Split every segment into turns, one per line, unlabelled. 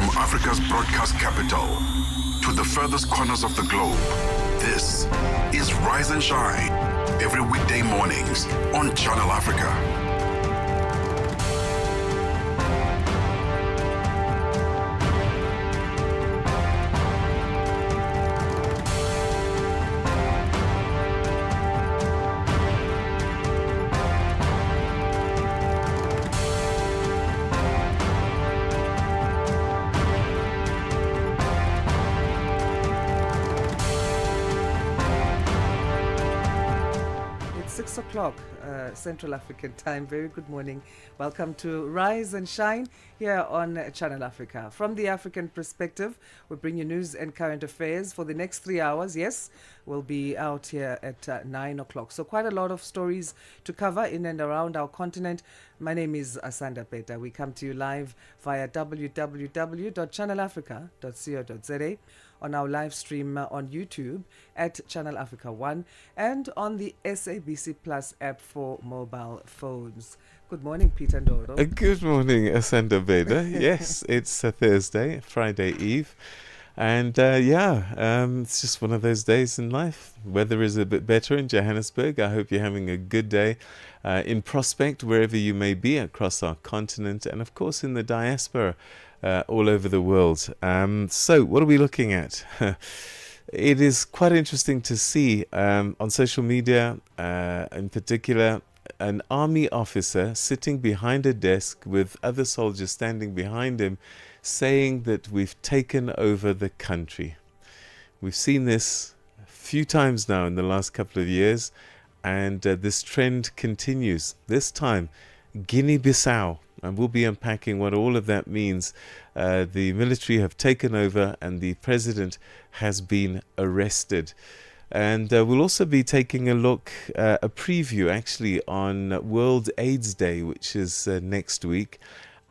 From Africa's broadcast capital to the furthest corners of the globe, this is Rise and Shine, every weekday mornings on Channel Africa.
It's 6 o'clock Central African time. Very good morning. Welcome to Rise and Shine here on Channel Africa. From the African perspective, we bring you news and current affairs for the next 3 hours. Yes, we'll be out here at 9 o'clock. So quite a lot of stories to cover in and around our continent. My name is Asanda, Beda. We come to you live via www.channelafrica.co.za, on our live stream on YouTube at Channel Africa 1 and on the SABC Plus app for mobile phones. Good morning, Peter Ndoro.
Good morning, Asanda Beda. Yes, it's a Thursday, Friday Eve. And it's just one of those days in life. Weather is a bit better in Johannesburg. I hope you're having a good day in prospect, wherever you may be across our continent, and of course in the diaspora all over the world. So what are we looking at? It is quite interesting to see on social media, in particular, an army officer sitting behind a desk with other soldiers standing behind him, saying that we've taken over the country. We've seen this a few times now in the last couple of years, and this trend continues. This time, Guinea-Bissau, and we'll be unpacking what all of that means. The military have taken over and the president has been arrested. And we'll also be taking a look, a preview actually, on World AIDS Day, which is next week,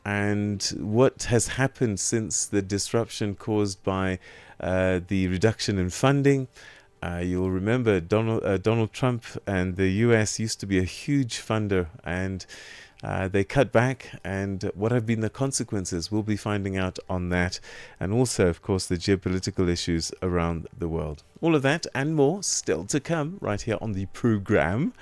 and what has happened since the disruption caused by the reduction in funding. You'll remember Donald Trump and the US used to be a huge funder, and they cut back, and what have been the consequences? We'll be finding out on that, and also, of course, the geopolitical issues around the world. All of that and more still to come right here on the program.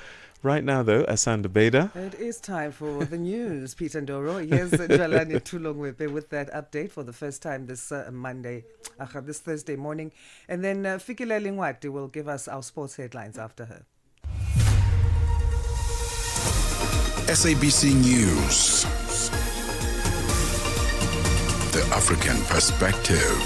Right now, though, Asanda Beda.
It is time for the news, Peter Ndoro. Here's Jalani Tulongwepe with that update for the first time this this Thursday morning. And then Fikile Lingwati will give us our sports headlines after her.
SABC News, the African perspective.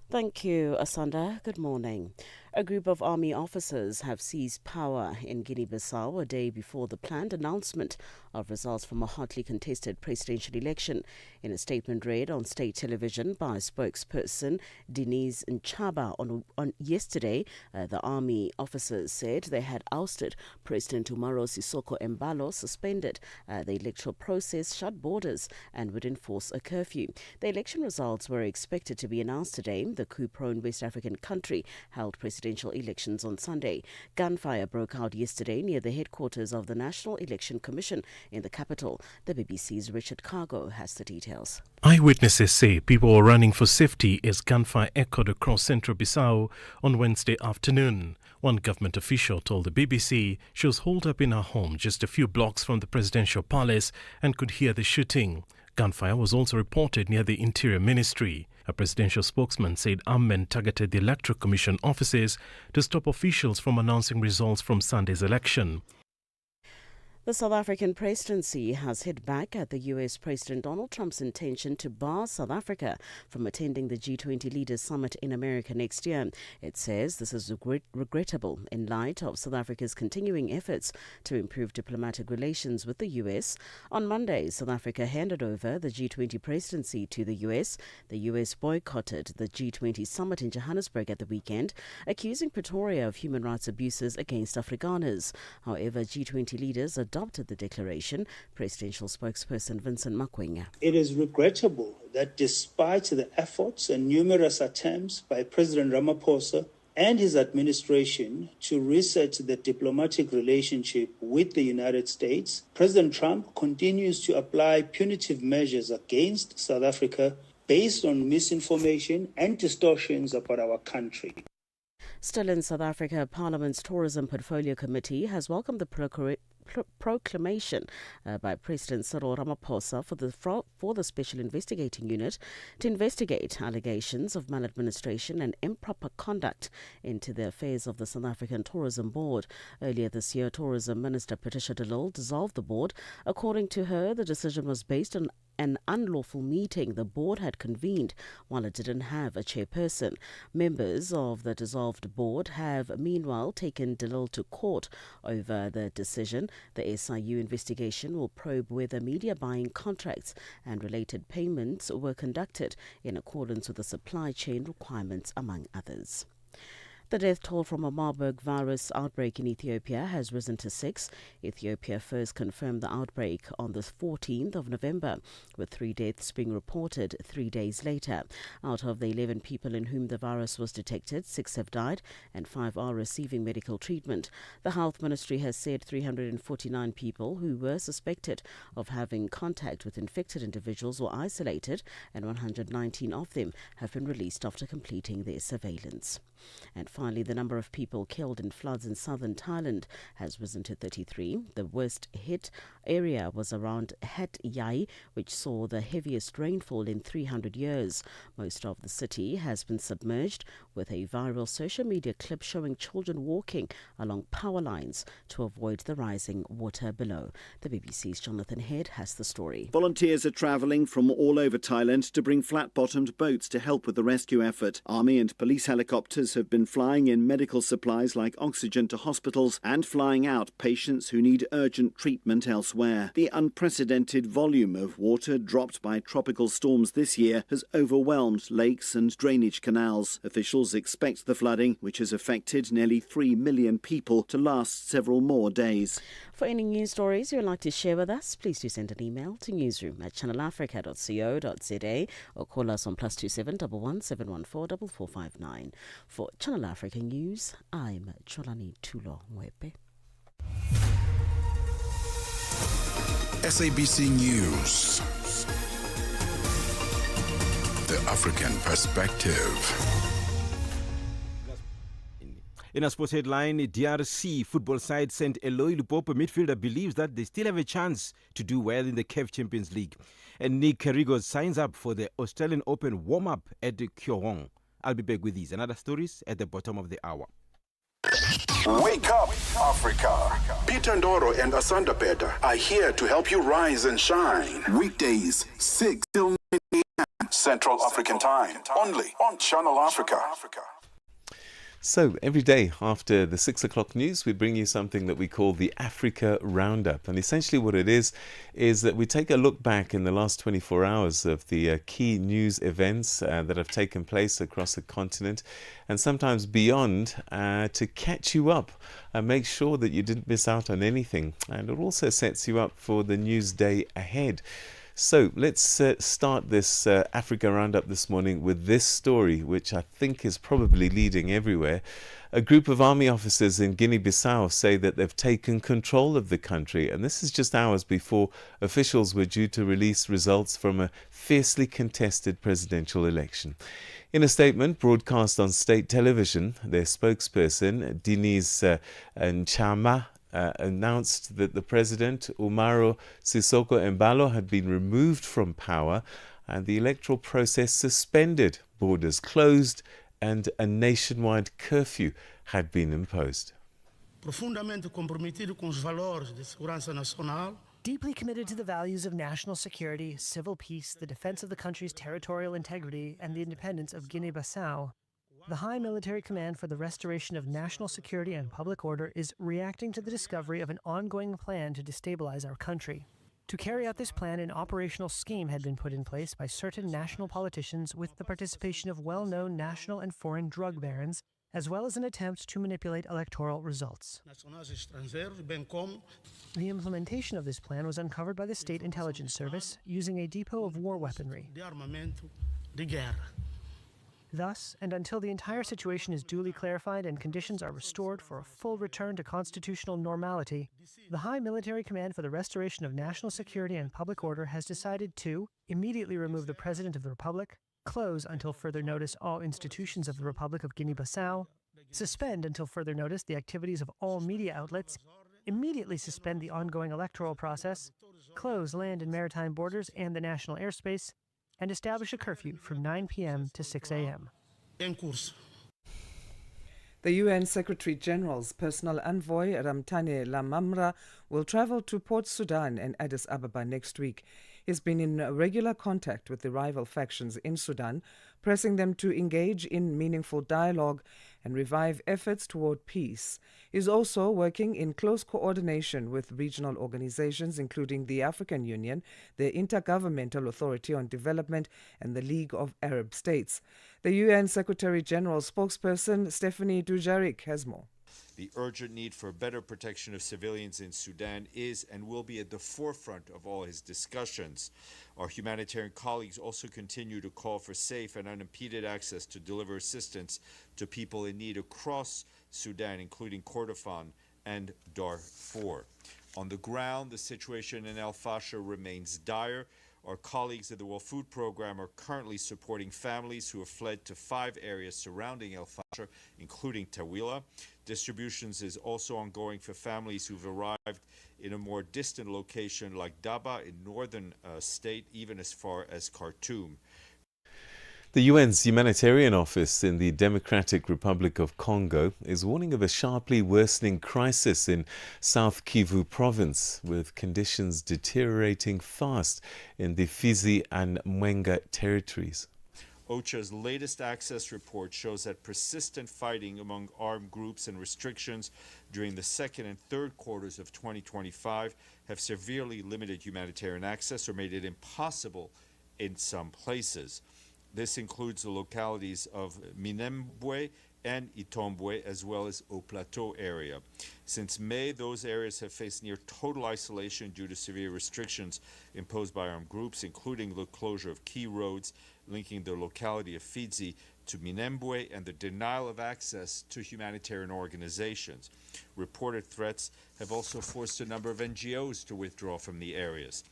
Thank you, Asanda. Good morning. A group of army officers have seized power in Guinea-Bissau a day before the planned announcement of results from a hotly contested presidential election. In a statement read on state television by spokesperson Denise Nchaba on yesterday, the army officers said they had ousted President Umaro Sissoco Embalo, suspended the electoral process, shut borders, and would enforce a curfew. The election results were expected to be announced today. The coup-prone West African country held presidential elections on Sunday. Gunfire broke out yesterday near the headquarters of the National Election Commission in the capital. The BBC's Richard Cargo has the details.
Eyewitnesses say people were running for safety as gunfire echoed across central Bissau on Wednesday afternoon. One government official told the BBC she was holed up in her home just a few blocks from the presidential palace and could hear the shooting. Gunfire was also reported near the Interior Ministry. A presidential spokesman said armed men targeted the Electoral Commission offices to stop officials from announcing results from Sunday's election.
The South African presidency has hit back at the US President Donald Trump's intention to bar South Africa from attending the G20 Leaders Summit in America next year. It says this is regrettable in light of South Africa's continuing efforts to improve diplomatic relations with the US. On Monday, South Africa handed over the G20 presidency to the US. The US boycotted the G20 summit in Johannesburg at the weekend, accusing Pretoria of human rights abuses against Afrikaners. However, G20 leaders adopted the declaration. Presidential spokesperson Vincent Makwenya.
It is regrettable that despite the efforts and numerous attempts by President Ramaphosa and his administration to reset the diplomatic relationship with the United States, President Trump continues to apply punitive measures against South Africa based on misinformation and distortions about our country.
Still in South Africa, Parliament's Tourism Portfolio Committee has welcomed the proclamation by President Cyril Ramaphosa for the Special Investigating Unit to investigate allegations of maladministration and improper conduct into the affairs of the South African Tourism Board. Earlier this year, Tourism Minister Patricia de Lille dissolved the board. According to her, the decision was based on an unlawful meeting the board had convened while it didn't have a chairperson. Members of the dissolved board have meanwhile taken de Lille to court over the decision. The SIU investigation will probe whether media buying contracts and related payments were conducted in accordance with the supply chain requirements, among others. The death toll from a Marburg virus outbreak in Ethiopia has risen to 6. Ethiopia first confirmed the outbreak on the 14th of November, with 3 deaths being reported 3 days later. Out of the 11 people in whom the virus was detected, 6 have died and 5 are receiving medical treatment. The Health Ministry has said 349 people who were suspected of having contact with infected individuals were isolated, and 119 of them have been released after completing their surveillance. And finally, the number of people killed in floods in southern Thailand has risen to 33. The worst hit area was around Het Yai, which saw the heaviest rainfall in 300 years. Most of the city has been submerged, with a viral social media clip showing children walking along power lines to avoid the rising water below. The BBC's Jonathan Head has the story.
Volunteers are travelling from all over Thailand to bring flat-bottomed boats to help with the rescue effort. Army and police helicopters have been flying in medical supplies like oxygen to hospitals and flying out patients who need urgent treatment elsewhere. The unprecedented volume of water dropped by tropical storms this year has overwhelmed lakes and drainage canals. Officials expect the flooding, which has affected nearly 3 million people, to last several more days.
For any news stories you would like to share with us, please do send an email to newsroom@channelafrica.co.za or call us on +27 11 714 4459. For Channel Africa News, I'm Cholani Tulo Mwepe.
SABC News. The African Perspective.
In a sports headline, DRC football side St. Eloy Lupopo midfielder believes that they still have a chance to do well in the CAF Champions League. And Nick Kyrgios signs up for the Australian Open warm-up at Kyohong. I'll be back with these and other stories at the bottom of the hour.
Wake up, Africa. Peter Ndoro and Asanda Beda are here to help you rise and shine. Weekdays, 6 till 9 a.m. Central African Time. Only on Channel Africa.
So every day after the 6 o'clock news, we bring you something that we call the Africa Roundup. And essentially what it is that we take a look back in the last 24 hours of the key news events that have taken place across the continent and sometimes beyond to catch you up and make sure that you didn't miss out on anything. And it also sets you up for the news day ahead. So let's start this Africa Roundup this morning with this story, which I think is probably leading everywhere. A group of army officers in Guinea-Bissau say that they've taken control of the country, and this is just hours before officials were due to release results from a fiercely contested presidential election. In a statement broadcast on state television, their spokesperson, Denise Nchama, announced that the president, Umaro Sissoco Embalo, had been removed from power and the electoral process suspended, borders closed, and a nationwide curfew had been imposed.
Profundamente comprometido com os valores de segurança nacional.
Deeply committed to the values of national security, civil peace, the defense of the country's territorial integrity, and the independence of Guinea-Bissau, the High Military Command for the Restoration of National Security and Public Order is reacting to the discovery of an ongoing plan to destabilize our country. To carry out this plan, an operational scheme had been put in place by certain national politicians with the participation of well-known national and foreign drug barons, as well as an attempt to manipulate electoral results. The implementation of this plan was uncovered by the State Intelligence Service using a depot of war weaponry. Thus, and until the entire situation is duly clarified and conditions are restored for a full return to constitutional normality, the High Military Command for the Restoration of National Security and Public Order has decided to immediately remove the President of the Republic, close until further notice all institutions of the Republic of Guinea-Bissau, suspend until further notice the activities of all media outlets, immediately suspend the ongoing electoral process, close land and maritime borders and the national airspace, and establish a curfew from 9 p.m. to 6 a.m.
em curso.
The UN Secretary-General's personal envoy, Ramtane Lamamra, will travel to Port Sudan and Addis Ababa next week. He's been in regular contact with the rival factions in Sudan, pressing them to engage in meaningful dialogue and revive efforts toward peace. He's also working in close coordination with regional organizations, including the African Union, the Intergovernmental Authority on Development, and the League of Arab States. The UN Secretary-General spokesperson Stephanie Dujarric has more.
The urgent need for better protection of civilians in Sudan is and will be at the forefront of all his discussions. Our humanitarian colleagues also continue to call for safe and unimpeded access to deliver assistance to people in need across Sudan, including Kordofan and Darfur. On the ground, the situation in El Fasher remains dire. Our colleagues at the World Food Programme are currently supporting families who have fled to 5 areas surrounding El Fasher, including Tawila. Distributions is also ongoing for families who've arrived in a more distant location like Daba in northern state, even as far as Khartoum.
The UN's humanitarian office in the Democratic Republic of Congo is warning of a sharply worsening crisis in South Kivu province, with conditions deteriorating fast in the Fizi and Mwenga territories.
OCHA's latest access report shows that persistent fighting among armed groups and restrictions during the second and third quarters of 2025 have severely limited humanitarian access or made it impossible in some places. This includes the localities of Minembwe and Itombwe, as well as Au Plateau area. Since May, those areas have faced near total isolation due to severe restrictions imposed by armed groups, including the closure of key roads linking the locality of Fizi to Minembwe and the denial of access to humanitarian organizations. Reported threats have also forced a number of NGOs to withdraw from the areas.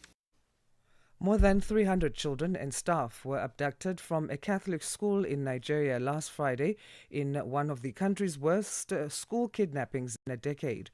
More than 300 children and staff were abducted from a Catholic school in Nigeria last Friday in one of the country's worst school kidnappings in a decade.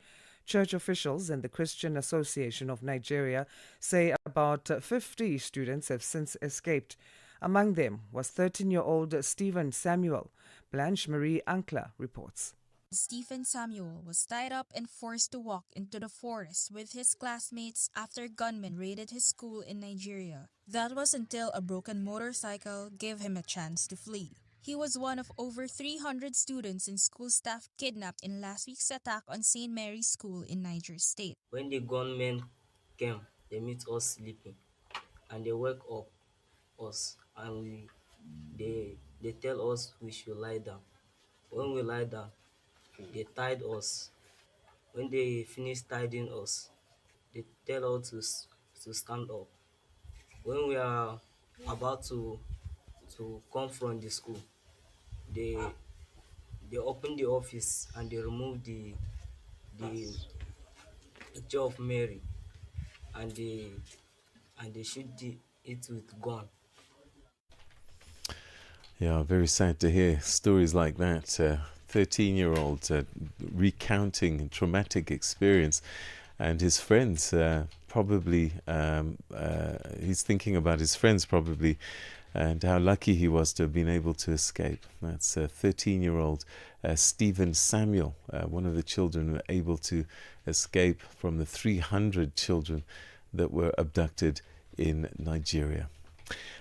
Church officials and the Christian Association of Nigeria say about 50 students have since escaped. Among them was 13-year-old Stephen Samuel. Blanche Marie Ankla reports.
Stephen Samuel was tied up and forced to walk into the forest with his classmates after gunmen raided his school in Nigeria. That was until a broken motorcycle gave him a chance to flee. He was one of over 300 students and school staff kidnapped in last week's attack on St. Mary's School in Niger State.
When the gunmen came, they met us sleeping and they woke up us and they tell us we should lie down. When we lie down, they tied us. When they finished tying us, they tell us to stand up. When we are about to come from the school, they open the office and they remove the picture of Mary and they shoot it with gun.
Yeah, very sad to hear stories like that. 13-year-old recounting a traumatic experience, and his friends probably, he's thinking about his friends probably, and how lucky he was to have been able to escape. That's 13-year-old Stephen Samuel, one of the children who were able to escape from the 300 children that were abducted in Nigeria.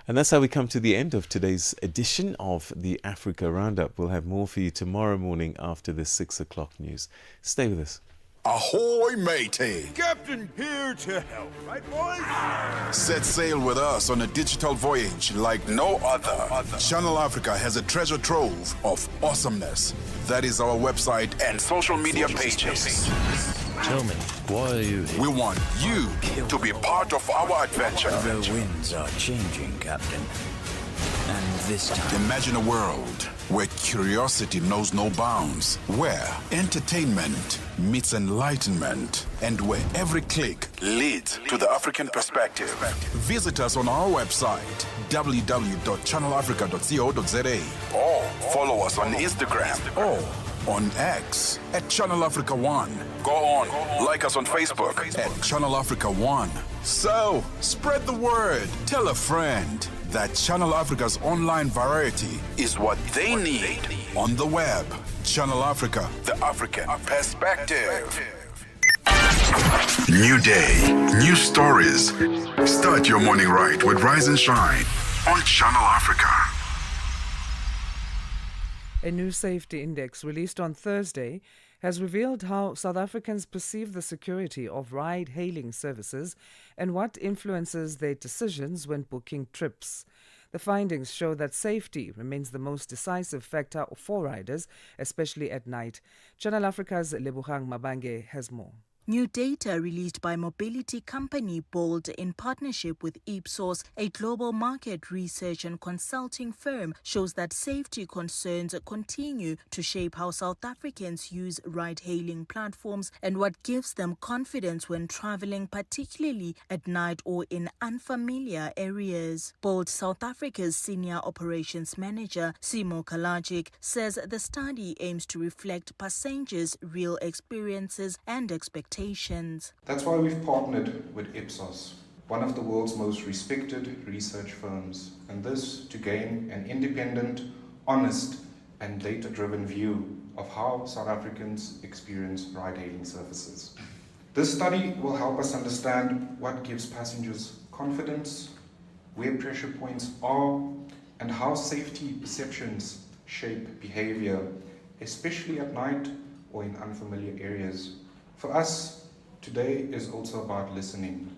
And that's how we come to the end of today's edition of the Africa Roundup. We'll have more for you tomorrow morning after the 6 o'clock news. Stay with us.
Ahoy, matey!
Captain here to help, right, boys?
Set sail with us on a digital voyage like no other. Channel Africa has a treasure trove of awesomeness. That is our website and social media pages.
Tell me, why are you here?
We want you to be part of our adventure.
The winds are changing, Captain.
And this time, imagine a world where curiosity knows no bounds, where entertainment meets enlightenment, and where every click leads to the African perspective. Visit us on our website, www.channelafrica.co.za, or follow us on Instagram or on X at Channel Africa One. Go on, like us on Facebook at Channel Africa One. So, spread the word. Tell a friend that Channel Africa's online variety is what they need. On the web, Channel Africa, the African perspective. New day, new stories. Start your morning right with Rise and Shine on Channel Africa.
A new safety index released on Thursday has revealed how South Africans perceive the security of ride-hailing services and what influences their decisions when booking trips. The findings show that safety remains the most decisive factor for riders, especially at night. Channel Africa's Lebogang Mabange has more.
New data released by mobility company Bold in partnership with Ipsos, a global market research and consulting firm, shows that safety concerns continue to shape how South Africans use ride-hailing platforms and what gives them confidence when traveling, particularly at night or in unfamiliar areas. Bold South Africa's senior operations manager, Simo Kalajic, says the study aims to reflect passengers' real experiences and expectations.
That's why we've partnered with Ipsos, one of the world's most respected research firms, and this to gain an independent, honest, and data-driven view of how South Africans experience ride-hailing services. This study will help us understand what gives passengers confidence, where pressure points are, and how safety perceptions shape behavior, especially at night or in unfamiliar areas. For us, today is also about listening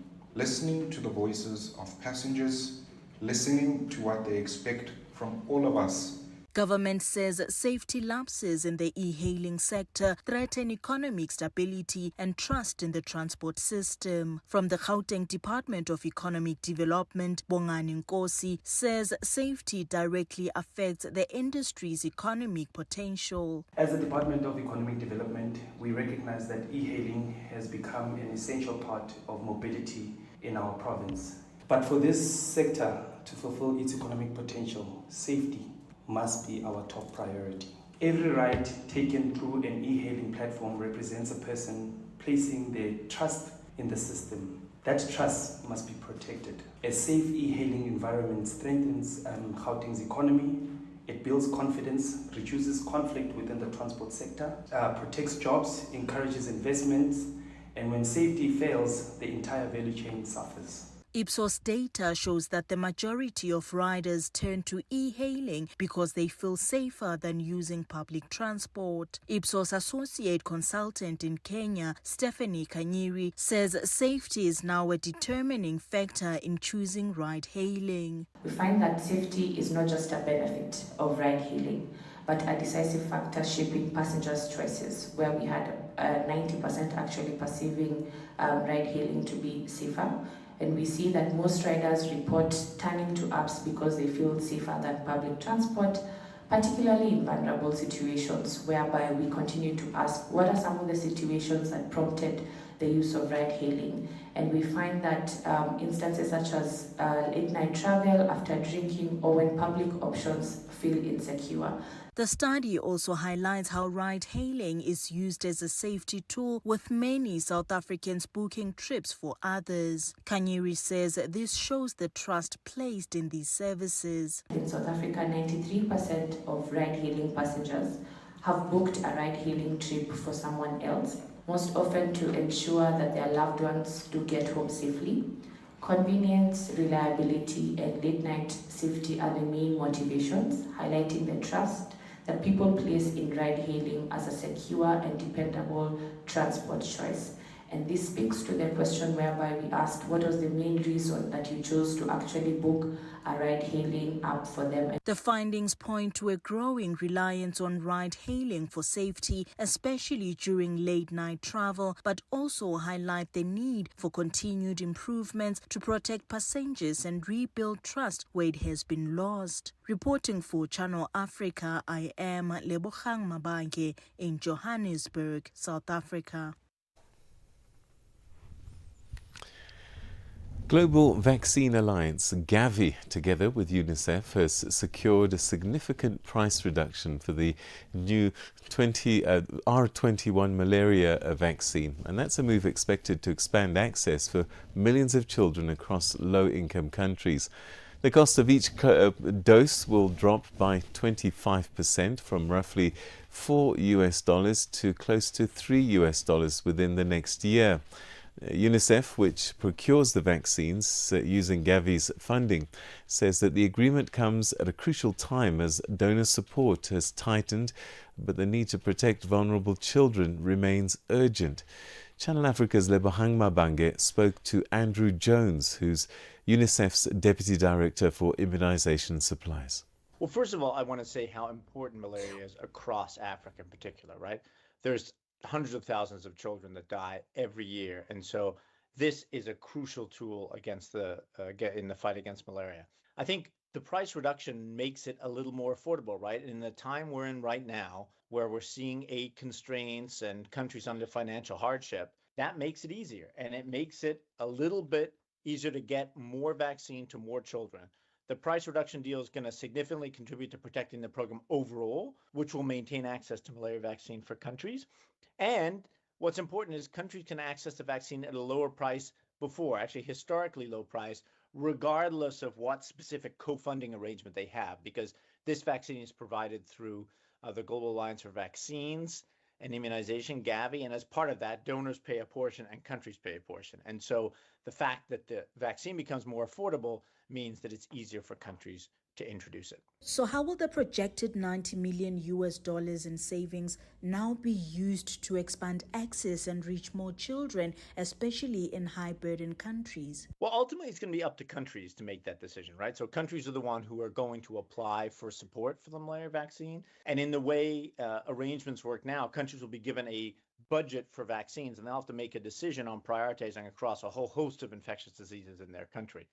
to the voices of passengers, listening to what they expect from all of us.
Government says safety lapses in the e-hailing sector threaten economic stability and trust in the transport system. From the Gauteng Department of Economic Development, Bongani Nkosi says safety directly affects the industry's economic potential.
As the Department of Economic Development, we recognize that e-hailing has become an essential part of mobility in our province. But for this sector to fulfill its economic potential, safety must be our top priority. Every ride taken through an e-hailing platform represents a person placing their trust in the system. That trust must be protected. A safe e-hailing environment strengthens Gauteng's economy. It builds confidence, reduces conflict within the transport sector, protects jobs, encourages investments, and when safety fails, the entire value chain suffers.
Ipsos data shows that the majority of riders turn to e-hailing because they feel safer than using public transport. Ipsos associate consultant in Kenya, Stephanie Kanyiri, says safety is now a determining factor in choosing ride-hailing.
We find that safety is not just a benefit of ride-hailing, but a decisive factor shaping passengers' choices, where we had 90% actually perceiving ride-hailing to be safer. And we see that most riders report turning to apps because they feel safer than public transport, particularly in vulnerable situations, whereby we continue to ask what are some of the situations that prompted the use of ride-hailing. And we find that instances such as late night travel, after drinking, or when public options feel insecure.
The study also highlights how ride-hailing is used as a safety tool, with many South Africans booking trips for others. Kanyiri says this shows the trust placed in these services.
In South Africa, 93% of ride-hailing passengers have booked a ride-hailing trip for someone else, most often to ensure that their loved ones do get home safely. Convenience, reliability, and late-night safety are the main motivations, highlighting the trust that people place in ride-hailing as a secure and dependable transport choice. And this speaks to the question whereby we asked what was the main reason that you chose to actually book a ride-hailing app for them.
The findings point to a growing reliance on ride-hailing for safety, especially during late-night travel, but also highlight the need for continued improvements to protect passengers and rebuild trust where it has been lost. Reporting for Channel Africa, I am Lebogang Mabange in Johannesburg, South Africa.
Global Vaccine Alliance, Gavi, together with UNICEF, has secured a significant price reduction for the new R21 malaria vaccine. And that's a move expected to expand access for millions of children across low-income countries. The cost of each dose will drop by 25% from roughly $4 to close to $3 within the next year. UNICEF, which procures the vaccines using Gavi's funding, says that the agreement comes at a crucial time as donor support has tightened, but the need to protect vulnerable children remains urgent. Channel Africa's Lebogang Mabange spoke to Andrew Jones, who's UNICEF's Deputy Director for Immunization Supplies.
Well, first of all, I want to say how important malaria is across Africa in particular, right? There's hundreds of thousands of children that die every year. And so this is a crucial tool against in the fight against malaria. I think the price reduction makes it a little more affordable, right? In the time we're in right now, where we're seeing aid constraints and countries under financial hardship, that makes it easier. And it makes it a little bit easier to get more vaccine to more children. The price reduction deal is going to significantly contribute to protecting the program overall, which will maintain access to malaria vaccine for countries. And what's important is countries can access the vaccine at a lower price before, actually historically low price, regardless of what specific co-funding arrangement they have, because this vaccine is provided through the Global Alliance for Vaccines and Immunization, Gavi, and as part of that, donors pay a portion and countries pay a portion. And so the fact that the vaccine becomes more affordable means that it's easier for countries to introduce it.
So how will the projected $90 million in savings now be used to expand access and reach more children, especially in high-burden countries?
Well, ultimately, it's going to be up to countries to make that decision, right? So countries are the one who are going to apply for support for the malaria vaccine. And in the way arrangements work now, countries will be given a budget for vaccines, and they'll have to make a decision on prioritizing across a whole host of infectious diseases in their country.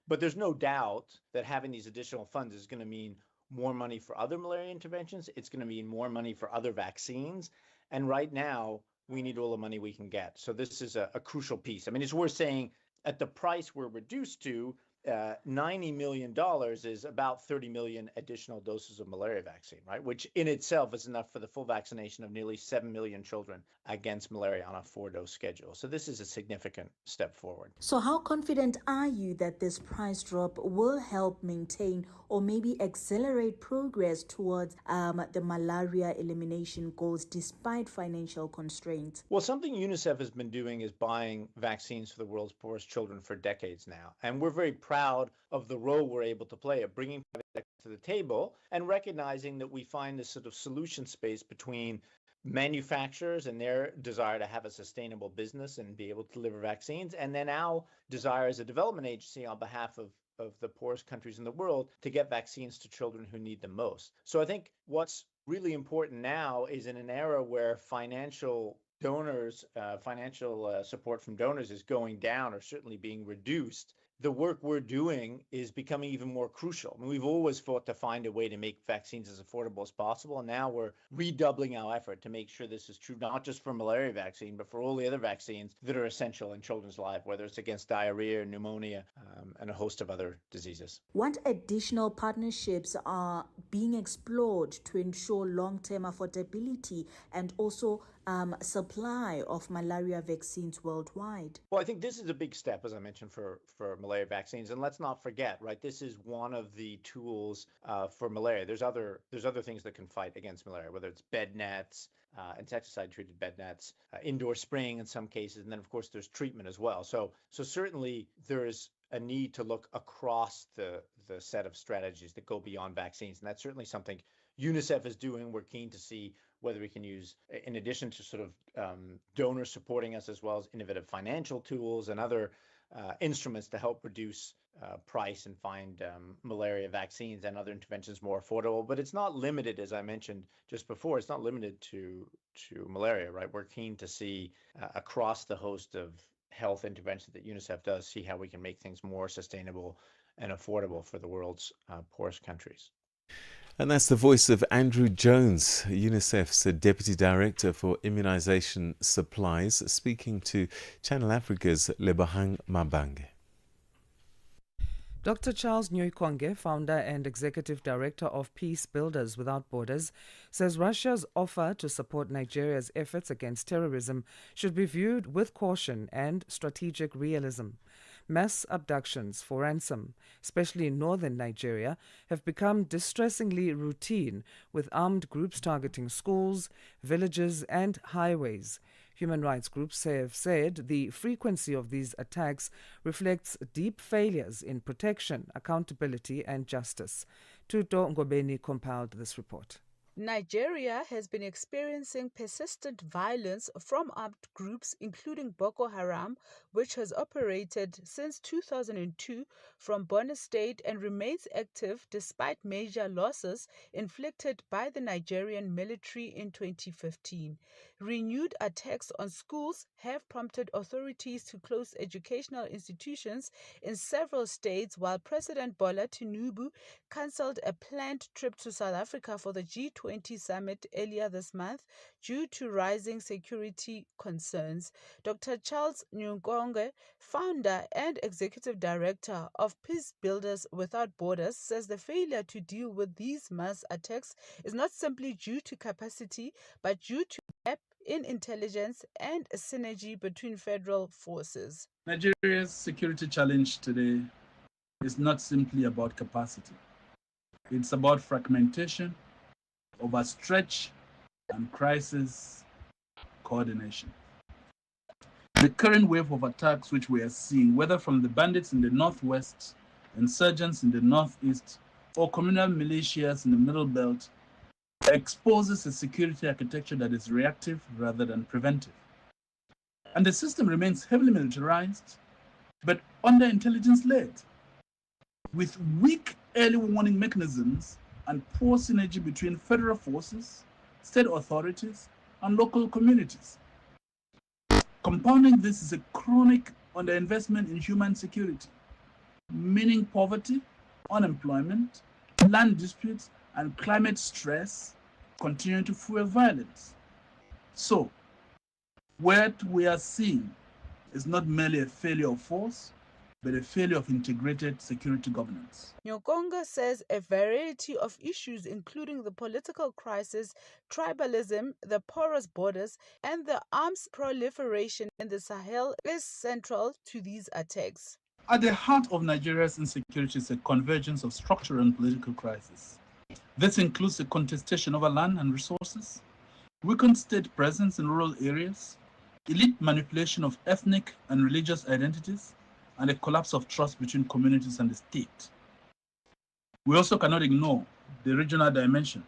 But there's no doubt that having these additional funds is going to mean more money for other malaria interventions. It's going to mean more money for other vaccines. And right now, we need all the money we can get. So this is a crucial piece. I mean, it's worth saying at the price we're reduced to, $90 million is about 30 million additional doses of malaria vaccine, right? Which in itself is enough for the full vaccination of nearly 7 million children against malaria on a 4-dose schedule. So this is a significant step forward.
So how confident are you that this price drop will help maintain or maybe accelerate progress towards the malaria elimination goals despite financial constraints?
Well, something UNICEF has been doing is buying vaccines for the world's poorest children for decades now. And we're very proud of the role we're able to play of bringing private sector to the table and recognizing that we find this sort of solution space between manufacturers and their desire to have a sustainable business and be able to deliver vaccines, and then our desire as a development agency on behalf of the poorest countries in the world to get vaccines to children who need them most. So I think what's really important now is in an era where financial donors, financial support from donors is going down or certainly being reduced, the work we're doing is becoming even more crucial. I mean, we've always fought to find a way to make vaccines as affordable as possible, and now we're redoubling our effort to make sure this is true, not just for malaria vaccine, but for all the other vaccines that are essential in children's life, whether it's against diarrhea, pneumonia, and a host of other diseases.
What additional partnerships are being explored to ensure long-term affordability and also supply of malaria vaccines worldwide?
Well, I think this is a big step, as I mentioned, for malaria vaccines. And let's not forget, right, this is one of the tools for malaria. There's other things that can fight against malaria, whether it's bed nets, insecticide-treated bed nets, indoor spraying in some cases, and then, of course, there's treatment as well. So certainly there is a need to look across the set of strategies that go beyond vaccines. And that's certainly something UNICEF is doing. We're keen to see whether we can use, in addition to sort of donors supporting us, as well as innovative financial tools and other instruments to help reduce price and find malaria vaccines and other interventions more affordable. But it's not limited, as I mentioned just before, it's not limited to malaria, right? We're keen to see across the host of health interventions that UNICEF does, see how we can make things more sustainable and affordable for the world's poorest countries.
And that's the voice of Andrew Jones, UNICEF's Deputy Director for Immunisation Supplies, speaking to Channel Africa's Lebohang Mabange.
Dr. Charles Nyoikwonge, founder and executive director of Peace Builders Without Borders, says Russia's offer to support Nigeria's efforts against terrorism should be viewed with caution and strategic realism. Mass abductions for ransom, especially in northern Nigeria, have become distressingly routine, with armed groups targeting schools, villages, and highways. Human rights groups have said the frequency of these attacks reflects deep failures in protection, accountability, and justice. Tuto Ngobeni compiled this report.
Nigeria has been experiencing persistent violence from armed groups, including Boko Haram, which has operated since 2002 from Borno State and remains active despite major losses inflicted by the Nigerian military in 2015. Renewed attacks on schools have prompted authorities to close educational institutions in several states, while President Bola Tinubu cancelled a planned trip to South Africa for the G20 summit earlier this month due to rising security concerns. Dr. Charles Nyoikwonge, founder and executive director of Peace Builders Without Borders, says the failure to deal with these mass attacks is not simply due to capacity, but due to a gap in intelligence and a synergy between federal forces.
Nigeria's security challenge today is not simply about capacity. It's about fragmentation, overstretch, and crisis coordination. The current wave of attacks which we are seeing, whether from the bandits in the northwest, insurgents in the northeast, or communal militias in the middle belt, exposes a security architecture that is reactive rather than preventive. And the system remains heavily militarized, but under-intelligence-led, with weak early warning mechanisms and poor synergy between federal forces, state authorities, and local communities. Compounding this is a chronic underinvestment in human security, meaning poverty, unemployment, land disputes, and climate stress continue to fuel violence. So, what we are seeing is not merely a failure of force, but a failure of integrated security governance.
Nyoikwonge says a variety of issues, including the political crisis, tribalism, the porous borders, and the arms proliferation in the Sahel, is central to these attacks.
At the heart of Nigeria's insecurity is a convergence of structural and political crises. This includes the contestation over land and resources, weakened state presence in rural areas, elite manipulation of ethnic and religious identities, and a collapse of trust between communities and the state. We also cannot ignore the regional dimension.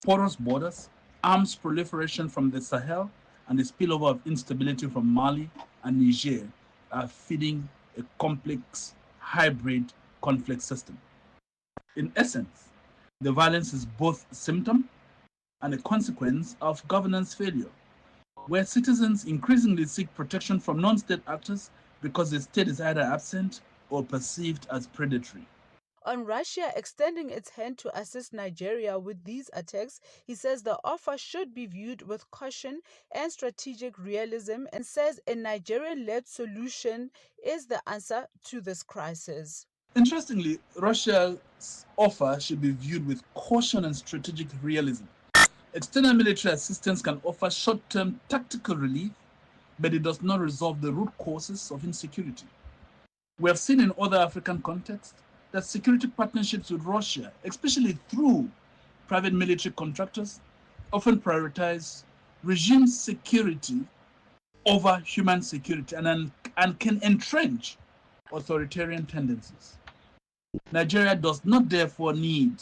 Porous borders, arms proliferation from the Sahel, and the spillover of instability from Mali and Niger are feeding a complex hybrid conflict system. In essence, the violence is both a symptom and a consequence of governance failure, where citizens increasingly seek protection from non-state actors because the state is either absent or perceived as predatory.
On Russia extending its hand to assist Nigeria with these attacks, he says the offer should be viewed with caution and strategic realism, and says a Nigerian-led solution is the answer to this crisis.
Interestingly, Russia's offer should be viewed with caution and strategic realism. External military assistance can offer short-term tactical relief, but it does not resolve the root causes of insecurity. We have seen in other African contexts that security partnerships with Russia, especially through private military contractors, often prioritize regime security over human security and can entrench authoritarian tendencies. Nigeria does not therefore need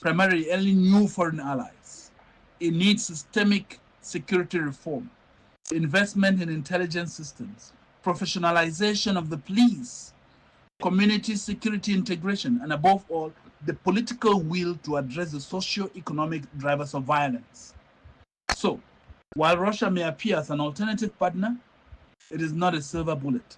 primarily any new foreign allies. It needs systemic security reform, investment in intelligence systems, professionalization of the police, community security integration, and above all, the political will to address the socio-economic drivers of violence. So, while Russia may appear as an alternative partner, it is not a silver bullet.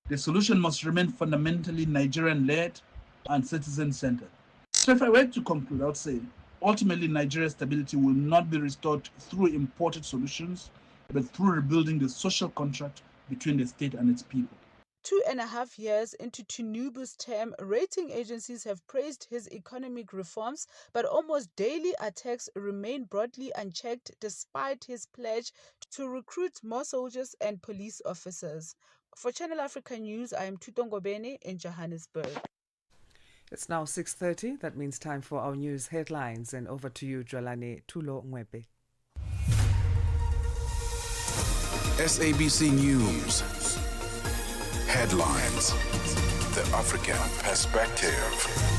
The solution must remain fundamentally Nigerian-led and citizen-centered. So if I were to conclude, I would say, ultimately Nigeria's stability will not be restored through imported solutions, but through rebuilding the social contract between the state and its people.
2.5 years into Tinubu's term, rating agencies have praised his economic reforms, but almost daily attacks remain broadly unchecked despite his pledge to recruit more soldiers and police officers. For Channel Africa News, I am Tutongo Bene in Johannesburg.
It's now 6:30. That means time for our news headlines. And over to you, Jolane Tulo Ngwepe.
SABC News. Headlines. The African Perspective.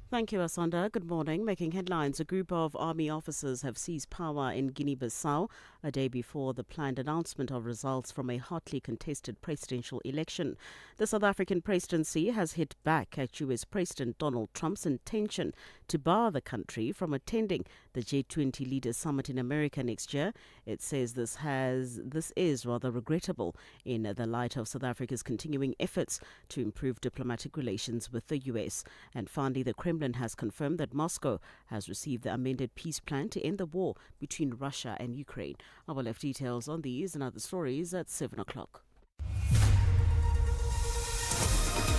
Thank you, Asanda. Good morning. Making headlines, a group of army officers have seized power in Guinea-Bissau a day before the planned announcement of results from a hotly contested presidential election. The South African presidency has hit back at US President Donald Trump's intention to bar the country from attending the G20 Leaders Summit in America next year. It says this is rather regrettable in the light of South Africa's continuing efforts to improve diplomatic relations with the US. And finally, the Kremlin has confirmed that Moscow has received the amended peace plan to end the war between Russia and Ukraine. I will have details on these and other stories at 7 o'clock.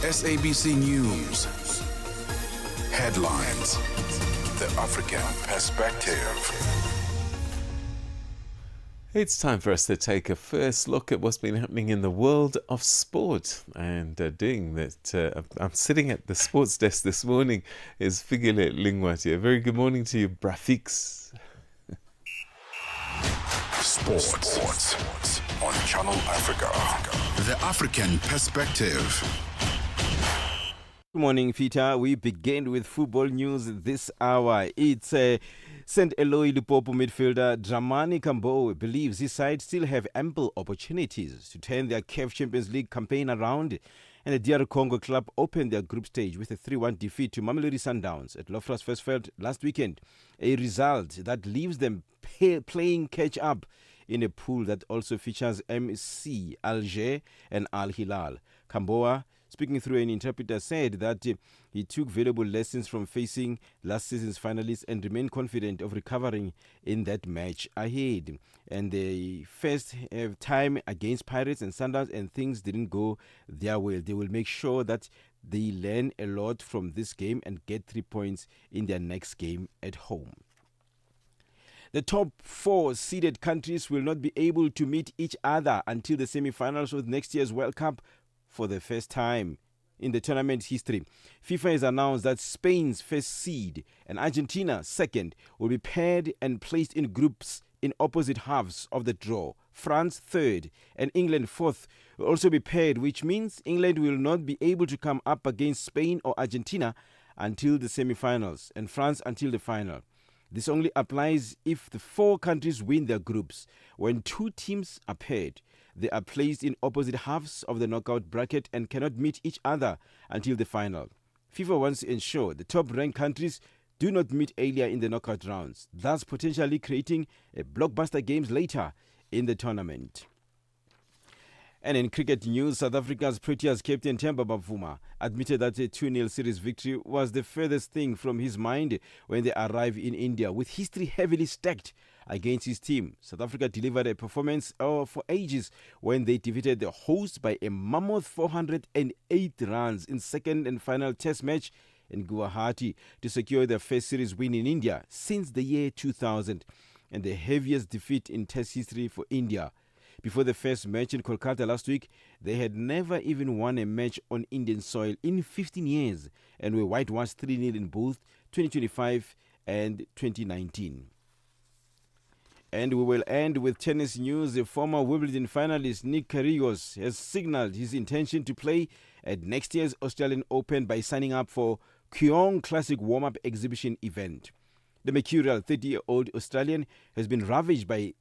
SABC News. Headlines. The African Perspective.
It's time for us to take a first look at what's been happening in the world of sport. And doing that, I'm sitting at the sports desk this morning, is Figile Lingwati. A very good morning to you, Brafix.
Sports on Channel Africa. The African Perspective.
Good morning, Peter. We begin with football news this hour. It's St. Eloi Lupopo midfielder Dramani Kambo believes his side still have ample opportunities to turn their CAF Champions League campaign around. And the DR Congo club opened their group stage with a 3-1 defeat to Mamelodi Sundowns at Loftus Versfeld last weekend. A result that leaves them playing catch-up in a pool that also features MC Alger and Al Hilal. Kamboa, speaking through an interpreter, said that he took valuable lessons from facing last season's finalists and remained confident of recovering in that match ahead. And they first have time against Pirates and Sundowns, and things didn't go their way. They will make sure that they learn a lot from this game and get 3 points in their next game at home. The top 4 seeded countries will not be able to meet each other until the semi-finals of next year's World Cup for the first time in the tournament's history. FIFA has announced that Spain's first seed and Argentina second will be paired and placed in groups in opposite halves of the draw. France third and England fourth will also be paired, which means England will not be able to come up against Spain or Argentina until the semi-finals and France until the final. This only applies if the 4 countries win their groups. When 2 teams are paired, they are placed in opposite halves of the knockout bracket and cannot meet each other until the final. FIFA wants to ensure the top-ranked countries do not meet earlier in the knockout rounds, thus potentially creating a blockbuster games later in the tournament. And in cricket news, South Africa's Proteas captain Themba Bavuma admitted that a 2-0 series victory was the furthest thing from his mind when they arrived in India. With history heavily stacked against his team, South Africa delivered a performance for ages when they defeated the hosts by a mammoth 408 runs in second and final test match in Guwahati to secure their first series win in India since the year 2000 and the heaviest defeat in test history for India. Before the first match in Kolkata last week, they had never even won a match on Indian soil in 15 years and were whitewashed 3-0 in both 2025 and 2019. And we will end with tennis news. The former Wimbledon finalist Nick Kyrgios has signaled his intention to play at next year's Australian Open by signing up for Kyong Classic warm-up exhibition event. The mercurial 30-year-old Australian has been ravaged by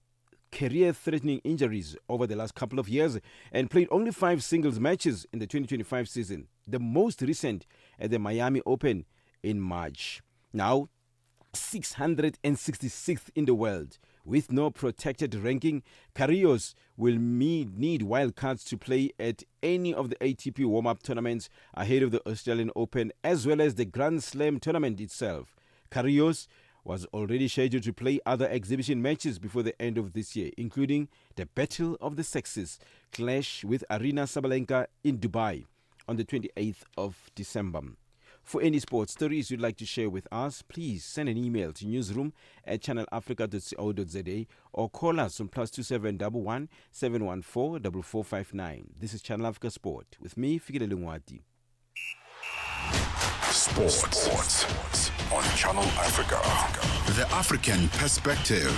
career-threatening injuries over the last couple of years and played only 5 singles matches in the 2025 season, the most recent at the Miami Open in March. Now, 666th in the world. With no protected ranking, Kyrgios will need wildcards to play at any of the ATP warm-up tournaments ahead of the Australian Open as well as the Grand Slam tournament itself. Kyrgios was already scheduled to play other exhibition matches before the end of this year, including the Battle of the Sexes clash with Arina Sabalenka in Dubai on the 28th of December. For any sports stories you'd like to share with us, please send an email to newsroom@channelafrica.co.za or call us on +2711 714 4459. This is Channel Africa Sport with me, Fikile Lungwati.
Sports on Channel Africa. The African perspective.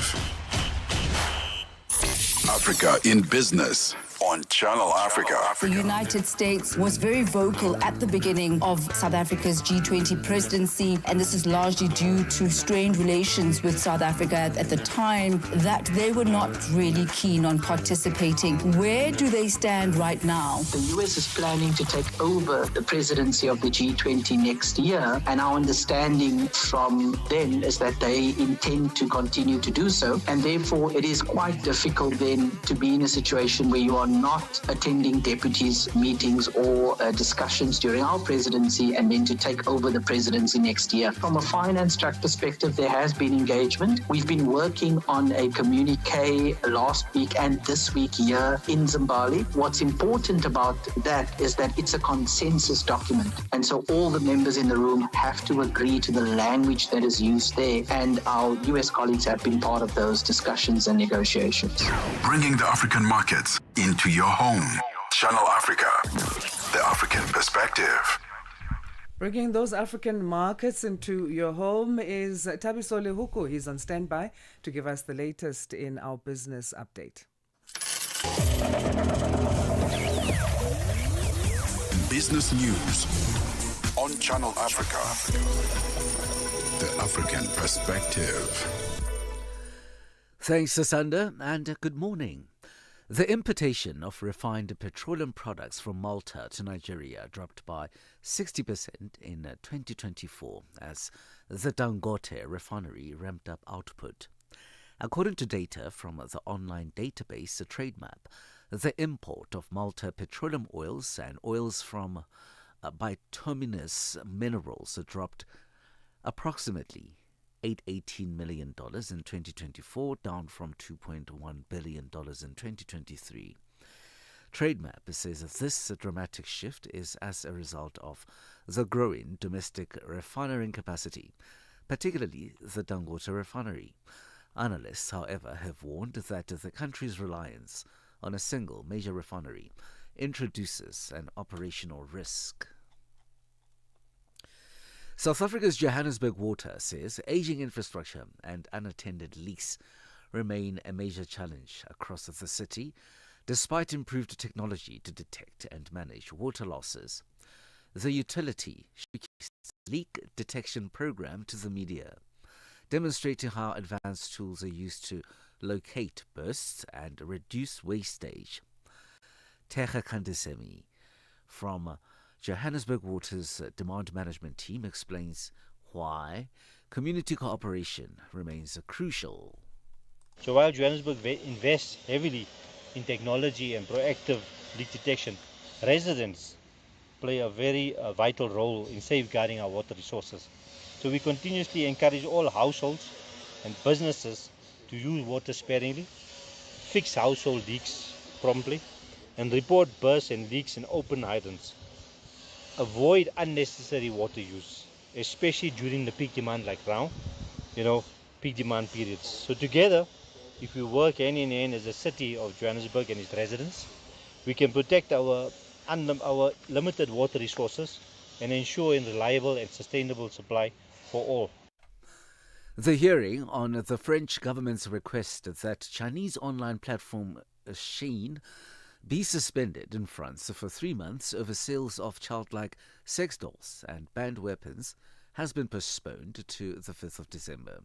Africa in business on Channel Africa.
The United States was very vocal at the beginning of South Africa's G20 presidency, and this is largely due to strained relations with South Africa at the time, that they were not really keen on participating. Where do they stand right now?
The US is planning to take over the presidency of the G20 next year, and our understanding from them is that they intend to continue to do so, and therefore it is quite difficult then to be in a situation where you are not attending deputies' meetings or discussions during our presidency and then to take over the presidency next year. From a finance track perspective, there has been engagement. We've been working on a communique last week and this week here in Zimbabwe. What's important about that is that it's a consensus document. And so all the members in the room have to agree to the language that is used there. And our US colleagues have been part of those discussions and negotiations.
Bringing the African markets into your home. Channel Africa, the African perspective.
Bringing those African markets into your home is Tabiso Lehuku. He's on standby to give us the latest in our business update.
Business news on Channel Africa, the African perspective.
Thanks, Asanda, and good morning. The importation of refined petroleum products from Malta to Nigeria dropped by 60% in 2024 as the Dangote refinery ramped up output. According to data from the online database TradeMap, the import of Malta petroleum oils and oils from bituminous minerals dropped approximately $818 million in 2024, down from $2.1 billion in 2023. TradeMap says that this dramatic shift is as a result of the growing domestic refining capacity, particularly the Dangote refinery. Analysts, however, have warned that the country's reliance on a single major refinery introduces an operational risk. South Africa's Johannesburg Water says aging infrastructure and unattended leaks remain a major challenge across the city, despite improved technology to detect and manage water losses. The utility showcased its leak detection program to the media, demonstrating how advanced tools are used to locate bursts and reduce wastage. Techa Kandisemi from Johannesburg Water's demand management team explains why community cooperation remains crucial.
So while Johannesburg invests heavily in technology and proactive leak detection, residents play a very vital role in safeguarding our water resources. So we continuously encourage all households and businesses to use water sparingly, fix household leaks promptly, and report bursts and leaks in open hydrants. Avoid unnecessary water use, especially during the peak demand like now, peak demand periods. So together, if we work hand in hand as a city of Johannesburg and its residents, we can protect our limited water resources and ensure a reliable and sustainable supply for all.
The hearing on the French government's request that Chinese online platform Shein be suspended in France for 3 months over sales of childlike sex dolls and banned weapons has been postponed to the 5th of December.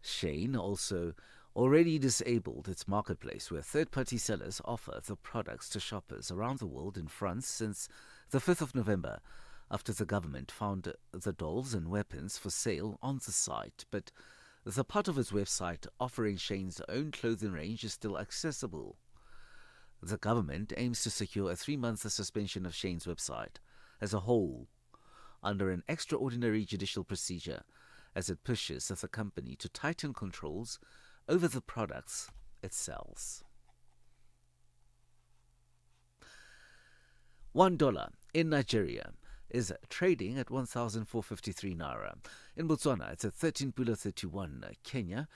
Shein also already disabled its marketplace where third-party sellers offer the products to shoppers around the world in France since the 5th of November, after the government found the dolls and weapons for sale on the site. But the part of its website offering Shein's own clothing range is still accessible. The government aims to secure a 3-month suspension of Shein's website as a whole under an extraordinary judicial procedure as it pushes the company to tighten controls over the products it sells. $1 in Nigeria is trading at 1,453 naira. In Botswana, it's at 13.31. Kenya,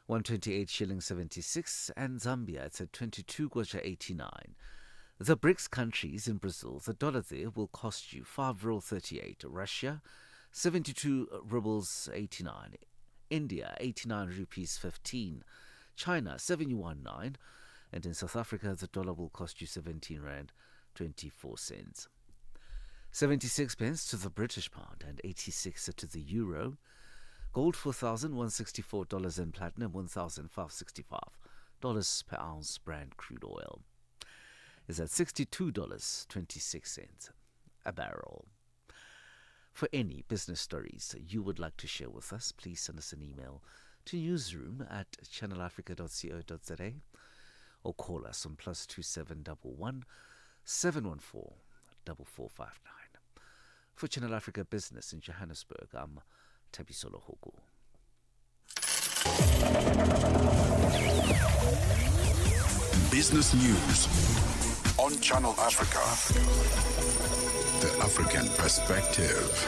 128 shillings 76, and Zambia, it's at 22 kwacha 89. The BRICS countries in Brazil, the dollar there will cost you 5.38. Russia, 72 rubles 89. India, 89 rupees 15. China, 71.9. And in South Africa, the dollar will cost you 17 rand 24 cents. 76 pence to the British pound and 86 to the euro. Gold $4,164 and platinum $1,565 per ounce. Brand crude oil is at $62.26 a barrel. For any business stories you would like to share with us, please send us an email to newsroom@channelafrica.co.za or call us on +2711 714 4459. For Channel Africa Business in Johannesburg, I'm Tabisolo Hoku.
Business news on Channel Africa. The African perspective.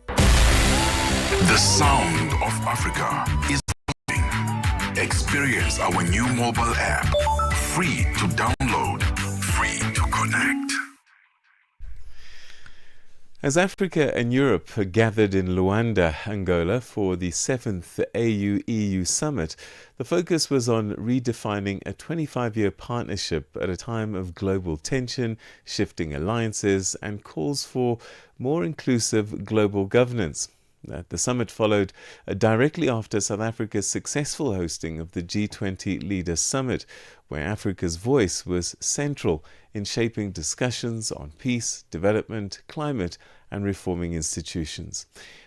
The sound of Africa is moving. Experience our new mobile app. Free to download, free to connect.
As Africa and Europe gathered in Luanda, Angola, for the 7th AU-EU summit, the focus was on redefining a 25-year partnership at a time of global tension, shifting alliances, and calls for more inclusive global governance. The summit followed directly after South Africa's successful hosting of the G20 Leaders Summit, where Africa's voice was central in shaping discussions on peace, development, climate, and reforming institutions.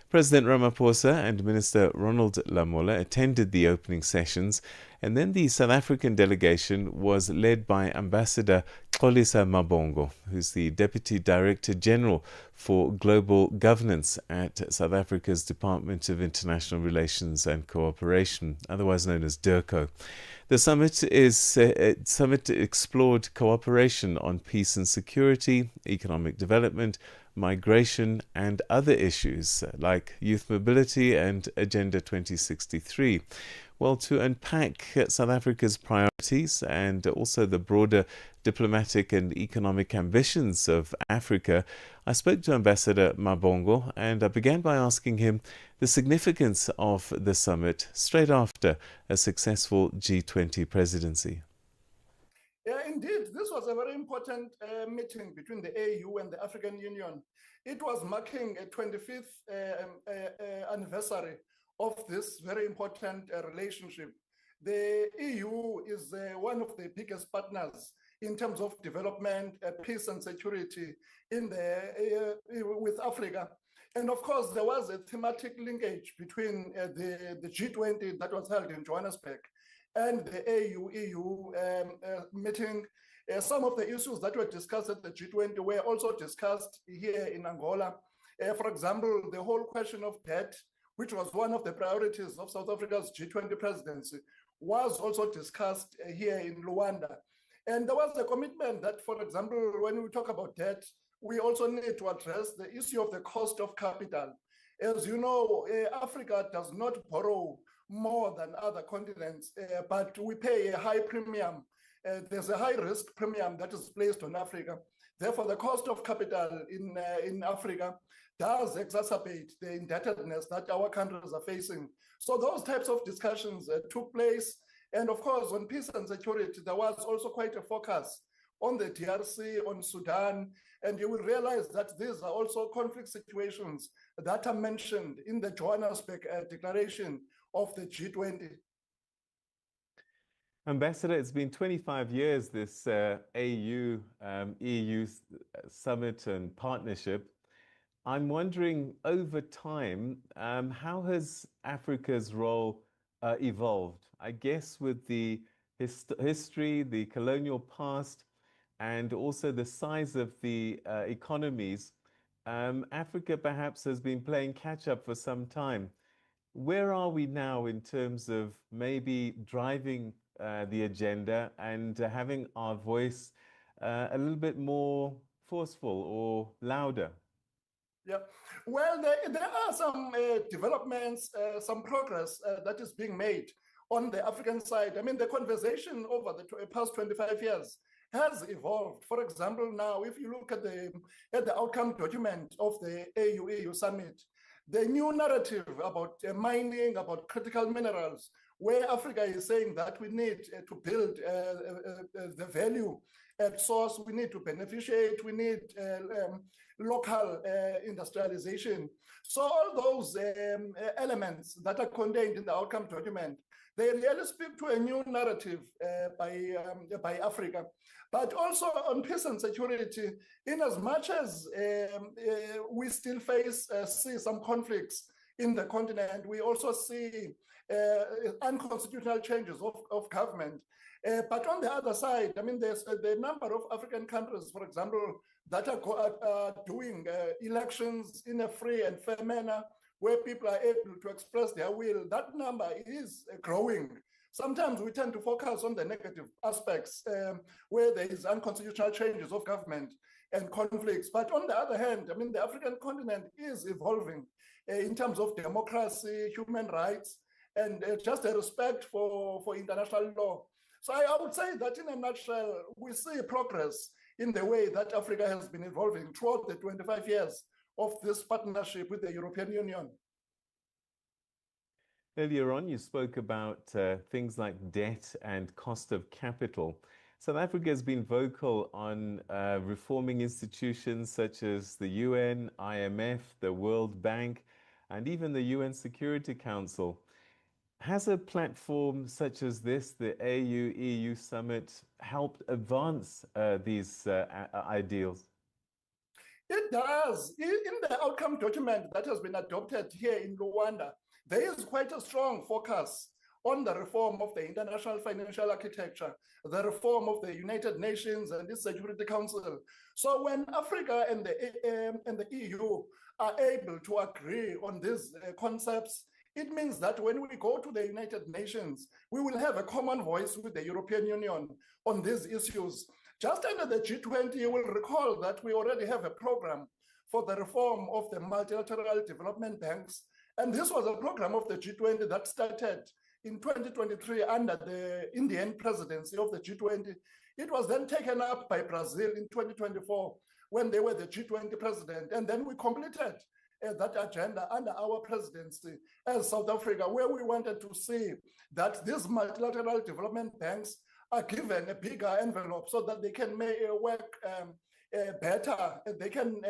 President Ramaphosa and Minister Ronald Lamola attended the opening sessions, and then the South African delegation was led by Ambassador Xolisa Mabongo, who's the Deputy Director General for Global Governance at South Africa's Department of International Relations and Cooperation, otherwise known as DIRCO. The summit explored cooperation on peace and security, economic development, migration, and other issues like youth mobility and Agenda 2063. Well, to unpack South Africa's priorities and also the broader diplomatic and economic ambitions of Africa, I spoke to Ambassador Mabongo, and I began by asking him the significance of the summit straight after a successful G20 presidency.
Yeah, indeed, this was a very important meeting between the AU and the African Union. It was marking a 25th anniversary of this very important relationship. The EU is one of the biggest partners in terms of development, peace and security with Africa. And of course, there was a thematic linkage between the G20 that was held in Johannesburg and the AU-EU meeting. Some of the issues that were discussed at the G20 were also discussed here in Angola. For example, the whole question of debt, which was one of the priorities of South Africa's G20 presidency, was also discussed here in Luanda. And there was a commitment that, for example, when we talk about debt, we also need to address the issue of the cost of capital. As you know, Africa does not borrow more than other continents, but we pay a high premium. There's a high risk premium that is placed on Africa. Therefore, the cost of capital in Africa does exacerbate the indebtedness that our countries are facing. So those types of discussions took place. And of course, on peace and security, there was also quite a focus on the DRC, on Sudan, and you will realize that these are also conflict situations that are mentioned in the Johannesburg Declaration of the G20.
Ambassador, it's been 25 years, this AU EU summit and partnership. I'm wondering, over time, how has Africa's role evolved? I guess with the history, the colonial past, and also the size of the economies, Africa perhaps has been playing catch up for some time. Where are we now in terms of maybe driving the agenda and having our voice a little bit more forceful or louder?
Yeah, well, there are some developments, some progress that is being made on the African side. I mean, the conversation over the past 25 years has evolved. For example, now, if you look at the outcome document of the AU-EU summit, the new narrative about mining, about critical minerals, where Africa is saying that we need to build the value at source, we need to beneficiate, we need local industrialization. So all those elements that are contained in the outcome document, they really speak to a new narrative by Africa. But also on peace and security, in as much as we still see some conflicts in the continent, we also see unconstitutional changes of government. But on the other side, I mean, there's the number of African countries, for example, that are doing elections in a free and fair manner, where people are able to express their will. That number is growing. Sometimes we tend to focus on the negative aspects where there is unconstitutional changes of government and conflicts. But on the other hand, I mean, the African continent is evolving in terms of democracy, human rights, and just a respect for international law. So I would say that in a nutshell, we see progress in the way that Africa has been evolving throughout the 25 years of this partnership with the European Union.
Earlier on, you spoke about things like debt and cost of capital. South Africa has been vocal on reforming institutions such as the UN, IMF, the World Bank, and even the UN Security Council. Has a platform such as this, the AU-EU summit, helped advance these ideals?
It does. In the outcome document that has been adopted here in Rwanda, there is quite a strong focus on the reform of the international financial architecture, the reform of the United Nations and the Security Council. So when Africa and the EU are able to agree on these concepts, it means that when we go to the United Nations, we will have a common voice with the European Union on these issues. Just under the G20, you will recall that we already have a program for the reform of the multilateral development banks. And this was a program of the G20 that started in 2023 under the Indian presidency of the G20. It was then taken up by Brazil in 2024 when they were the G20 president. And then we completed that agenda under our presidency as South Africa, where we wanted to see that these multilateral development banks are given a bigger envelope so that they can work better. They can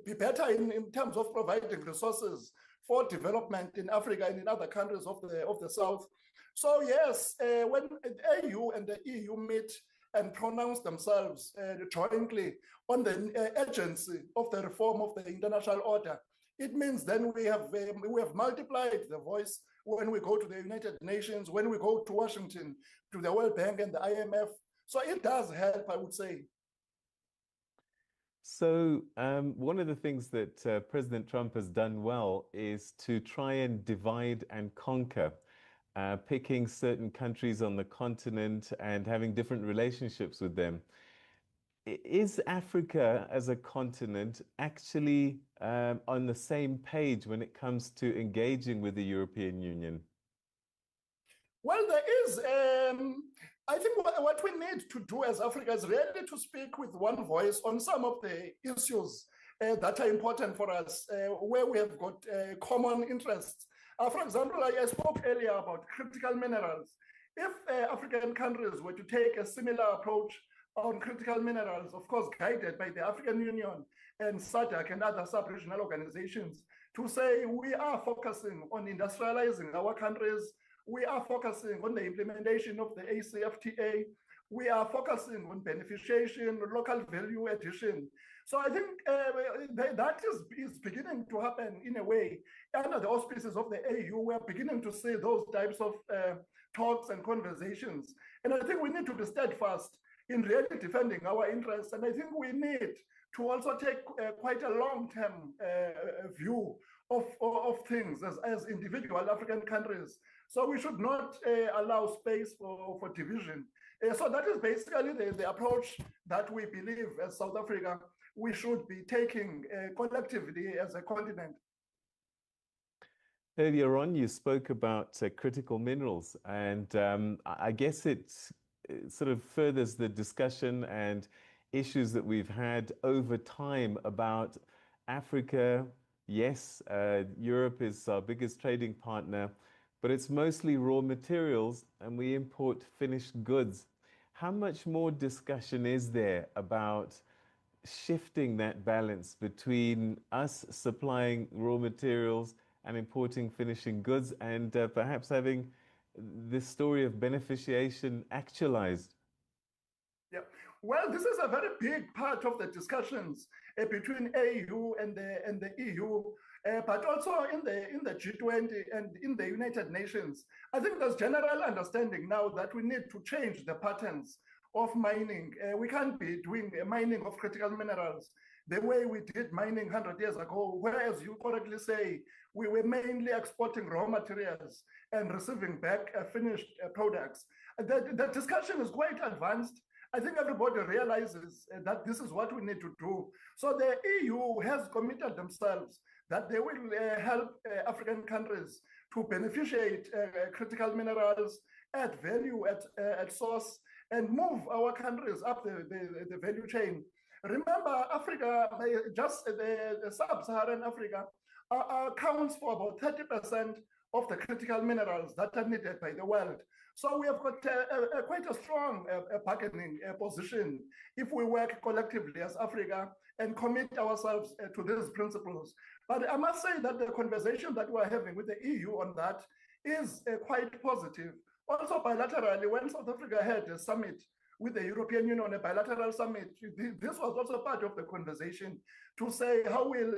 be better in terms of providing resources for development in Africa and in other countries of the South. So yes, when the AU and the EU meet and pronounce themselves jointly on the urgency of the reform of the international order, it means then we have multiplied the voice when we go to the United Nations, when we go to Washington, to the World Bank and the IMF. So it does help, I would say.
So one of the things that President Trump has done well is to try and divide and conquer, picking certain countries on the continent and having different relationships with them. Is Africa as a continent actually on the same page when it comes to engaging with the European Union?
Well, there is. I think what we need to do as Africa is really to speak with one voice on some of the issues that are important for us, where we have got common interests. For example, I spoke earlier about critical minerals. If African countries were to take a similar approach on critical minerals, of course, guided by the African Union and SADC and other sub-regional organizations, to say we are focusing on industrializing our countries, we are focusing on the implementation of the ACFTA, we are focusing on beneficiation, local value addition. So I think that is beginning to happen in a way. Under the auspices of the AU, we're beginning to see those types of talks and conversations. And I think we need to be steadfast in really defending our interests. And I think we need to also take quite a long-term view of things as individual African countries. So we should not allow space for division. So that is basically the approach that we believe as South Africa we should be taking collectively as a continent.
Earlier on, you spoke about critical minerals, and I guess it sort of furthers the discussion and issues that we've had over time about Africa. Yes, Europe is our biggest trading partner, but it's mostly raw materials and we import finished goods. How much more discussion is there about shifting that balance between us supplying raw materials and importing finishing goods, and perhaps having this story of beneficiation actualized?
Yeah, well, this is a very big part of the discussions between AU and the EU, but also in the G20 and in the United Nations. I think there's general understanding now that we need to change the patterns of mining. We can't be doing mining of critical minerals the way we did mining 100 years ago, where, as you correctly say, we were mainly exporting raw materials and receiving back finished products. The discussion is quite advanced. I think everybody realizes that this is what we need to do. So the EU has committed themselves that they will help African countries to beneficiate critical minerals, add value at source, and move our countries up the value chain. Remember, Africa, just the sub-Saharan Africa, accounts for about 30% of the critical minerals that are needed by the world. So we have got quite a strong bargaining position if we work collectively as Africa and commit ourselves to these principles. But I must say that the conversation that we're having with the EU on that is quite positive. Also bilaterally, when South Africa had a summit with the European Union, a bilateral summit, this was also part of the conversation to say how will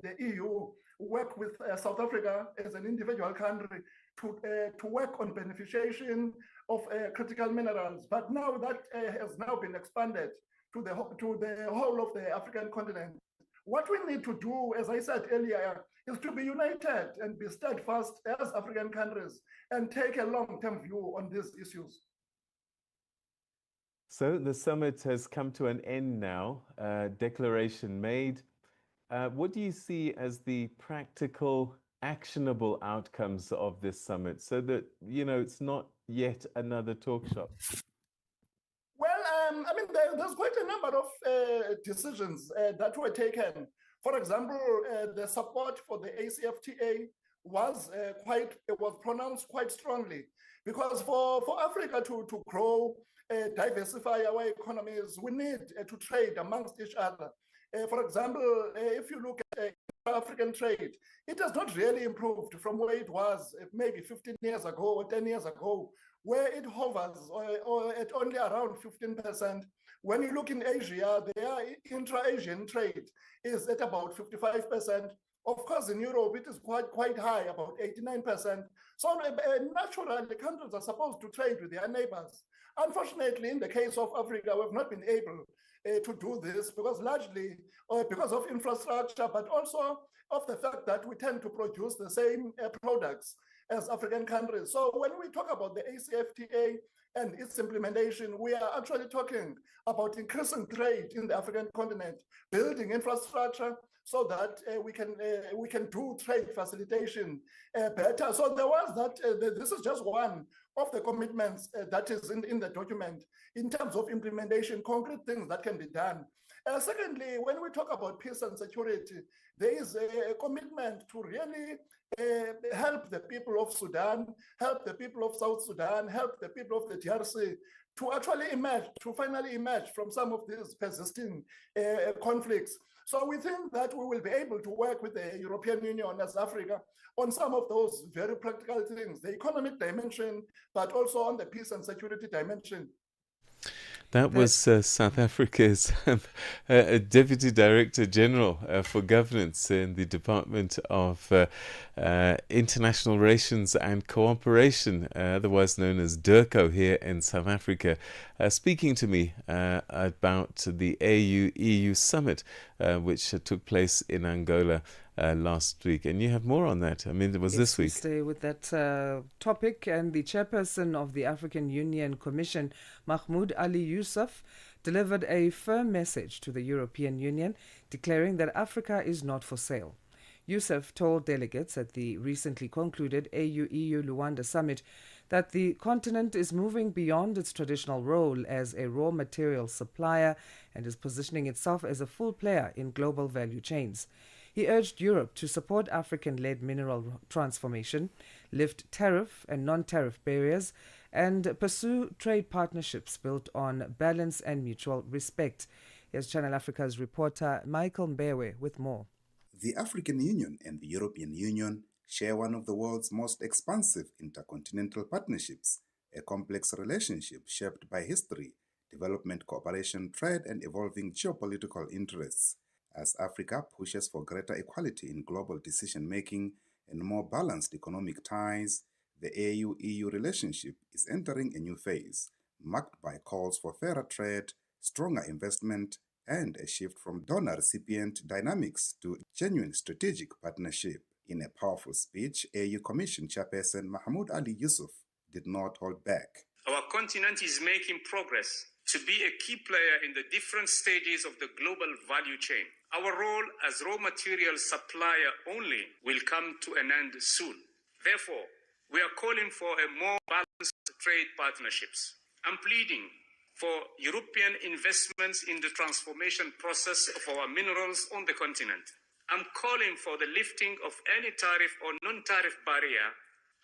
the EU work with South Africa as an individual country to work on beneficiation of critical minerals. But now that has now been expanded to the whole of the African continent. What we need to do, as I said earlier, is to be united and be steadfast as African countries and take a long-term view on these issues.
So the summit has come to an end now, declaration made. What do you see as the practical, actionable outcomes of this summit so that, you know, it's not yet another talk shop?
Well, I mean, there's quite a number of decisions that were taken. For example, the support for the ACFTA was pronounced quite strongly, because for Africa to grow, diversify our economies, we need to trade amongst each other. For example, if you look at African trade, it has not really improved from where it was maybe 15 years ago or 10 years ago, where it hovers or at only around 15%. When you look in Asia, their intra-Asian trade is at about 55%. Of course, in Europe, it is quite high, about 89%. So naturally, the countries are supposed to trade with their neighbors. Unfortunately, in the case of Africa, we've not been able to do this because largely because of infrastructure, but also of the fact that we tend to produce the same products as African countries. So when we talk about the ACFTA and its implementation, we are actually talking about increasing trade in the African continent, building infrastructure so that we can do trade facilitation better. So there was that, this is just one of the commitments that is in the document in terms of implementation, concrete things that can be done. Secondly, when we talk about peace and security, there is a commitment to really help the people of Sudan, help the people of South Sudan, help the people of the DRC to actually emerge, to finally emerge from some of these persisting conflicts. So we think that we will be able to work with the European Union as Africa on some of those very practical things, the economic dimension, but also on the peace and security dimension.
That was South Africa's Deputy Director General for Governance in the Department of International Relations and Cooperation, otherwise known as DIRCO here in South Africa, speaking to me about the AU-EU summit, which took place in Angola last week. And you have more on that. I mean, it was this week.
Stay with that topic. And the chairperson of the African Union Commission, Mahmoud Ali Yusuf, delivered a firm message to the European Union, declaring that Africa is not for sale. Yusuf told delegates at the recently concluded AU-EU Luanda summit that the continent is moving beyond its traditional role as a raw material supplier and is positioning itself as a full player in global value chains. He urged Europe to support African-led mineral transformation, lift tariff and non-tariff barriers, and pursue trade partnerships built on balance and mutual respect. Here's Channel Africa's reporter Michael Mbewe with more.
The African Union and the European Union share one of the world's most expansive intercontinental partnerships, a complex relationship shaped by history, development cooperation, trade, and evolving geopolitical interests. As Africa pushes for greater equality in global decision-making and more balanced economic ties, the AU-EU relationship is entering a new phase, marked by calls for fairer trade, stronger investment, and a shift from donor-recipient dynamics to genuine strategic partnership. In a powerful speech, AU Commission Chairperson Mahmoud Ali Yusuf did not hold back.
Our continent is making progress to be a key player in the different stages of the global value chain. Our role as raw material supplier only will come to an end soon. Therefore, we are calling for a more balanced trade partnerships. I'm pleading for European investments in the transformation process of our minerals on the continent. I'm calling for the lifting of any tariff or non-tariff barrier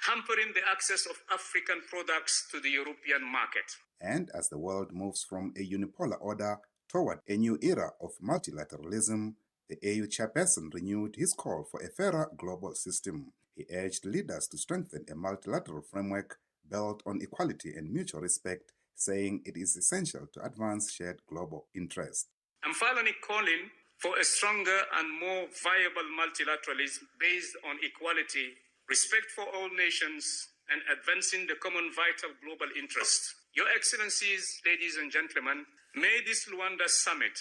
hampering the access of African products to the European market.
And as the world moves from a unipolar order toward a new era of multilateralism, the AU chairperson renewed his call for a fairer global system. He urged leaders to strengthen a multilateral framework built on equality and mutual respect, saying it is essential to advance shared global interests.
I'm finally calling for a stronger and more viable multilateralism based on equality, respect for all nations, and advancing the common vital global interest. Your Excellencies, ladies and gentlemen, may this Luanda summit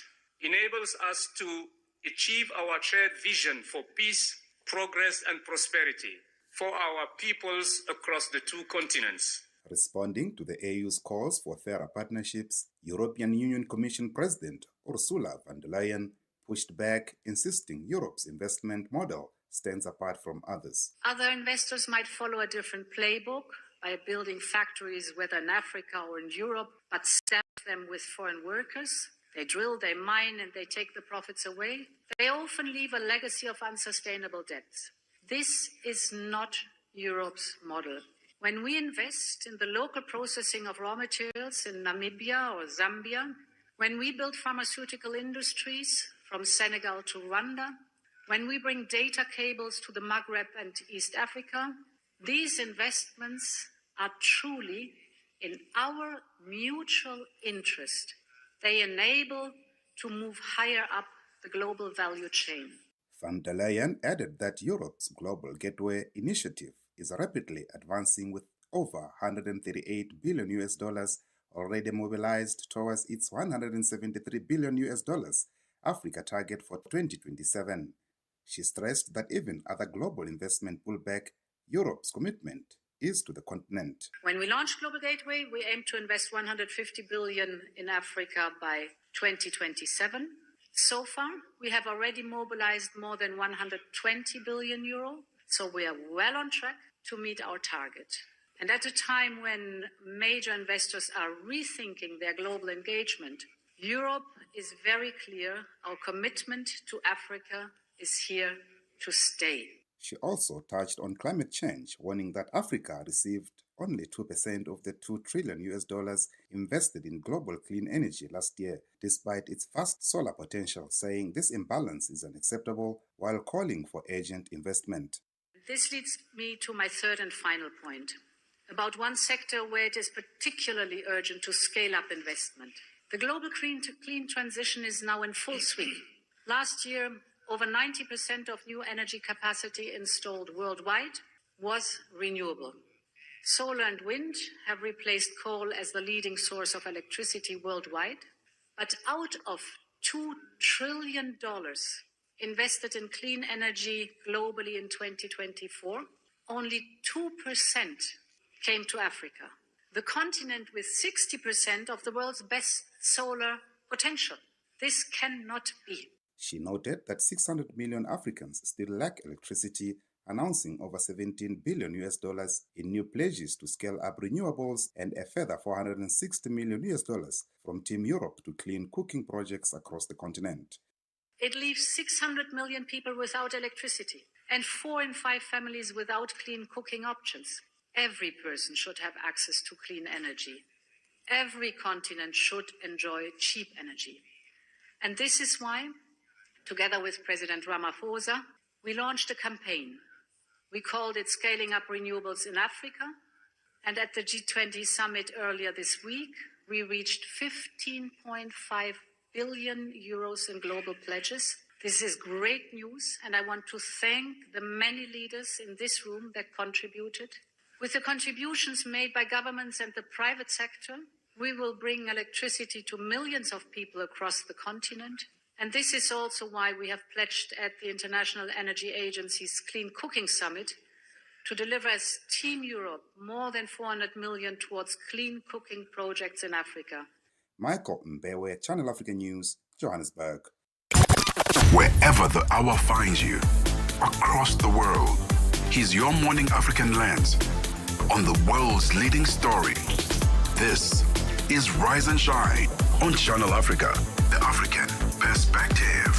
enables us to achieve our shared vision for peace, progress, and prosperity for our peoples across the two continents.
Responding to the AU's calls for fairer partnerships, European Union Commission President Ursula von der Leyen pushed back, insisting Europe's investment model stands apart from others.
Other investors might follow a different playbook by building factories, whether in Africa or in Europe, but staff them with foreign workers. They drill, they mine, and they take the profits away. They often leave a legacy of unsustainable debts. This is not Europe's model. When we invest in the local processing of raw materials in Namibia or Zambia, when we build pharmaceutical industries from Senegal to Rwanda, when we bring data cables to the Maghreb and East Africa, these investments are truly in our mutual interest. They enable to move higher up the global value chain.
Von der Leyen added that Europe's Global Gateway initiative is rapidly advancing with over $138 billion already mobilized towards its $173 billion Africa target for 2027. She stressed that even other global investment pullback, Europe's commitment is to the continent.
When we launched Global Gateway, we aim to invest 150 billion in Africa by 2027. So far, we have already mobilized more than 120 billion euro. So we are well on track to meet our target. And at a time when major investors are rethinking their global engagement, Europe is very clear. Our commitment to Africa is here to stay.
She also touched on climate change, warning that Africa received only 2% of the $2 trillion invested in global clean energy last year, despite its vast solar potential, saying this imbalance is unacceptable while calling for urgent investment.
This leads me to my third and final point, about one sector where it is particularly urgent to scale up investment. The global clean transition is now in full swing. Last year, over 90% of new energy capacity installed worldwide was renewable. Solar and wind have replaced coal as the leading source of electricity worldwide. But out of $2 trillion invested in clean energy globally in 2024, only 2% came to Africa, the continent with 60% of the world's best solar potential. This cannot be.
She noted that 600 million Africans still lack electricity, announcing over $17 billion in new pledges to scale up renewables and a further $460 million from Team Europe to clean cooking projects across the continent.
It leaves 600 million people without electricity and 4 in 5 families without clean cooking options. Every person should have access to clean energy. Every continent should enjoy cheap energy. And this is why, together with President Ramaphosa, we launched a campaign. We called it Scaling Up Renewables in Africa. And at the G20 summit earlier this week, we reached 15.5 billion euros in global pledges. This is great news, and I want to thank the many leaders in this room that contributed. With the contributions made by governments and the private sector, we will bring electricity to millions of people across the continent. And this is also why we have pledged at the International Energy Agency's Clean Cooking Summit to deliver as Team Europe more than 400 million towards clean cooking projects in Africa.
Michael Mbewe, Channel Africa News, Johannesburg.
Wherever the hour finds you, across the world, he's your morning African lens on the world's leading story. This is Rise and Shine on Channel Africa, the African perspective.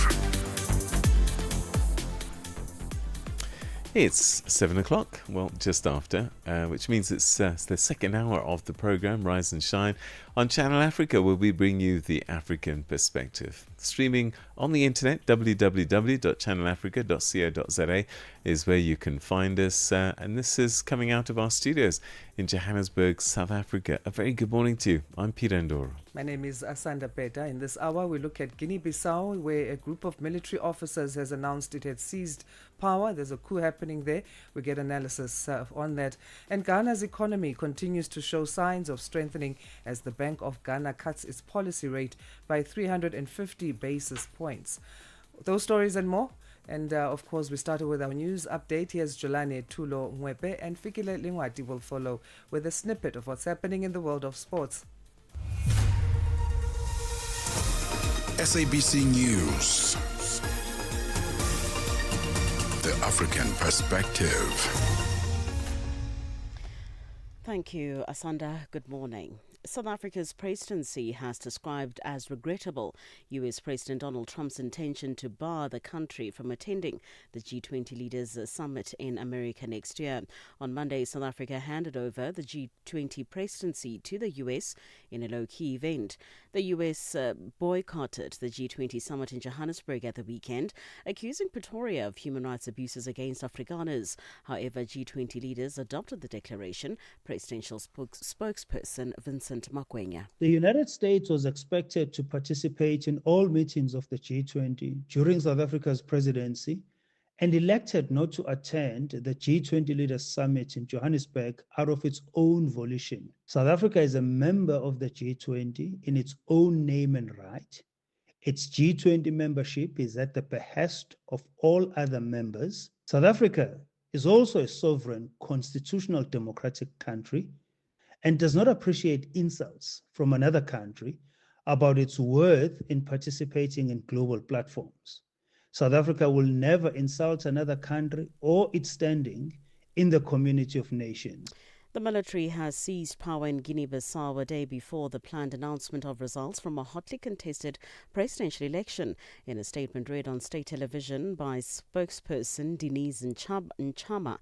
It's 7 o'clock, well, just after, which means it's the second hour of the program, Rise and Shine. On Channel Africa, where we bring you the African perspective. Streaming on the internet, www.channelafrica.co.za is where you can find us. And this is coming out of our studios in Johannesburg, South Africa. A very good morning to you. I'm Peter Ndoro.
My name is Asanda, Beda. In this hour, we look at Guinea-Bissau, where a group of military officers has announced it had seized power. There's a coup happening there. We get analysis on that. And Ghana's economy continues to show signs of strengthening as the Bank of Ghana cuts its policy rate by 350 basis points. Those stories and more. And of course, we started with our news update. Here's Jolane Tulo Mwepe, and Fikile Lingwati will follow with a snippet of what's happening in the world of sports.
SABC News, the African perspective.
Thank you, Asanda. Good morning. South Africa's presidency has described as regrettable U.S. President Donald Trump's intention to bar the country from attending the G20 Leaders Summit in America next year. On Monday, South Africa handed over the G20 presidency to the U.S. in a low-key event. The U.S. boycotted the G20 summit in Johannesburg at the weekend, accusing Pretoria of human rights abuses against Afrikaners. However, G20 leaders adopted the declaration. Presidential spokesperson Vincent Makwenya.
The United States was expected to participate in all meetings of the G20 during South Africa's presidency and elected not to attend the G20 Leaders Summit in Johannesburg out of its own volition. South Africa is a member of the G20 in its own name and right. Its G20 membership is at the behest of all other members. South Africa is also a sovereign, constitutional democratic country and does not appreciate insults from another country about its worth in participating in global platforms. South Africa will never insult another country or its standing in the community of nations.
The military has seized power in Guinea-Bissau a day before the planned announcement of results from a hotly contested presidential election. In a statement read on state television by spokesperson Denise Nchama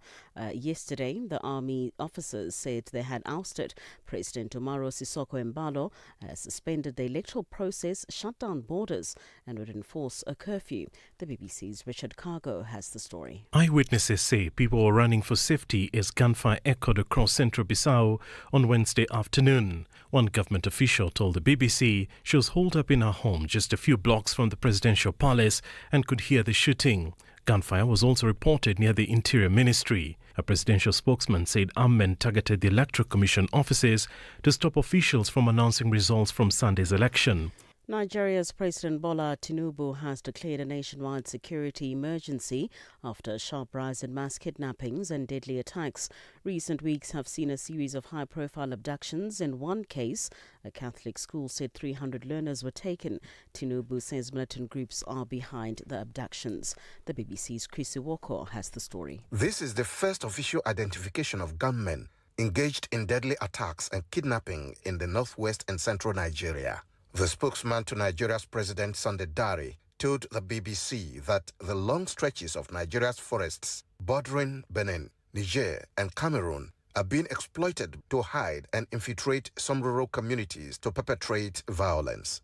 yesterday, the army officers said they had ousted President Umaro Sissoco Embalo, suspended the electoral process, shut down borders, and would enforce a curfew. The BBC's Richard Cargo has the story.
Eyewitnesses say people were running for safety as gunfire echoed across Central Bissau on Wednesday afternoon. One government official told the BBC she was holed up in her home just a few blocks from the presidential palace and could hear the shooting. Gunfire was also reported near the Interior Ministry. A presidential spokesman said armed men targeted the Electoral Commission offices to stop officials from announcing results from Sunday's election.
Nigeria's President Bola Tinubu has declared a nationwide security emergency after a sharp rise in mass kidnappings and deadly attacks. Recent weeks have seen a series of high-profile abductions. In one case, a Catholic school said 300 learners were taken. Tinubu says militant groups are behind the abductions. The BBC's Chris Iwoko has the story.
This is the first official identification of gunmen engaged in deadly attacks and kidnapping in the northwest and central Nigeria. The spokesman to Nigeria's President Sunday Dare told the BBC that the long stretches of Nigeria's forests bordering Benin, Niger and Cameroon are being exploited to hide and infiltrate some rural communities to perpetrate violence.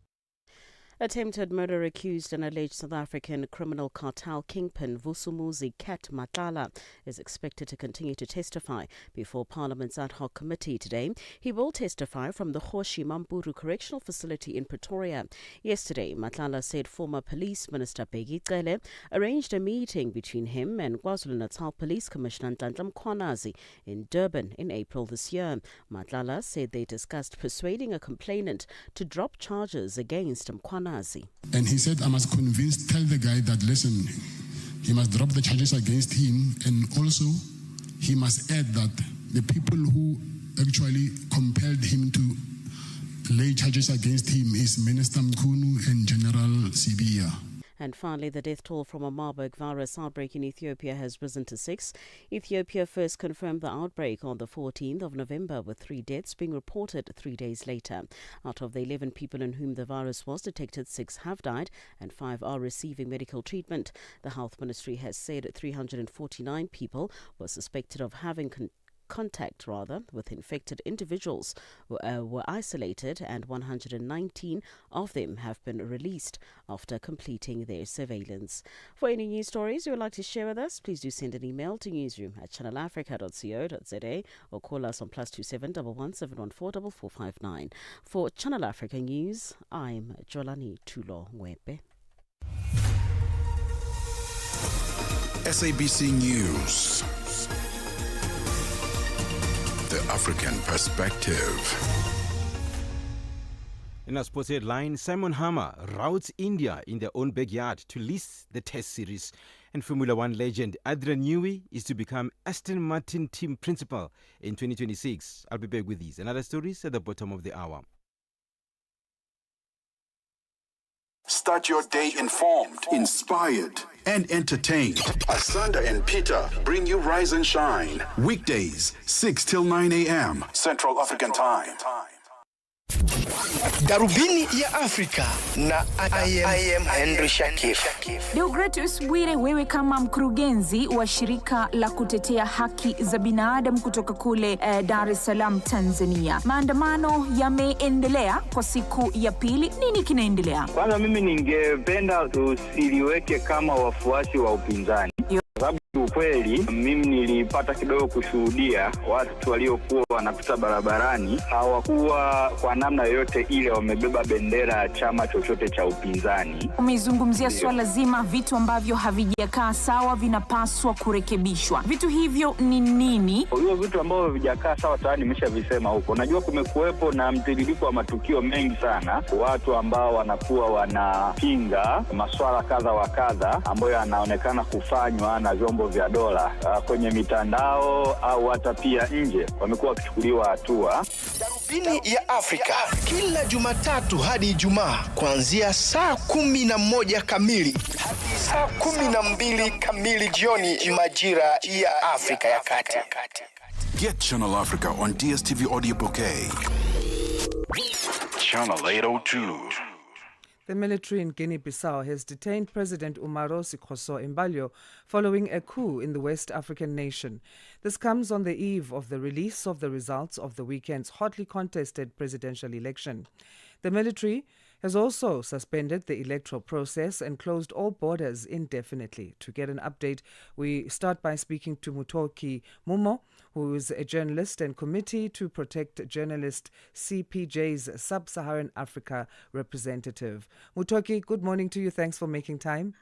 Attempted murder accused an alleged South African criminal cartel kingpin Vusumuzi Ket Matala is expected to continue to testify before Parliament's ad hoc committee today. He will testify from the Hoshi Mampuru Correctional Facility in Pretoria. Yesterday, Matala said former Police Minister Bheki Cele arranged a meeting between him and KwaZulu-Natal Police Commissioner Nhlanhla Mkhwanazi in Durban in April this year. Matala said they discussed persuading a complainant to drop charges against Mkhwanazi.
And he said, I must tell the guy that, listen, he must drop the charges against him, and also he must add that the people who actually compelled him to lay charges against him is Minister Mkhunu and General Sibiya.
And finally, the death toll from a Marburg virus outbreak in Ethiopia has risen to 6. Ethiopia first confirmed the outbreak on the 14th of November, with 3 deaths being reported 3 days later. Out of the 11 people in whom the virus was detected, 6 have died and 5 are receiving medical treatment. The Health Ministry has said 349 people were suspected of having contact with infected individuals were isolated, and 119 of them have been released after completing their surveillance. For any news stories you would like to share with us, please do send an email to newsroom@channelafrica.co.za or call us on +27 11714 4459. For Channel Africa News, I'm Jolani Tulo Ngwepe.
SABC News. The African Perspective.
In a sports headline, Simon Hammer routs India in their own backyard to lead the Test series. And Formula One legend Adrian Newey is to become Aston Martin team principal in 2026. I'll be back with these and other stories at the bottom of the hour.
Start your day informed, inspired, and entertained. Asanda and Peter bring you Rise and Shine. Weekdays, 6 till 9 a.m. Central African Time.
Darubini ya Afrika na I am Henry Shakif.
Deogratus Bwire, wewe kama mkurugenzi wa shirika la kutetea haki za binadamu kutoka kule Dar es Salaam, Tanzania. Maandamano yameendelea kwa siku ya pili. Nini kinaendelea?
Kwanza mimi ningependa tusiliweke kama wafuasi wa upinzani. Sababu ukweli mimi nilipata kidogo kushuhudia watu waliokuwa wanapita barabarani hawakuwa kwa namna yoyote ile wamebeba bendera ya chama chochote cha upinzani.
Umezungumzia swala zima, vitu ambavyo havijakaa sawa vinapaswa kurekebishwa. Vitu hivyo ni nini?
Hiyo vitu ambavyo havijakaa sawa tayari nimeshavisema huko. Najua kumekuwepo na mtiririko wa matukio mengi sana, watu ambao wanakuwa wanapinga masuala kadha wa kadha ambayo yanaonekana kufanywa na vyombo vya dola kwenye mitandao au hata pia nje, wamekuwa wakichukuliwa hatua.
Darubini ya Afrika kila Jumatatu hadi Ijumaa kuanzia saa 11 kamili hadi saa 12 kamili jioni majira ya Afrika ya Kati.
Get Channel Africa on DSTV Audio Bouquet. Channel 802.
The military in Guinea-Bissau has detained President Umaro Sikoso Embalio following a coup in the West African nation. This comes on the eve of the release of the results of the weekend's hotly contested presidential election. The military has also suspended the electoral process and closed all borders indefinitely. To get an update, we start by speaking to Mutoki Mumo, who is a journalist and Committee to Protect Journalists CPJ's Sub-Saharan Africa representative. Mutoki, good morning to you. Thanks for making time.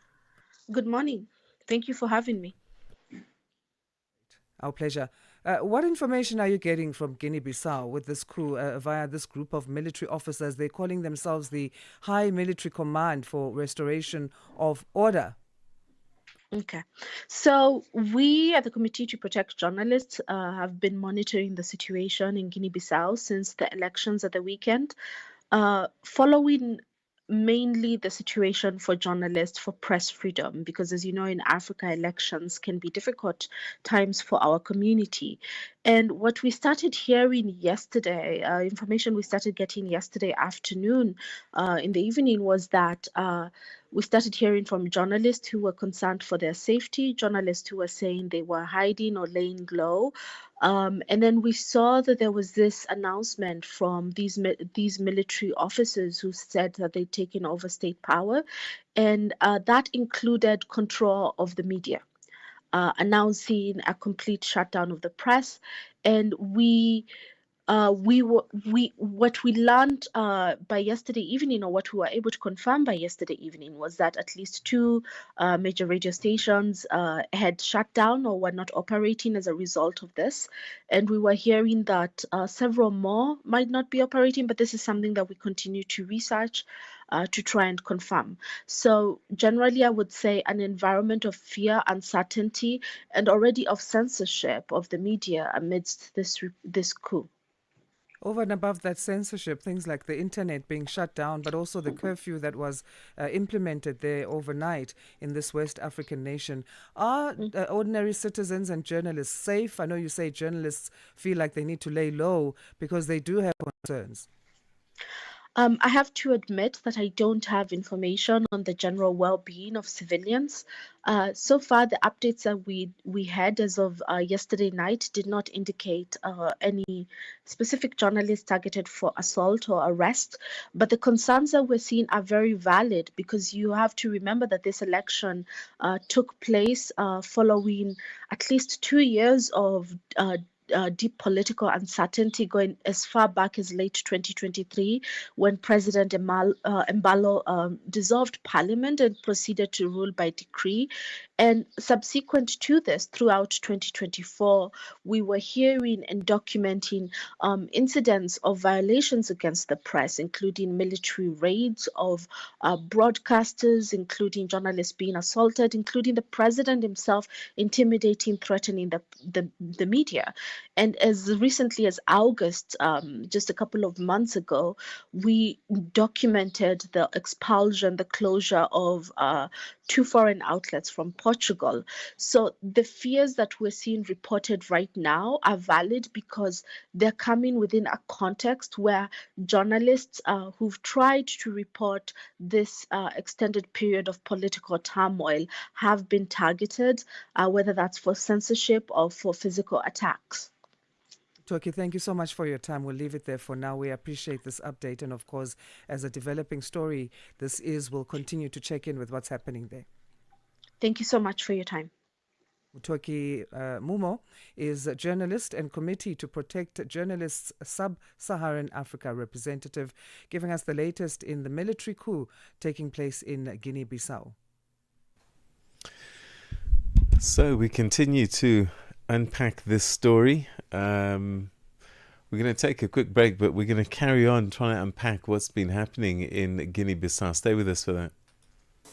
Good morning. Thank you for having me.
Our pleasure. What information are you getting from Guinea-Bissau with this coup via this group of military officers? They're calling themselves the High Military Command for Restoration of Order.
Okay. So we at the Committee to Protect Journalists have been monitoring the situation in Guinea-Bissau since the elections at the weekend, following mainly the situation for journalists, for press freedom, because as you know, in Africa, elections can be difficult times for our community. And what we started hearing yesterday, information we started getting yesterday afternoon in the evening was that we started hearing from journalists who were concerned for their safety, journalists who were saying they were hiding or laying low. And then we saw that there was this announcement from these military officers who said that they'd taken over state power, and that included control of the media, announcing a complete shutdown of the press. And what we learned by yesterday evening, or what we were able to confirm by yesterday evening, was that at least two major radio stations had shut down or were not operating as a result of this. And we were hearing that several more might not be operating, but this is something that we continue to research to try and confirm. So generally, I would say an environment of fear, uncertainty, and already of censorship of the media amidst this coup.
Over and above that censorship, things like the internet being shut down, but also the curfew that was implemented there overnight in this West African nation. Are ordinary citizens and journalists safe? I know you say journalists feel like they need to lay low because they do have concerns.
I have to admit that I don't have information on the general well-being of civilians. So far, the updates that we had as of yesterday night did not indicate any specific journalists targeted for assault or arrest. But the concerns that we're seeing are very valid, because you have to remember that this election took place following at least 2 years of deep political uncertainty, going as far back as late 2023, when President Embalo dissolved parliament and proceeded to rule by decree. And subsequent to this, throughout 2024, we were hearing and documenting incidents of violations against the press, including military raids of broadcasters, including journalists being assaulted, including the president himself intimidating, threatening the media. And as recently as August, just a couple of months ago, we documented the expulsion, the closure of 2 foreign outlets from Portugal. So the fears that we're seeing reported right now are valid because they're coming within a context where journalists who've tried to report this extended period of political turmoil have been targeted, whether that's for censorship or for physical attacks.
Toki, thank you so much for your time. We'll leave it there for now. We appreciate this update. And of course, as a developing story, we'll continue to check in with what's happening there.
Thank you so much for your time.
Mutoki Mumo is a journalist and Committee to Protect Journalists Sub-Saharan Africa representative, giving us the latest in the military coup taking place in Guinea-Bissau.
So we continue to unpack this story. We're going to take a quick break, but we're going to carry on trying to unpack what's been happening in Guinea-Bissau. Stay with us for that.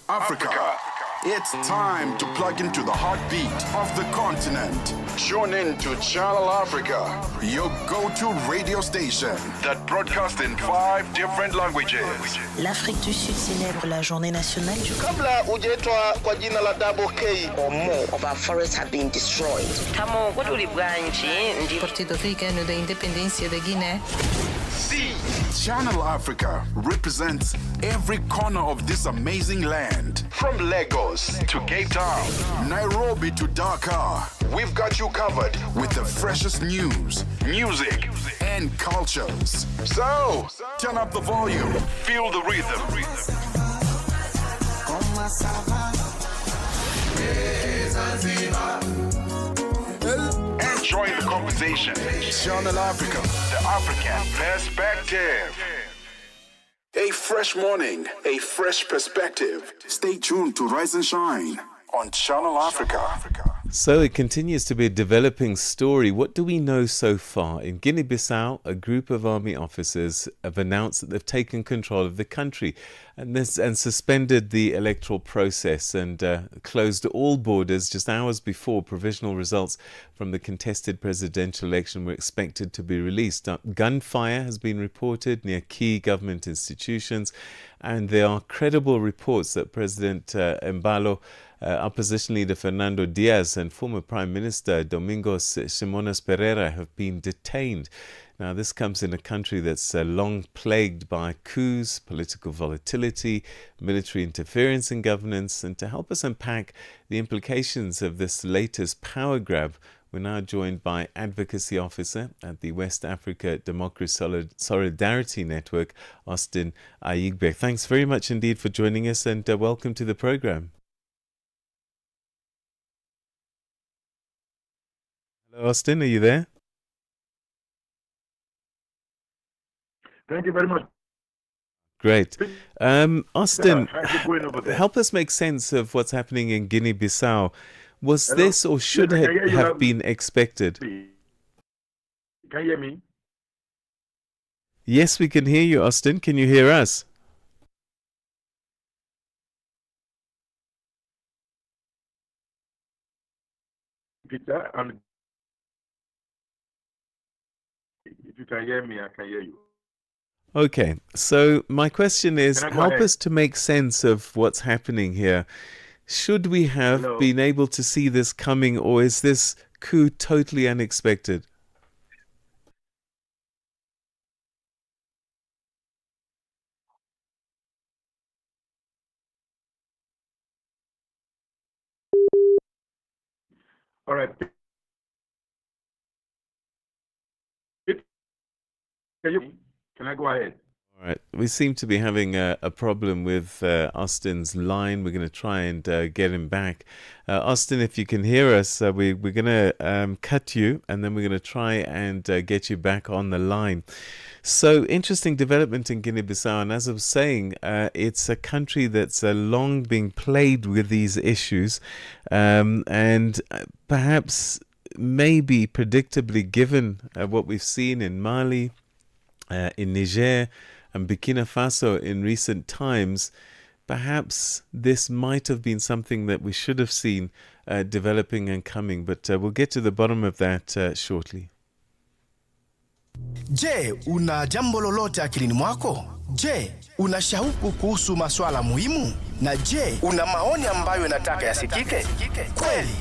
Africa, It's time to plug into the heartbeat of the continent. Tune in to Channel Africa, your go-to radio station that broadcasts in 5 different languages.
L'Afrique du Sud célèbre la journée nationale du
Kabla hujaitwa kwa jina la Double K,
or more of our forests have been destroyed.
Tamo kutuli bwanji ndi Partido Africano da Independência da Guiné.
See, Channel Africa represents every corner of this amazing land. From Lagos to Cape Town, Nairobi to Dakar, we've got you covered with the freshest news, music, and cultures. So, turn up the volume, feel the rhythm. And join the conversation. Channel Africa, the African perspective. A fresh morning, a fresh perspective. Stay tuned to Rise and Shine on Channel Africa.
So it continues to be a developing story. What do we know so far? In Guinea-Bissau, a group of army officers have announced that they've taken control of the country and suspended the electoral process and closed all borders just hours before provisional results from the contested presidential election were expected to be released. Gunfire has been reported near key government institutions, and there are credible reports that President Embalo, opposition leader Fernando Diaz and former Prime Minister Domingos Simones Pereira have been detained. Now, this comes in a country that's long plagued by coups, political volatility, military interference in governance. And to help us unpack the implications of this latest power grab, we're now joined by Advocacy Officer at the West Africa Democracy Solidarity Network, Austin Ayigbe. Thanks very much indeed for joining us, and welcome to the program. Hello, Austin, are you there?
Thank you very much.
Great. Austin, help us make sense of what's happening in Guinea-Bissau. Was this or should it have been expected?
Can you hear me?
Yes, we can hear you, Austin. Can you hear us?
Peter, if you can hear me, I can hear you.
Okay, so my question is, help
ahead?
us to make sense of what's happening here. Should we have been able to see this coming, or is this coup totally unexpected?
All right. Can I go ahead?
All right. We seem to be having a problem with Austin's line. We're going to try and get him back. Austin, if you can hear us, we're going to cut you, and then we're going to try and get you back on the line. So, interesting development in Guinea-Bissau. And as I was saying, it's a country that's long been plagued with these issues. And perhaps, maybe predictably, given what we've seen in Mali, in Niger and Burkina Faso in recent times, perhaps this might have been something that we should have seen developing and coming, but we'll get to the bottom of that shortly.
Je, una jambo lolote akilini mwako? Je, una shauku kuhusu masuala muhimu? Na je, una maoni ambayo unataka yasikike? Kweli,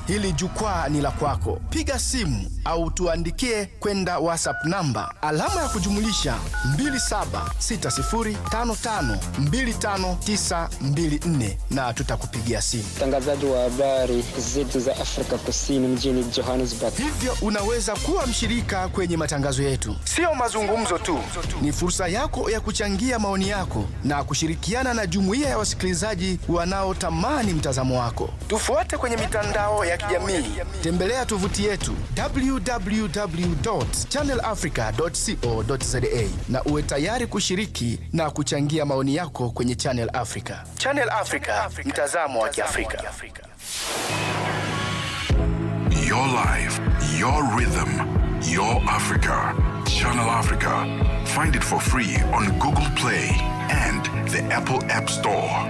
hili jukwaa ni la kwako. Piga simu au tuandikie kwenda WhatsApp namba alama ya kujumulisha 2760552594 na tutakupigia simu.
Mtangazaji wa habari zetu za Afrika Kusini mjini Johannesburg.
Hivyo unaweza kuwa mshirika kwenye matangazo yetu. Sio mazungumzo tu, ni fursa yako ya kuchangia maoni yako na kushirikiana na jumuiya ya wasikilizaji wanaotamani mtazamo wako. Tufuate kwenye mitandao ya kijamii. Tembelea tovuti yetu www.channelafrica.co.za na uwe tayari kushiriki na kuchangia maoni yako kwenye Channel Africa. Channel Africa, mtazamo wa Kiafrika.
Your life, your rhythm, your Africa. Channel Africa. Find it for free on Google Play and the Apple App Store.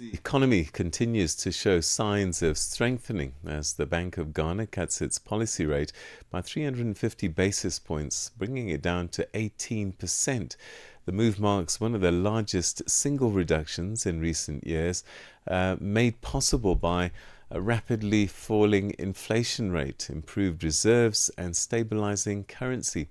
The economy continues to show signs of strengthening as the Bank of Ghana cuts its policy rate by 350 basis points, bringing it down to 18%. The move marks one of the largest single reductions in recent years, made possible by a rapidly falling inflation rate, improved reserves, and stabilizing currency.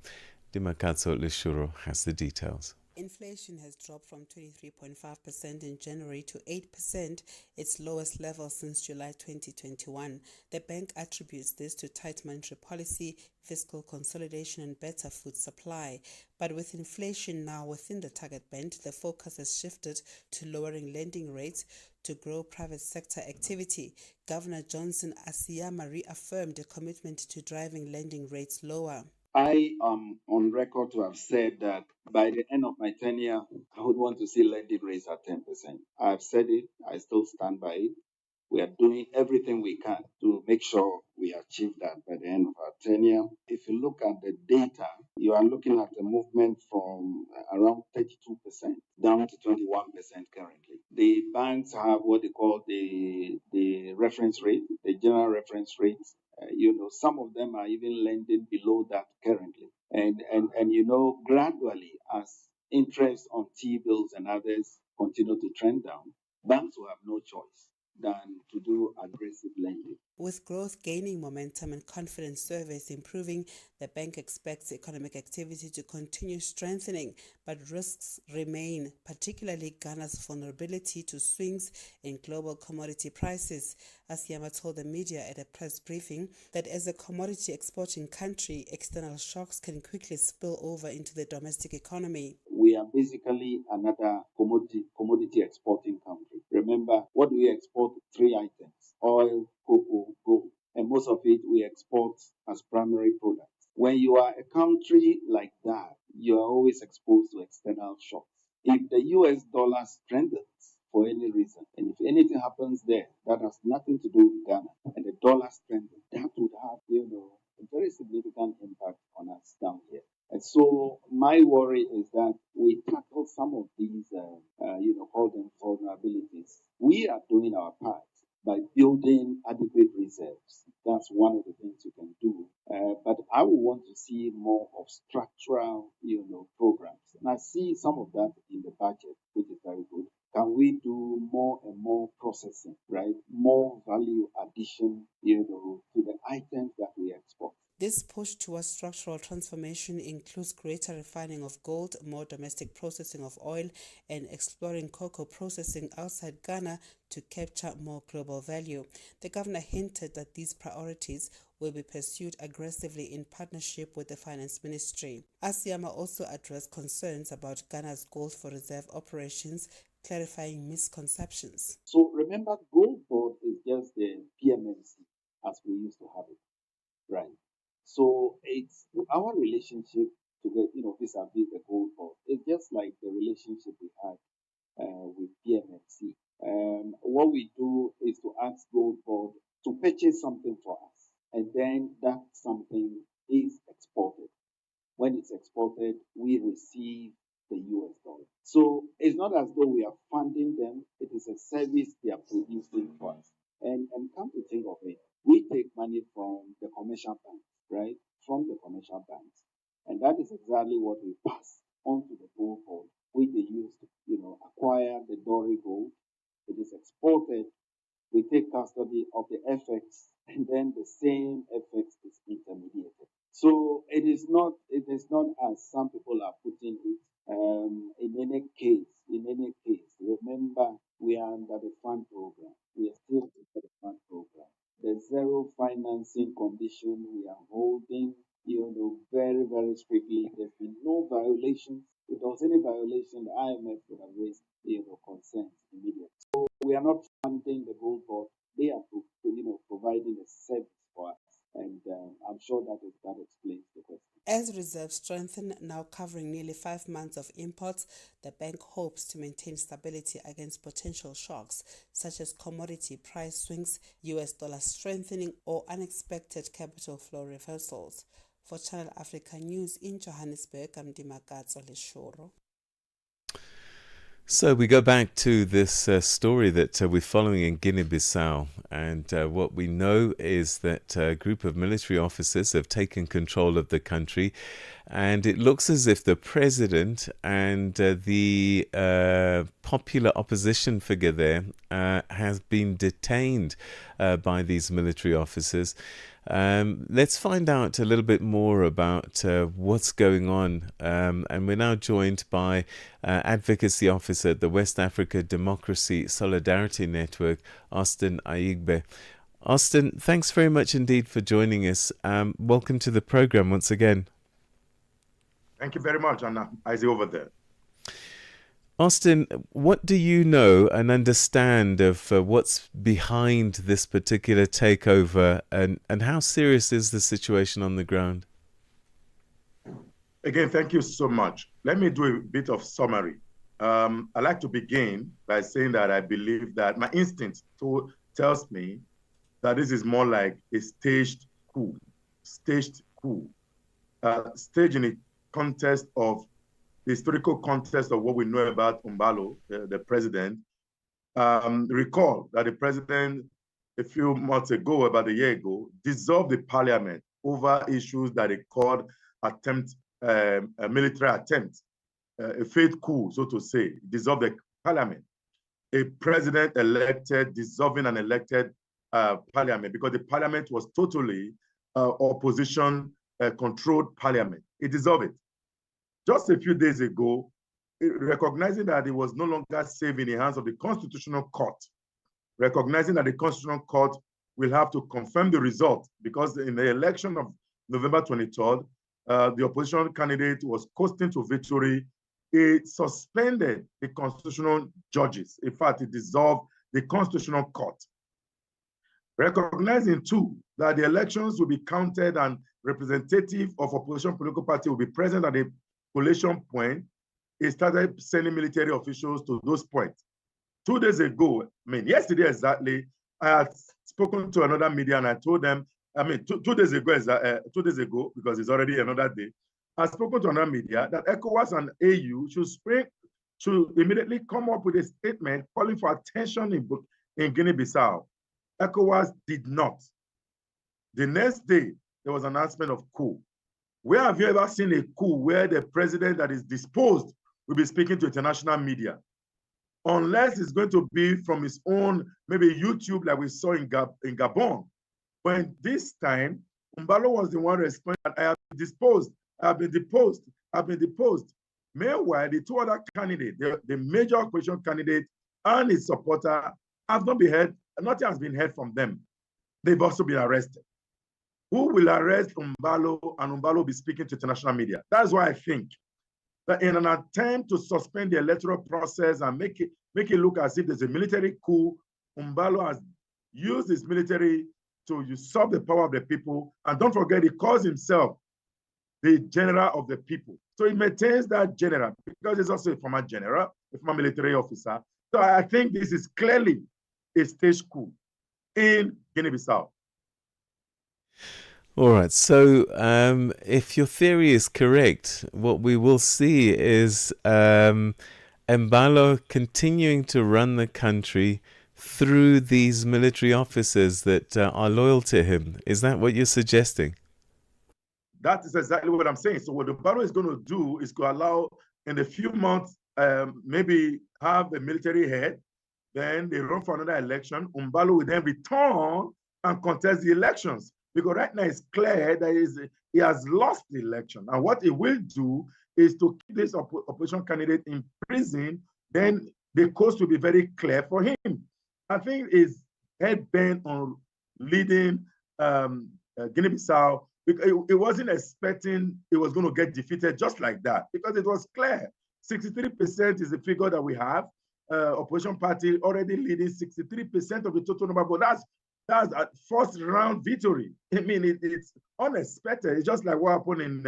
Dimakatso Leshuro has the details.
Inflation has dropped from 23.5% in January to 8%, its lowest level since July 2021. The bank attributes this to tight monetary policy, fiscal consolidation, and better food supply. But with inflation now within the target band, the focus has shifted to lowering lending rates to grow private sector activity. Governor Johnson Asiyama reaffirmed a commitment to driving lending rates lower.
I am on record to have said that by the end of my tenure, I would want to see lending rates at 10%. I've said it, I still stand by it. We are doing everything we can to make sure we achieve that by the end of our tenure. If you look at the data, you are looking at a movement from around 32% down to 21% currently. The banks have what they call the reference rate, the general reference rate. Some of them are even lending below that currently. And gradually, as interest on T-bills and others continue to trend down, banks will have no choice than to do aggressive lending.
With growth gaining momentum and confidence surveys improving, the bank expects economic activity to continue strengthening, but risks remain, particularly Ghana's vulnerability to swings in global commodity prices. Asiyama told the media at a press briefing that as a commodity exporting country, external shocks can quickly spill over into the domestic economy.
We are basically another commodity exporting country. Remember, what do we export? 3 items: oil, cocoa, gold. And most of it we export as primary products. When you are a country like that, you are always exposed to external shocks. If the US dollar strengthens for any reason, and if anything happens there that has nothing to do with Ghana, and the dollar strengthens, that would have, a very significant impact on us down here. And so my worry is that we tackle some of these, call them vulnerabilities. We are doing our part by building adequate reserves. That's one of the things you can do. But I would want to see more of structural, programs. And I see some of that in the budget, which is very good. Can we do more and more processing, right? More value addition, to the items that we export.
This push towards structural transformation includes greater refining of gold, more domestic processing of oil, and exploring cocoa processing outside Ghana to capture more global value. The governor hinted that these priorities will be pursued aggressively in partnership with the Finance Ministry. Asiyama also addressed concerns about Ghana's gold for reserve operations, clarifying misconceptions.
So remember, Gold Board is just the PMNC as we used to have it, right? So it's our relationship to get, vis-a-vis the Gold Board. It's just like the relationship we had with PMNC. What we do is to ask Gold Board to purchase something for us, and then that something is exported. When it's exported, we receive the US dollar. So it's not as though we are funding them. It is a service they are producing for us. And come to think of it, we take money from the commercial banks, right? From the commercial banks. And that is exactly what we pass on to the Gold Board, which they use to, acquire the Ndoro gold. It is exported. We take custody of the FX, and then the same FX is intermediated. So it is not as some people are putting it. In any case, remember we are under the fund program. We are still under the fund program. The zero financing condition we are holding, very, very strictly. There's been no violations. If there was any violation, the IMF would have raised, concerns immediately. So we are not funding the Gold Board. They are, providing a service for us. And I'm sure that explains the question.
As reserves strengthen, now covering nearly 5 months of imports, the bank hopes to maintain stability against potential shocks, such as commodity price swings, US dollar strengthening, or unexpected capital flow reversals. For Channel Africa News in Johannesburg, I'm Dimakatso Leshuro.
So we go back to this story that we're following in Guinea-Bissau, and what we know is that a group of military officers have taken control of the country, and it looks as if the president and the popular opposition figure there has been detained by these military officers. Let's find out a little bit more about what's going on. And we're now joined by Advocacy Officer at the West Africa Democracy Solidarity Network, Austin Aigbe. Austin, thanks very much indeed for joining us. Welcome to the program once again.
Thank you very much, Anna. I see over there.
Austin, what do you know and understand of what's behind this particular takeover, and how serious is the situation on the ground?
Again, thank you so much. Let me do a bit of summary. I'd like to begin by saying that I believe that my instinct tells me that this is more like a staged coup, staged in a context of the historical context of what we know about Umbalo, the president. Recall that the president, a few months ago, about a year ago, dissolved the parliament over issues that he called a military attempt, a failed coup, so to say, dissolved the parliament. A president elected, dissolving an elected parliament, because the parliament was totally opposition-controlled parliament. He dissolved it. Just a few days ago, recognizing that it was no longer safe in the hands of the Constitutional Court, recognizing that the Constitutional Court will have to confirm the result, because in the election of November 23rd, the opposition candidate was coasting to victory. It suspended the constitutional judges. In fact, it dissolved the Constitutional Court. Recognizing, too, that the elections will be counted and representative of opposition political party will be present at the collation point, he started sending military officials to those points. 2 days ago, yesterday exactly, I had spoken to another media and I told them, 2 days ago, because it's already another day, I spoke to another media that ECOWAS and AU should immediately come up with a statement calling for attention in Guinea-Bissau. ECOWAS did not. The next day, there was an announcement of coup. Where have you ever seen a coup where the president that is disposed will be speaking to international media? Unless it's going to be from his own, maybe YouTube, like we saw in Gabon. But this time, Umbalo was the one responding, I have been disposed, I have been deposed, I've been deposed. Meanwhile, the two other candidates, the major opposition candidate and his supporter, have not been heard, nothing has been heard from them. They've also been arrested. Who will arrest Umbalo and Umbalo be speaking to international media? That's why I think that in an attempt to suspend the electoral process and make it look as if there's a military coup, Umbalo has used his military to usurp the power of the people. And don't forget, he calls himself the general of the people. So he maintains that general because he's also a former general, a former military officer. So I think this is clearly a staged coup in Guinea-Bissau.
All right, so if your theory is correct, what we will see is Umbalo continuing to run the country through these military officers that are loyal to him. Is that what you're suggesting?
That is exactly what I'm saying. So what Umbalo is going to do is to allow, in a few months, maybe have a military head, then they run for another election. Umbalo will then return and contest the elections. Because right now it's clear that he has lost the election. And what he will do is to keep this opposition candidate in prison, then the coast will be very clear for him. I think his head bent on leading Guinea-Bissau, because it wasn't expecting it was going to get defeated just like that, because it was clear. 63% is the figure that we have. Opposition party already leading 63% of the total number, but that's a first round victory. I mean, it's unexpected. It's just like what happened in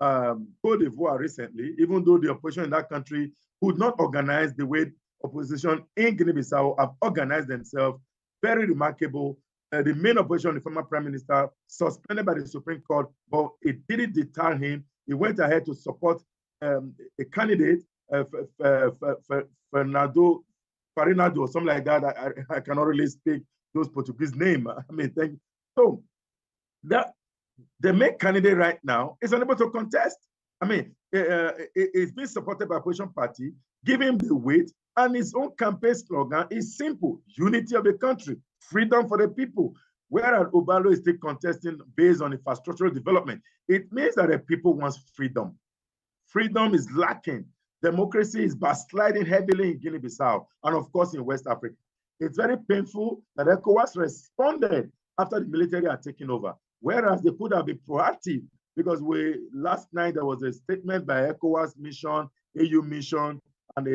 Côte d'Ivoire recently, even though the opposition in that country could not organize the way opposition in Guinea-Bissau have organized themselves. Very remarkable. The main opposition, the former prime minister, suspended by the Supreme Court, but it didn't deter him. He went ahead to support a candidate Fernando, Farinado, or something like that. I cannot really speak those Portuguese name. I mean, thank you. So that the main candidate right now is unable to contest. I mean, it's being supported by opposition party, give him the weight, and his own campaign slogan is simple: unity of the country, freedom for the people. Whereas Obalo is still contesting based on infrastructural development. It means that the people want freedom. Freedom is lacking. Democracy is backsliding heavily in Guinea-Bissau and, of course, in West Africa. It's very painful that ECOWAS responded after the military had taken over, whereas they could have been proactive, because last night there was a statement by ECOWAS mission, AU mission, and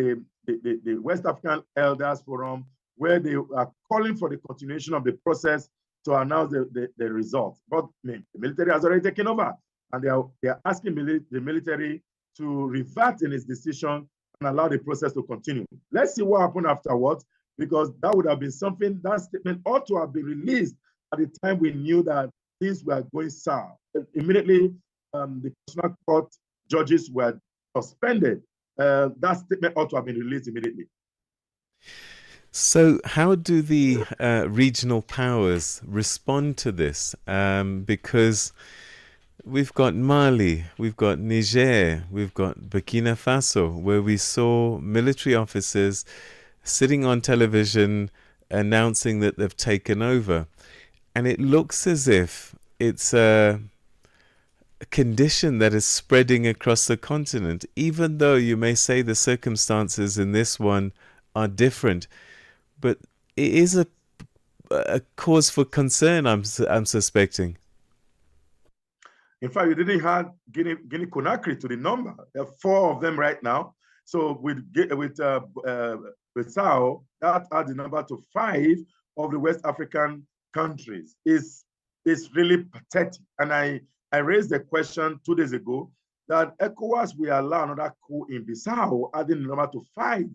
the West African Elders Forum, where they are calling for the continuation of the process to announce the results. But the military has already taken over, and they are asking the military to revert in its decision and allow the process to continue. Let's see what happened afterwards, because that would have been something, that statement ought to have been released at the time we knew that things were going south. Immediately, the Constitutional Court judges were suspended. That statement ought to have been released immediately.
So how do the regional powers respond to this? Because we've got Mali, we've got Niger, we've got Burkina Faso, where we saw military officers sitting on television announcing that they've taken over. And it looks as if it's a condition that is spreading across the continent, even though you may say the circumstances in this one are different. But it is a cause for concern, I'm suspecting.
In fact, you didn't add Guinea-Conakry to the number. There are 4 of them right now. So with Bissau, that adds the number to 5 of the West African countries. It's really pathetic. And I raised the question 2 days ago that ECOWAS will allow another coup in Bissau, adding the number to 5.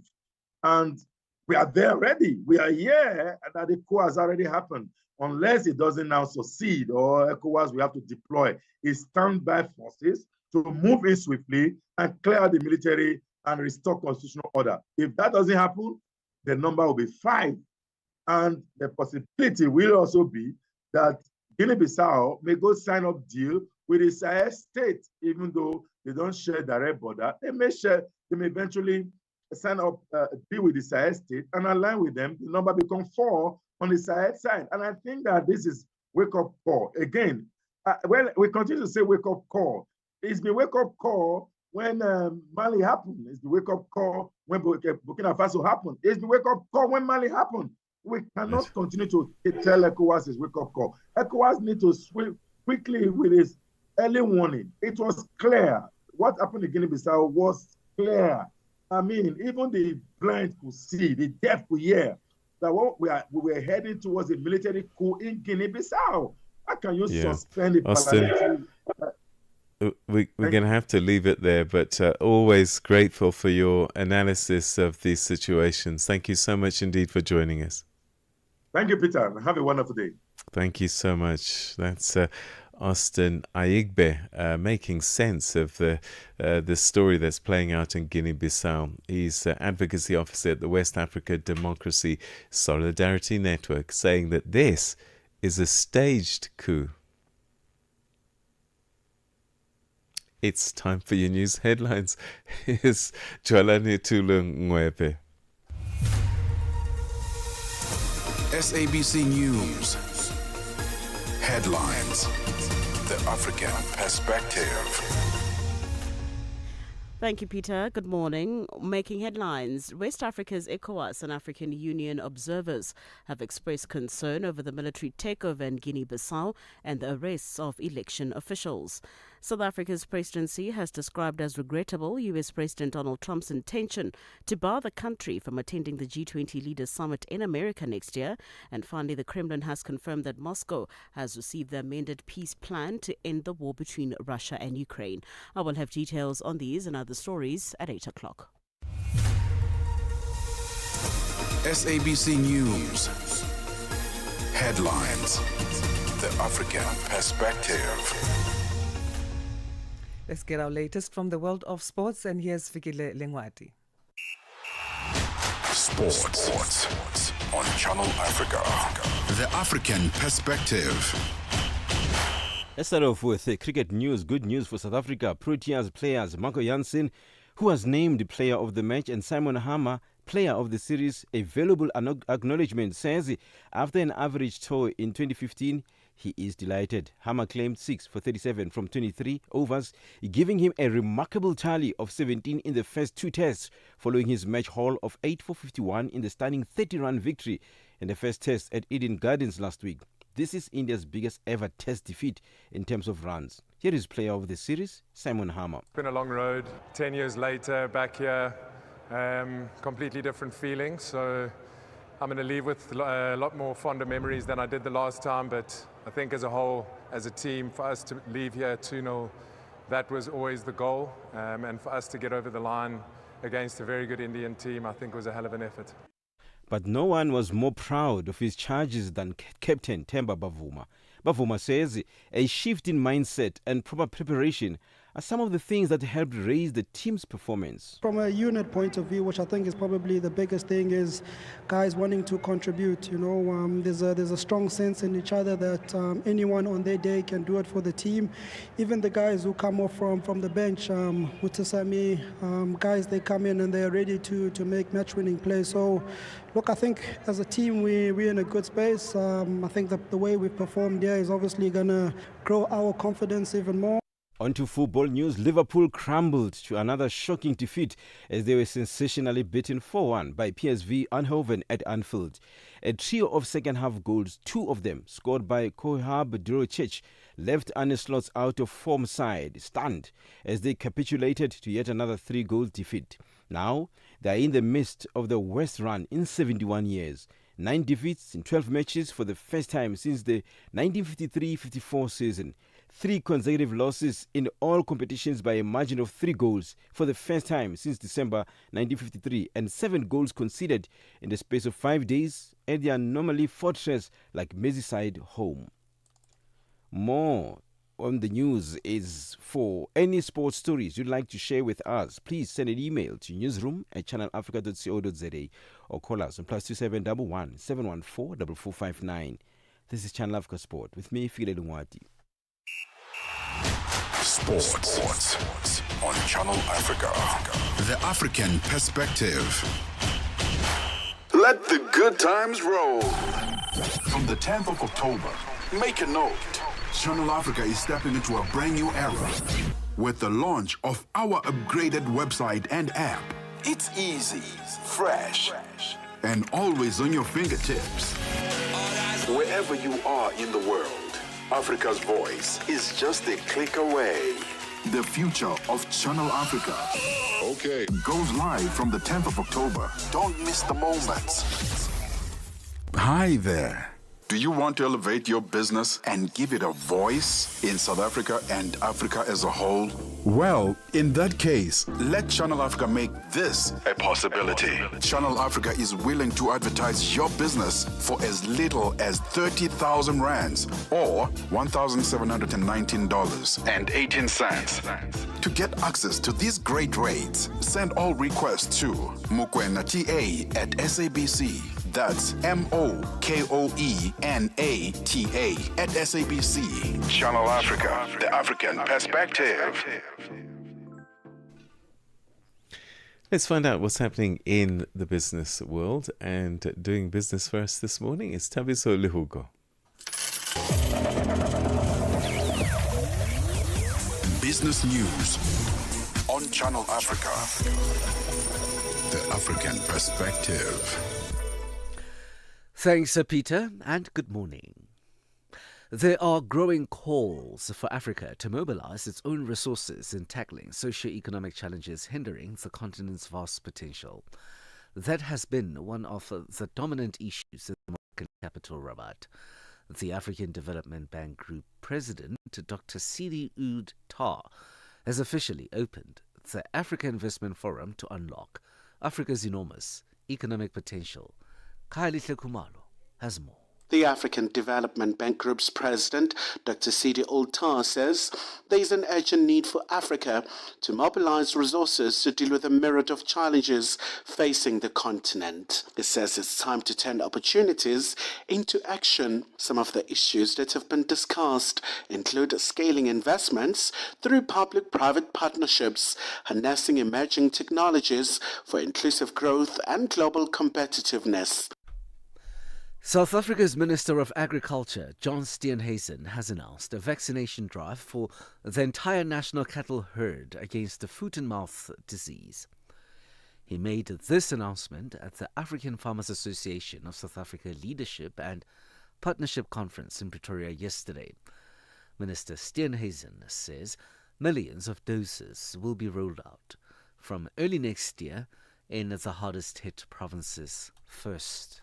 And we are there already. We are here, and that the coup has already happened. Unless it doesn't now succeed, or ECOWAS, we have to deploy its standby forces to move in swiftly and clear the military and restore constitutional order. If that doesn't happen, the number will be 5. And the possibility will also be that Guinea-Bissau may go sign up deal with the Sahel state, even though they don't share direct border. They may eventually sign up deal with the Sahel state and align with them. The number becomes 4 on the Sahel side. And I think that this is wake-up call. Again, when we continue to say wake-up call, it's the wake-up call when Mali happened. It's the wake-up call when Burkina Faso happened. It's the wake-up call when Mali happened. We cannot continue to tell ECOWAS is wake-up call. ECOWAS need to swim quickly with its early warning. It was clear. What happened in Guinea-Bissau was clear. I mean, even the blind could see, the deaf could hear that we were heading towards a military coup in Guinea-Bissau. How can you suspend the parliamentary?
We're going to have to leave it there, but always grateful for your analysis of these situations. Thank you so much indeed for joining us.
Thank you, Peter. Have a wonderful day.
Thank you so much. That's Austin Aigbe making sense of the story that's playing out in Guinea-Bissau. He's advocacy officer at the West Africa Democracy Solidarity Network, saying that this is a staged coup. It's time for your news headlines. Here's Jwalani Tulung Ngwepe.
SABC News headlines. The African perspective.
Thank you, Peter. Good morning. Making headlines. West Africa's ECOWAS and African Union observers have expressed concern over the military takeover in Guinea-Bissau and the arrests of election officials. South Africa's presidency has described as regrettable U.S. President Donald Trump's intention to bar the country from attending the G20 Leaders Summit in America next year. And finally, the Kremlin has confirmed that Moscow has received the amended peace plan to end the war between Russia and Ukraine. I will have details on these and other stories at 8 o'clock.
SABC News headlines. The African perspective.
Let's get our latest from the world of sports, and here's Fikile Lengwati.
Sports on Channel Africa. The African perspective.
Let's start off with cricket news. Good news for South Africa. Proteas players Marco Jansen, who was named player of the match, and Simon Hammer, player of the series. A valuable acknowledgement, says after an average tour in 2015, he is delighted. Hammer claimed 6 for 37 from 23 overs, giving him a remarkable tally of 17 in the first 2 tests, following his match haul of 8 for 51 in the stunning 30-run victory in the first test at Eden Gardens last week. This is India's biggest ever test defeat in terms of runs. Here is player of the series, Simon Hammer.
It's been a long road. 10 years later, back here, completely different feeling. So I'm going to leave with a lot more fonder memories than I did the last time. But I think as a whole, as a team, for us to leave here 2-0, that was always the goal. And for us to get over the line against a very good Indian team, I think was a hell of an effort.
But no one was more proud of his charges than Captain Themba Bavuma. Bavuma says a shift in mindset and proper preparation are some of the things that helped raise the team's performance.
From a unit point of view, which I think is probably the biggest thing, is guys wanting to contribute. You know, there's a strong sense in each other that anyone on their day can do it for the team. Even the guys who come off from the bench, Mutasami, guys, they come in and they're ready to make match-winning plays. So, look, I think as a team we're in a good space. I think that the way we've performed here is obviously going to grow our confidence even more.
On to football news. Liverpool crumbled to another shocking defeat as they were sensationally beaten 4-1 by PSV Eindhoven at Anfield. A trio of second-half goals, 2 of them scored by Kohab Durocic, left Arne Slot's out-of-form side stunned as they capitulated to yet another 3-goal defeat. Now, they are in the midst of the worst run in 71 years. 9 defeats in 12 matches for the first time since the 1953-54 season. 3 consecutive losses in all competitions by a margin of 3 goals for the first time since December 1953, and 7 goals conceded in the space of 5 days at their normally fortress like Merseyside home. More on the news is for any sports stories you'd like to share with us. Please send an email to newsroom@channelafrica.co.za or call us on +2711 714 4459. This is Channel Africa Sport with me, Fikile Lengwati.
Sports on Channel Africa. The African perspective. Let the good times roll. From the 10th of October, make a note. Channel Africa is stepping into a brand new era with the launch of our upgraded website and app. It's easy, fresh, and always on your fingertips. Wherever you are in the world, Africa's voice is just a click away. The future of Channel Africa goes live from the 10th of October. Don't miss the moments. Hi there. Do you want to elevate your business and give it a voice in South Africa and Africa as a whole? Well, in that case, let Channel Africa make this a possibility. Channel Africa is willing to advertise your business for as little as 30,000 rands or $1,719.18. To get access to these great rates, send all requests to mukwenata@SABC. That's MOKOENATA@SABC. Channel Africa, the African perspective.
Let's find out what's happening in the business world. And doing business for us this morning is Tabiso Lihugo.
Business news on Channel Africa, the African perspective.
Thanks, Peter, and good morning. There are growing calls for Africa to mobilize its own resources in tackling socio-economic challenges hindering the continent's vast potential. That has been one of the dominant issues in the Moroccan capital, Rabat. The African Development Bank Group President, Dr. Sidi Ould Tah, has officially opened the Africa Investment Forum to unlock Africa's enormous economic potential. Khalihle Khumalo has more.
The African Development Bank Group's president, Dr. Sidi Oultar, says there is an urgent need for Africa to mobilize resources to deal with a myriad of challenges facing the continent. He says it's time to turn opportunities into action. Some of the issues that have been discussed include scaling investments through public-private partnerships, harnessing emerging technologies for inclusive growth and global competitiveness.
South Africa's Minister of Agriculture, John Steenhuisen, has announced a vaccination drive for the entire national cattle herd against the foot-and-mouth disease. He made this announcement at the African Farmers Association of South Africa Leadership and Partnership Conference in Pretoria yesterday. Minister Steenhuisen says millions of doses will be rolled out from early next year in the hardest-hit provinces first.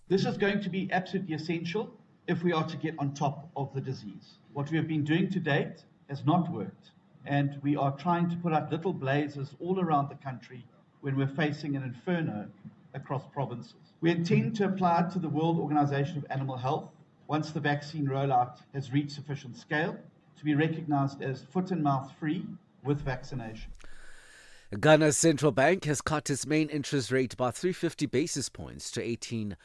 This is going to be absolutely essential if we are to get on top of the disease. What we have been doing to date has not worked, and we are trying to put out little blazes all around the country when we're facing an inferno across provinces. We intend to apply it to the World Organization of Animal Health once the vaccine rollout has reached sufficient scale to be recognized as foot-and-mouth free with vaccination.
Ghana's central bank has cut its main interest rate by 350 basis points to 18%,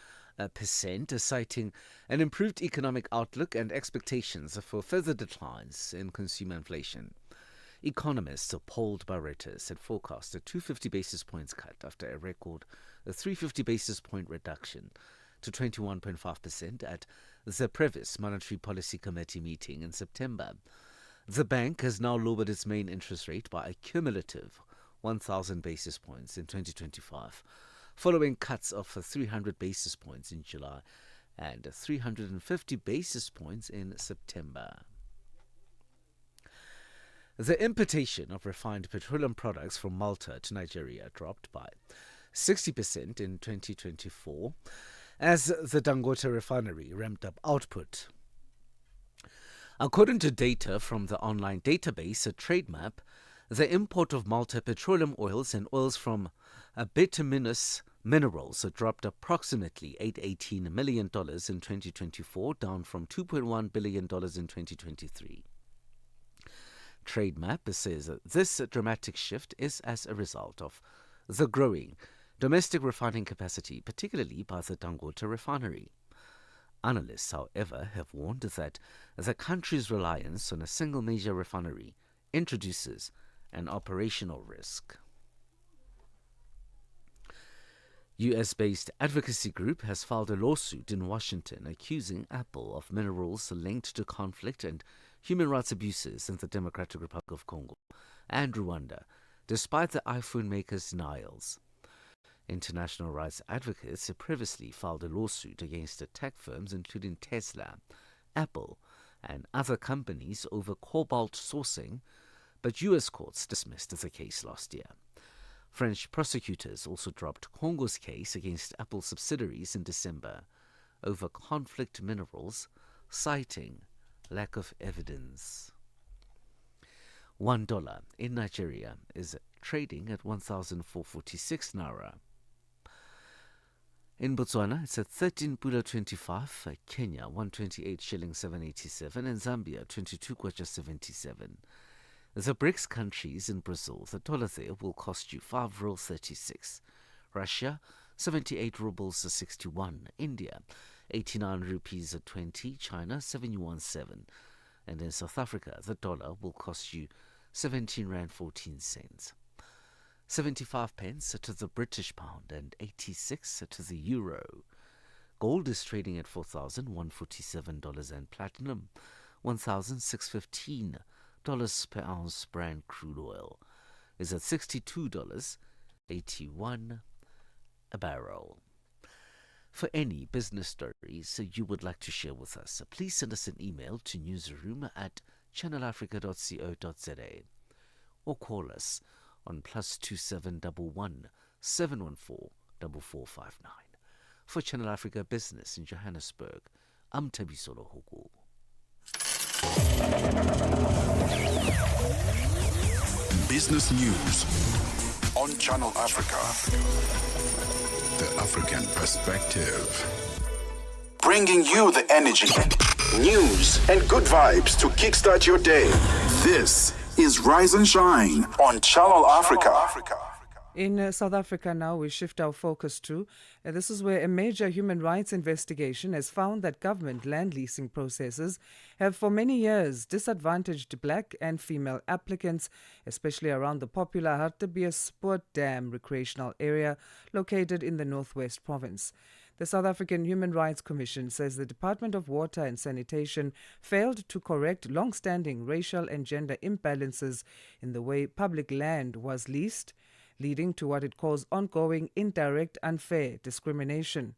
citing an improved economic outlook and expectations for further declines in consumer inflation. Economists polled by Reuters had forecast a 250 basis points cut after a record 350 basis point reduction to 21.5% at the previous Monetary Policy Committee meeting in September. The bank has now lowered its main interest rate by a cumulative 1,000 basis points in 2025, following cuts of 300 basis points in July and 350 basis points in September. The importation of refined petroleum products from Malta to Nigeria dropped by 60% in 2024 as the Dangote refinery ramped up output. According to data from the online database TradeMap, the import of Malta petroleum oils and oils from bituminous minerals dropped approximately $818 million in 2024, down from $2.1 billion in 2023. TradeMap says that this dramatic shift is as a result of the growing domestic refining capacity, particularly by the Dangote refinery. Analysts, however, have warned that the country's reliance on a single major refinery introduces an operational risk. US-based advocacy group has filed a lawsuit in Washington accusing Apple of minerals linked to conflict and human rights abuses in the Democratic Republic of Congo and Rwanda, despite the iPhone maker's denials. International rights advocates previously filed a lawsuit against tech firms including Tesla, Apple, and other companies over cobalt sourcing, but U.S. courts dismissed the case last year. French prosecutors also dropped Congo's case against Apple subsidiaries in December over conflict minerals, citing lack of evidence. $1 in Nigeria is trading at 1,446 naira. In Botswana, it's at 13.25, Kenya 128 shillings 787, and Zambia 22 kwacha 77. The BRICS countries in Brazil, the dollar there will cost you 5 rubles 36. Russia 78 rubles 61. India 89 rupees 20. China 71 7. And in South Africa, the dollar will cost you 17 rand 14 cents. 75 pence to the British pound and 86 to the euro. Gold is trading at $4,147 and platinum $1,615 per ounce. Brent crude oil is at $62.81 a barrel. For any business stories you would like to share with us, please send us an email to newsroom@channelafrica.co.za or call us on +2711 714 4459. For Channel Africa Business in Johannesburg, I'm Tabisolo Hugu.
Business News on Channel Africa. The African Perspective. bringing you the energy, news, and good vibes to kickstart your day. This is Rise and Shine on Channel Africa.
In South Africa now, we shift our focus to, this is where a major human rights investigation has found that government land leasing processes have for many years disadvantaged black and female applicants, especially around the popular Hartbeespoort Dam recreational area located in the Northwest Province. The South African Human Rights Commission says the Department of Water and Sanitation failed to correct long-standing racial and gender imbalances in the way public land was leased, leading to what it calls ongoing indirect unfair discrimination.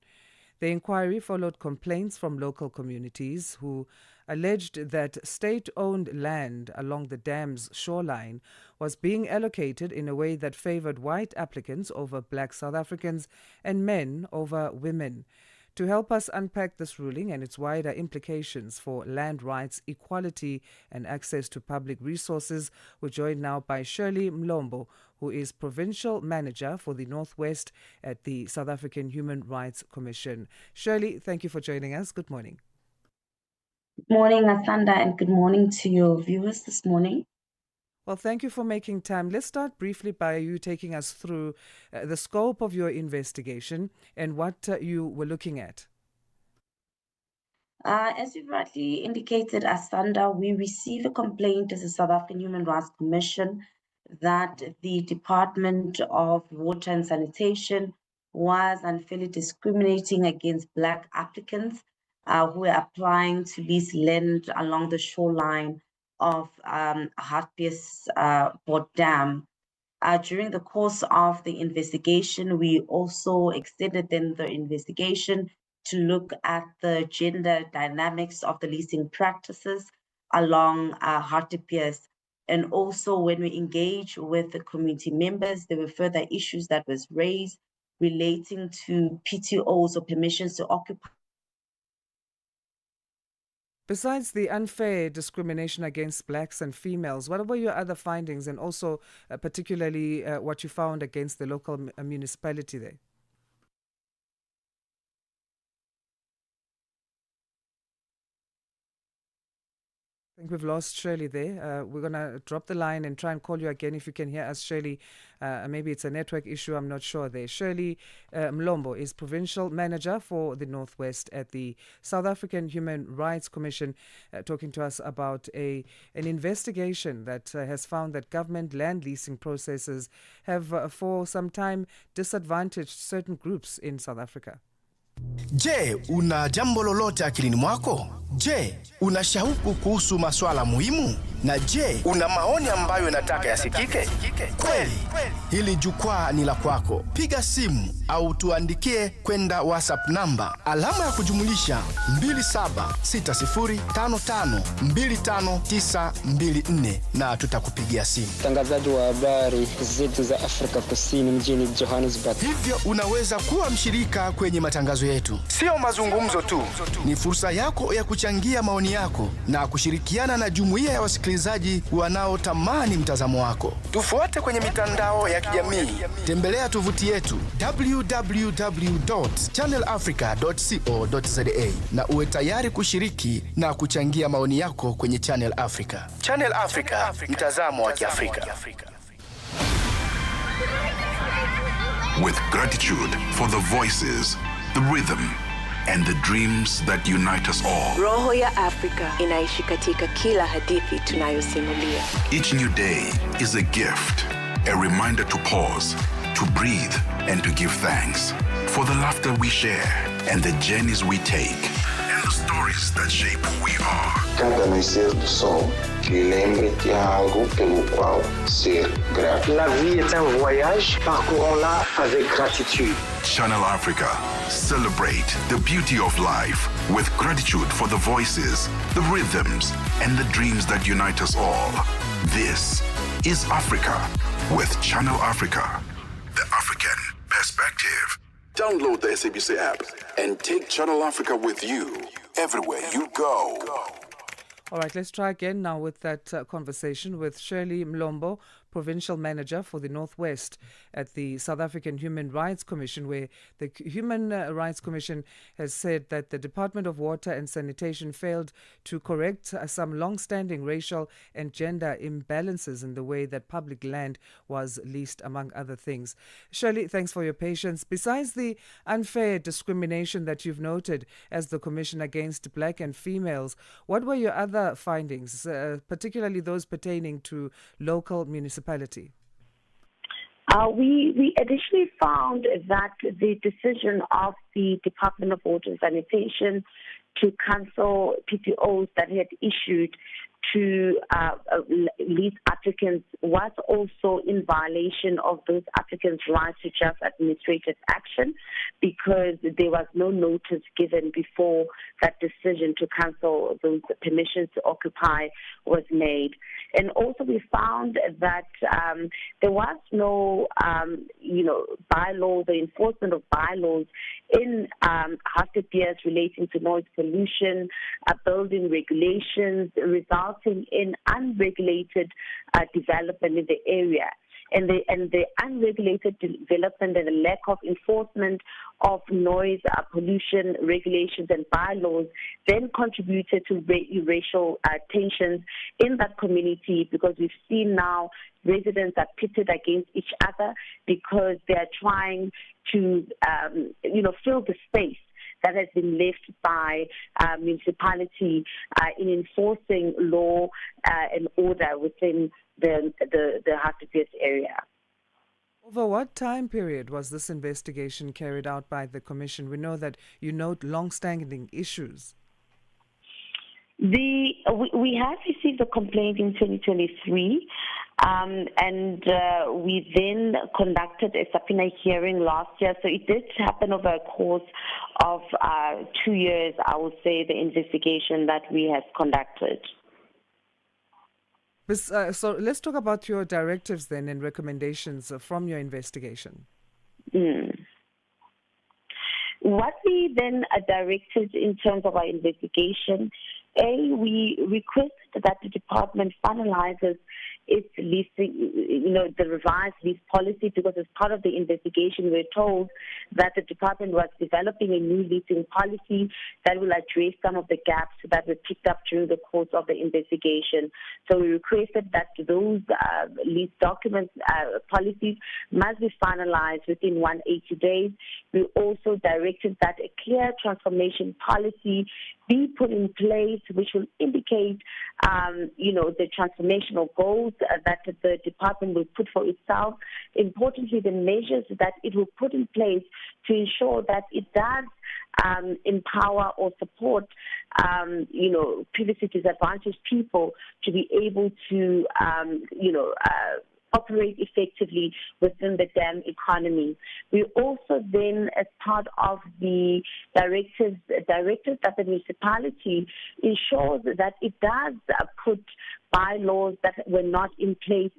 The inquiry followed complaints from local communities who alleged that state-owned land along the dam's shoreline was being allocated in a way that favored white applicants over black South Africans and men over women. To help us unpack this ruling and its wider implications for land rights, equality, and access to public resources, we're joined now by Shirley Mlombo, who is Provincial Manager for the Northwest at the South African Human Rights Commission. Shirley, thank you for joining us. Good morning.
Good morning, Asanda, and good morning to your viewers this morning.
Well, thank you for making time. Let's start briefly by you taking us through the scope of your investigation and what you were looking at.
As you rightly indicated, Asanda, we receive a complaint as the South African Human Rights Commission that the Department of Water and Sanitation was unfairly discriminating against black applicants who were applying to lease land along the shoreline of Hartbeespoort Dam. During the course of the investigation, we also extended then the investigation to look at the gender dynamics of the leasing practices along Hartbees. And also when we engage with the community members, there were further issues that was raised relating to PTOs or permissions to occupy.
Besides the unfair discrimination against blacks and females, what were your other findings, and also particularly what you found against the local municipality there? I think we've lost Shirley there. We're going to drop the line and try and call you again if you can hear us, Shirley. Maybe it's a network issue, I'm not sure there. Shirley Mlombo is Provincial Manager for the Northwest at the South African Human Rights Commission, talking to us about an investigation that has found that government land leasing processes have for some time disadvantaged certain groups in South Africa.
Je, una jambo lolote akilini mwako? Je, una shauku kuhusu masuala muhimu? Na je, una maoni ambayo unataka yasikike? Kweli, hili jukwaa ni la kwako. Piga simu au tuandikie kwenda WhatsApp namba alama ya kujumulisha 2760552594 na tutakupigia simu.
Mtangazaji wa habari zetu za Afrika Kusini mjini Johannesburg.
Hivyo unaweza kuwa mshirika kwenye matangazo yetu. Sio mazungumzo tu, ni fursa yako ya kuchangia maoni yako na kushirikiana na jumuiya ya wasikilizaji wanaotamani mtazamo wako. Tufuate kwenye mitandao ya kijamii. Tembelea tovuti yetu www.channelafrica.co.za na uwe tayari kushiriki na kuchangia maoni yako kwenye Channel Africa. Channel Africa, mtazamo wa Kiafrika.
With gratitude for the voices, the rhythm, and the dreams that unite us all.
Roho ya Afrika inaishi katika kila hadithi tunayosimulia.
Each new day is a gift, a reminder to pause, to breathe, and to give thanks for the laughter we share and the journeys we take and the stories that shape who we are.
Cada nascer do sol, lembre que há algo pelo qual ser grato.
La vie est un voyage, parcourons-la avec gratitude.
Channel Africa. Celebrate the beauty of life with gratitude for the voices, the rhythms, and the dreams that unite us all. This is Africa with Channel Africa, the African perspective. Download the SABC app and take Channel Africa with you everywhere you go.
All right, let's try again now with that conversation with Shirley Mlombo, provincial manager for the Northwest at the South African Human Rights Commission, where the Human Rights Commission has said that the Department of Water and Sanitation failed to correct some long-standing racial and gender imbalances in the way that public land was leased, among other things. Shirley, thanks for your patience. Besides the unfair discrimination that you've noted as the Commission against black and females, what were your other findings, particularly those pertaining to local municipality?
We additionally found that the decision of the Department of Water and Sanitation to cancel PPOs that had issued to lease applicants was also in violation of those applicants' rights to just administrative action, because there was no notice given before that decision to cancel those permissions to occupy was made. And also we found that there was no, bylaws, the enforcement of bylaws in Hartbees relating to noise pollution, building regulations, resulting in unregulated development in the area. And the unregulated development and the lack of enforcement of noise pollution regulations and bylaws then contributed to racial tensions in that community, because we've seen now residents are pitted against each other because they are trying to, fill the space that has been left by municipality in enforcing law and order within the Hartbees area.
Over what time period was this investigation carried out by the Commission? We know that you note long-standing issues.
We have received a complaint in 2023, and we then conducted a subpoena hearing last year. So it did happen over a course of 2 years, I would say, the investigation that we have conducted.
So let's talk about your directives then and recommendations from your investigation.
What we then directed in terms of our investigation, we requested that the department finalizes its leasing, the revised lease policy, because as part of the investigation, we're told that the department was developing a new leasing policy that will address some of the gaps that were picked up during the course of the investigation. So we requested that those lease documents, policies must be finalized within 180 days. We also directed that a clear transformation policy be put in place, which will indicate, the transformational goals that the department will put for itself. Importantly, the measures that it will put in place to ensure that it does empower or support, previously disadvantaged people to be able to, operate effectively within the dam economy. We also then, as part of the directives that the municipality ensures that it does put bylaws that were not in place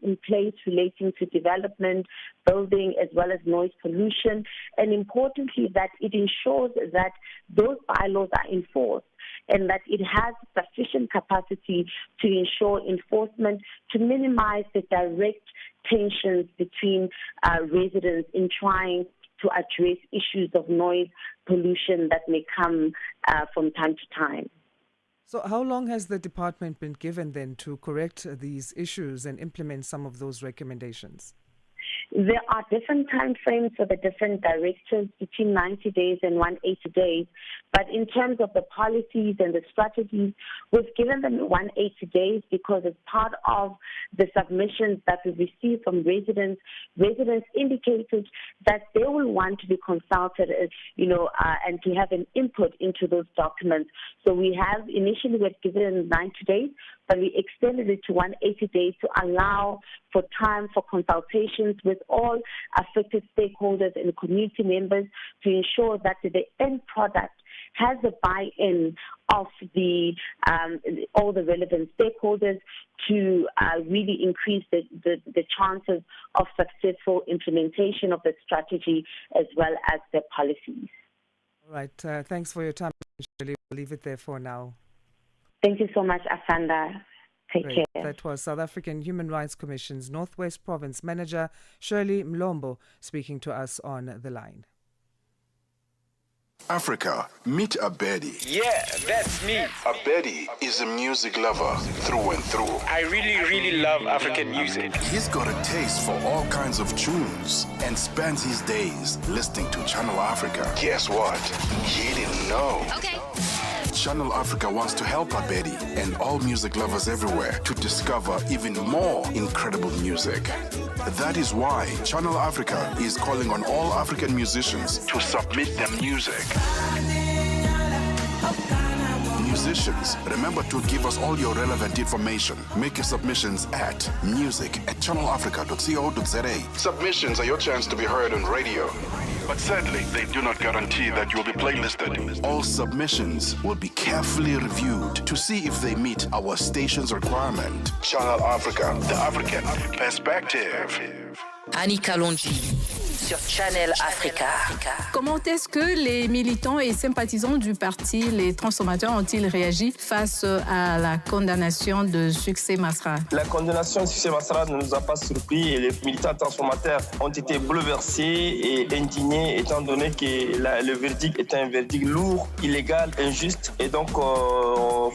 relating to development, building, as well as noise pollution, and importantly that it ensures that those bylaws are enforced and that it has sufficient capacity to ensure enforcement to minimize the direct tensions between residents in trying to address issues of noise pollution that may come from time to time.
So how long has the department been given then to correct these issues and implement some of those recommendations?
There are different time frames for the different directives, between 90 days and 180 days. But in terms of the policies and the strategies, we've given them 180 days because as part of the submissions that we received from residents indicated that they will want to be consulted, and to have an input into those documents. So we have initially given 90 days, but we extended it to 180 days to allow for time for consultations with all affected stakeholders and community members to ensure that the end product has the buy-in of all the relevant stakeholders to really increase the chances of successful implementation of the strategy as well as the policies.
All right. Thanks for your time, Shirley. We'll leave it there for now.
Thank you so much, Asanda. Take
Great.
care.
That was South African Human Rights Commission's Northwest Province Manager Shirley Mlombo speaking to us on the line.
Africa, meet Abedi.
Yeah, that's me.
Abedi is a music lover through and through.
I really love African music.
He's got a taste for all kinds of tunes and spends his days listening to Channel Africa. Guess what? He didn't know.
Okay.
Channel Africa wants to help Abedi and all music lovers everywhere to discover even more incredible music. That is why Channel Africa is calling on all African musicians to submit their music. Musicians, remember to give us all your relevant information. Make your submissions at music@channelafrica.co.za. Submissions are your chance to be heard on radio. But sadly, they do not guarantee that you will be playlisted. All submissions will be carefully reviewed to see if they meet our station's requirement. Channel Africa, the African perspective.
Annika Longi sur Channel Africa.
Comment est-ce que les militants et sympathisants du parti Les Transformateurs ont-ils réagi face à la condamnation de Succès Masra?
La condamnation de Succès Masra ne nous a pas surpris et les militants transformateurs ont été bouleversés et indignés étant donné que le verdict est un verdict lourd, illégal, injuste et donc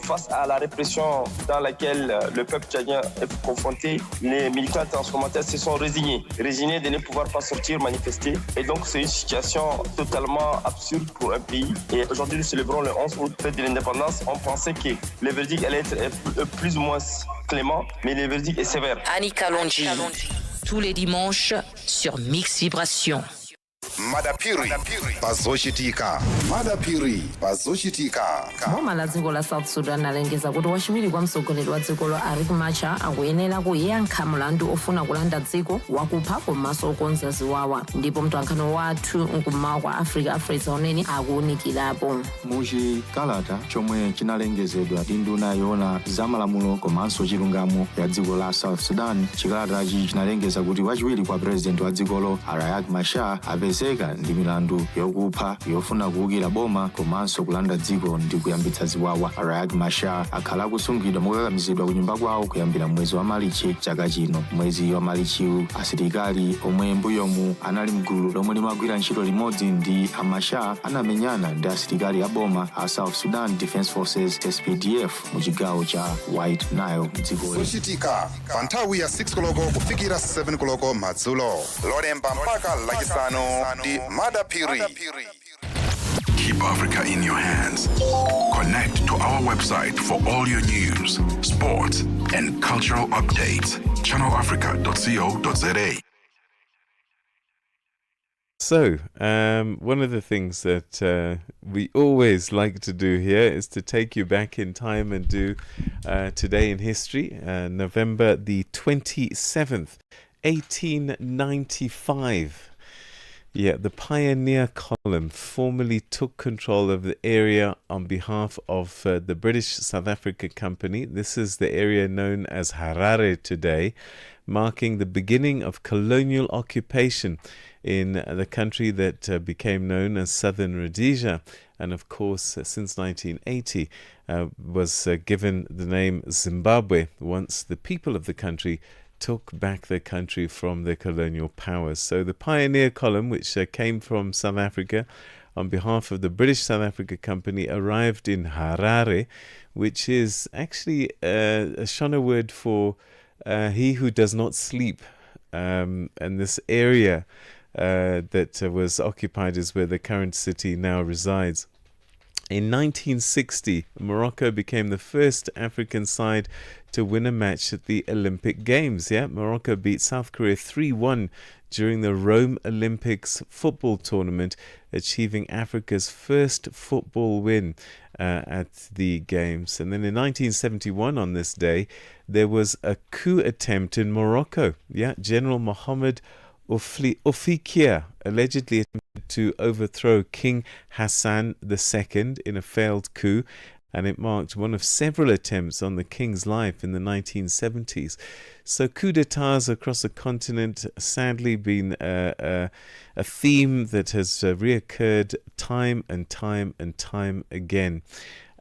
face à la répression dans laquelle le peuple tchadien est confronté, les militants transformateurs se sont résignés de ne pouvoir pas sortir manifester. Et donc, c'est une situation totalement absurde pour un pays. Et aujourd'hui, nous célébrons le 11 août, fête de l'indépendance. On pensait que le verdict allait être plus ou moins clément, mais le verdict est sévère.
Annika Longi, tous les dimanches sur Mix Vibration.
madapiri pazoshitika madapiri pazoshitika
boma la dziko la south sudan alengeza kuti wachiwiri kwa mtsogoleri wa dzikolo Riek Machar akuyenera kuyankha mlandu ofuna kulanda dziko wakupha komanso okonza ziwawa ndipo mtolankhani wathu nkummawa kwa africa Fraser Oneni akuwunikirapo.
muchikalata chomwe chinalengezedwa ndi nduna yoona zamalamulo komanso chilungamo ya dziko la south sudan, chikalatachi chinalengeza kuti wachiwiri kwa president wa dzikolo Riek Machar apezeka ndi milandu yokupha, yofuna kuwukira boma komanso kulanda dziko ndi kuyambitsa ziwawa. Riek Machar akhala akusungidwa mokakamizidwa ku nyumba kwawo kuyambira mwezi wa Marichi chaka chino. Mwezi wa Marichiwu asilikali omwe mbuyomu anali mgulu lomwe limagwira ntchito limodzi ndi Machar anamenyana ndi asilikali a boma a South Sudan Defense Forces SPDF mu chigawo cha White Nile dziko
zochitika pa nthawi ya 6 koloko kufikira 7 koloko madzulo lolemba mpaka lachisanu ndi madapiri.
Keep Africa in your hands. Connect to our website for all your news, sports, and cultural updates. channelafrica.co.za.
So, one of the things that we always like to do here is to take you back in time and do Today in History, November the 27th, 1895. Yeah, the Pioneer Column formally took control of the area on behalf of the British South Africa Company. This is the area known as Harare today, marking the beginning of colonial occupation in the country that became known as Southern Rhodesia, and of course since 1980 was given the name Zimbabwe once the people of the country took back their country from their colonial powers. So the Pioneer Column, which came from South Africa on behalf of the British South Africa Company, arrived in Harare, which is actually a Shona word for he who does not sleep. And this area that was occupied is where the current city now resides. In 1960, Morocco became the first African side to win a match at the Olympic Games. Yeah, Morocco beat South Korea 3-1 during the Rome Olympics football tournament, achieving Africa's first football win at the Games. And then in 1971, on this day, there was a coup attempt in Morocco. Yeah, General Mohammed Ofikia allegedly attempted to overthrow King Hassan II in a failed coup, and it marked one of several attempts on the king's life in the 1970s. So coups d'etats across the continent sadly been a theme that has reoccurred time and time and time again.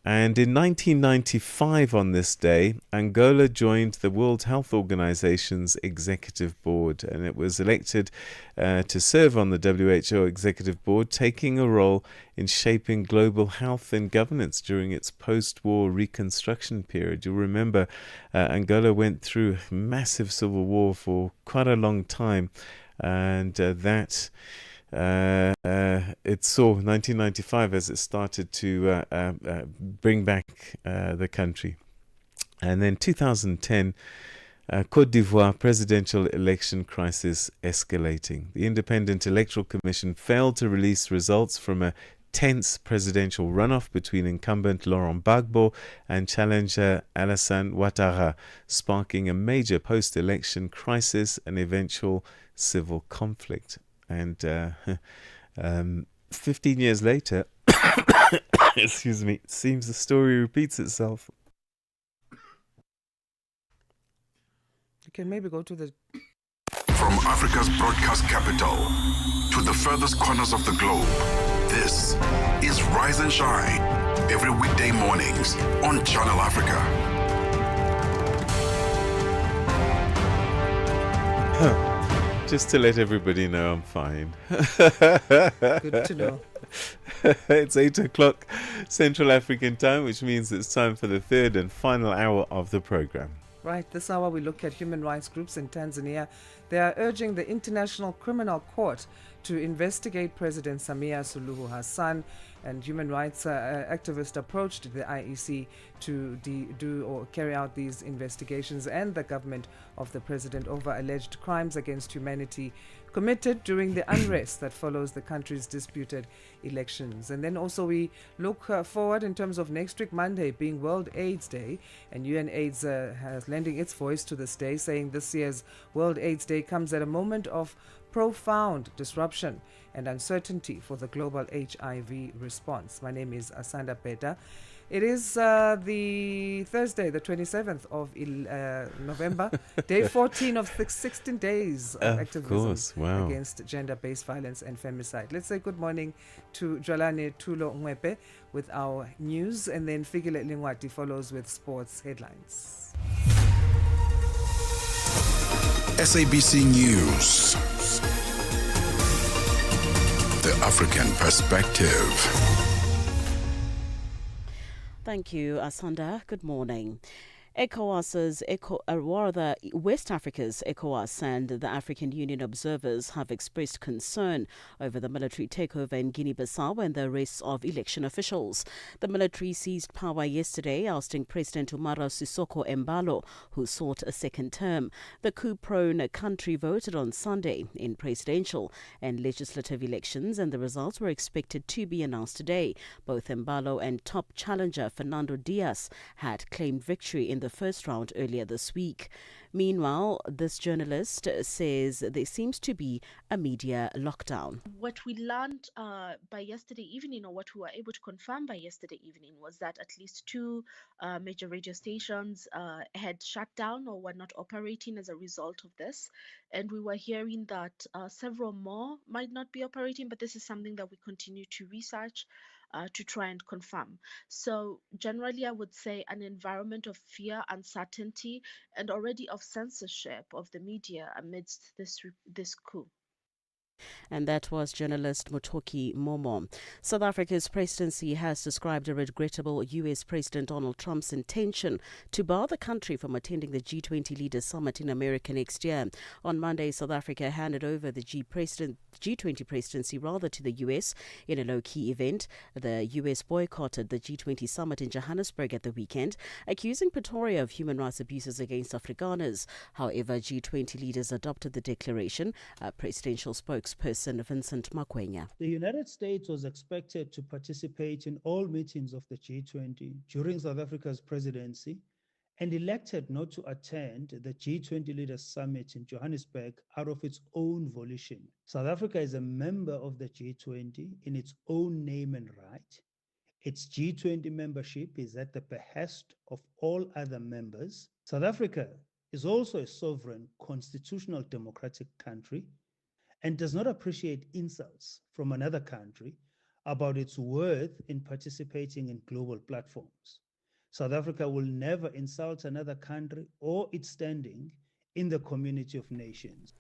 And in 1995, on this day, Angola joined the World Health Organization's executive board, and it was elected to serve on the WHO executive board, taking a role in shaping global health and governance during its post-war reconstruction period. You'll remember Angola went through a massive civil war for quite a long time, and it saw 1995 as it started to bring back the country. And then 2010, Côte d'Ivoire presidential election crisis escalating. The Independent Electoral Commission failed to release results from a tense presidential runoff between incumbent Laurent Gbagbo and challenger Alassane Ouattara, sparking a major post-election crisis and eventual civil conflict. And 15 years later, excuse me, it seems the story repeats itself.
You can maybe go to the...
From Africa's broadcast capital to the furthest corners of the globe, this is Rise and Shine, every weekday mornings on Channel Africa.
Just to let everybody know I'm fine.
Good to know.
It's 8 o'clock Central African time, which means it's time for the third and final hour of the program.
Right, this hour we look at human rights groups in Tanzania. They are urging the International Criminal Court to investigate President Samia Suluhu Hassan, and human rights activists approached the IEC to do or carry out these investigations and the government of the president over alleged crimes against humanity committed during the unrest that follows the country's disputed elections. And then also we look forward in terms of next week, Monday being World AIDS Day, and UNAIDS has lending its voice to this day, saying this year's World AIDS Day comes at a moment of profound disruption and uncertainty for the global HIV response. My name is Asanda Beda. It is the Thursday, the 27th of November, day 14 of 16 days of activism against gender-based violence and femicide. Let's say good morning to Jolane Tulo Mwepe with our news, and then Fikile Lingwati follows with sports headlines.
SABC News, the African perspective.
Thank you, Asanda. Good morning. West Africa's ECOWAS and the African Union observers have expressed concern over the military takeover in Guinea-Bissau and the arrests of election officials. The military seized power yesterday, ousting President Umaro Sissoco Embalo, who sought a second term. The coup-prone country voted on Sunday in presidential and legislative elections, and the results were expected to be announced today. Both Embalo and top challenger Fernando Diaz had claimed victory in the first round earlier this week. Meanwhile, this journalist says there seems to be a media lockdown.
What we learned by yesterday evening, or what we were able to confirm by yesterday evening, was that at least two major radio stations had shut down or were not operating as a result of this. And we were hearing that several more might not be operating, but this is something that we continue to research to try and confirm. So generally, I would say an environment of fear, uncertainty, and already of censorship of the media amidst this coup.
And that was journalist Motoki Momo. South Africa's presidency has described a regrettable U.S. President Donald Trump's intention to bar the country from attending the G20 Leaders Summit in America next year. On Monday, South Africa handed over the G20 presidency to the U.S. in a low-key event. The U.S. boycotted the G20 summit in Johannesburg at the weekend, accusing Pretoria of human rights abuses against Afrikaners. However, G20 leaders adopted the declaration. Presidential spokesperson Vincent Makwenya.
The United States was expected to participate in all meetings of the G20 during South Africa's presidency and elected not to attend the G20 Leaders Summit in Johannesburg out of its own volition. South Africa is a member of the G20 in its own name and right. Its G20 membership is at the behest of all other members. South Africa is also a sovereign, constitutional, democratic country and does not appreciate insults from another country about its worth in participating in global platforms. South Africa will never insult another country or its standing in the community of nations.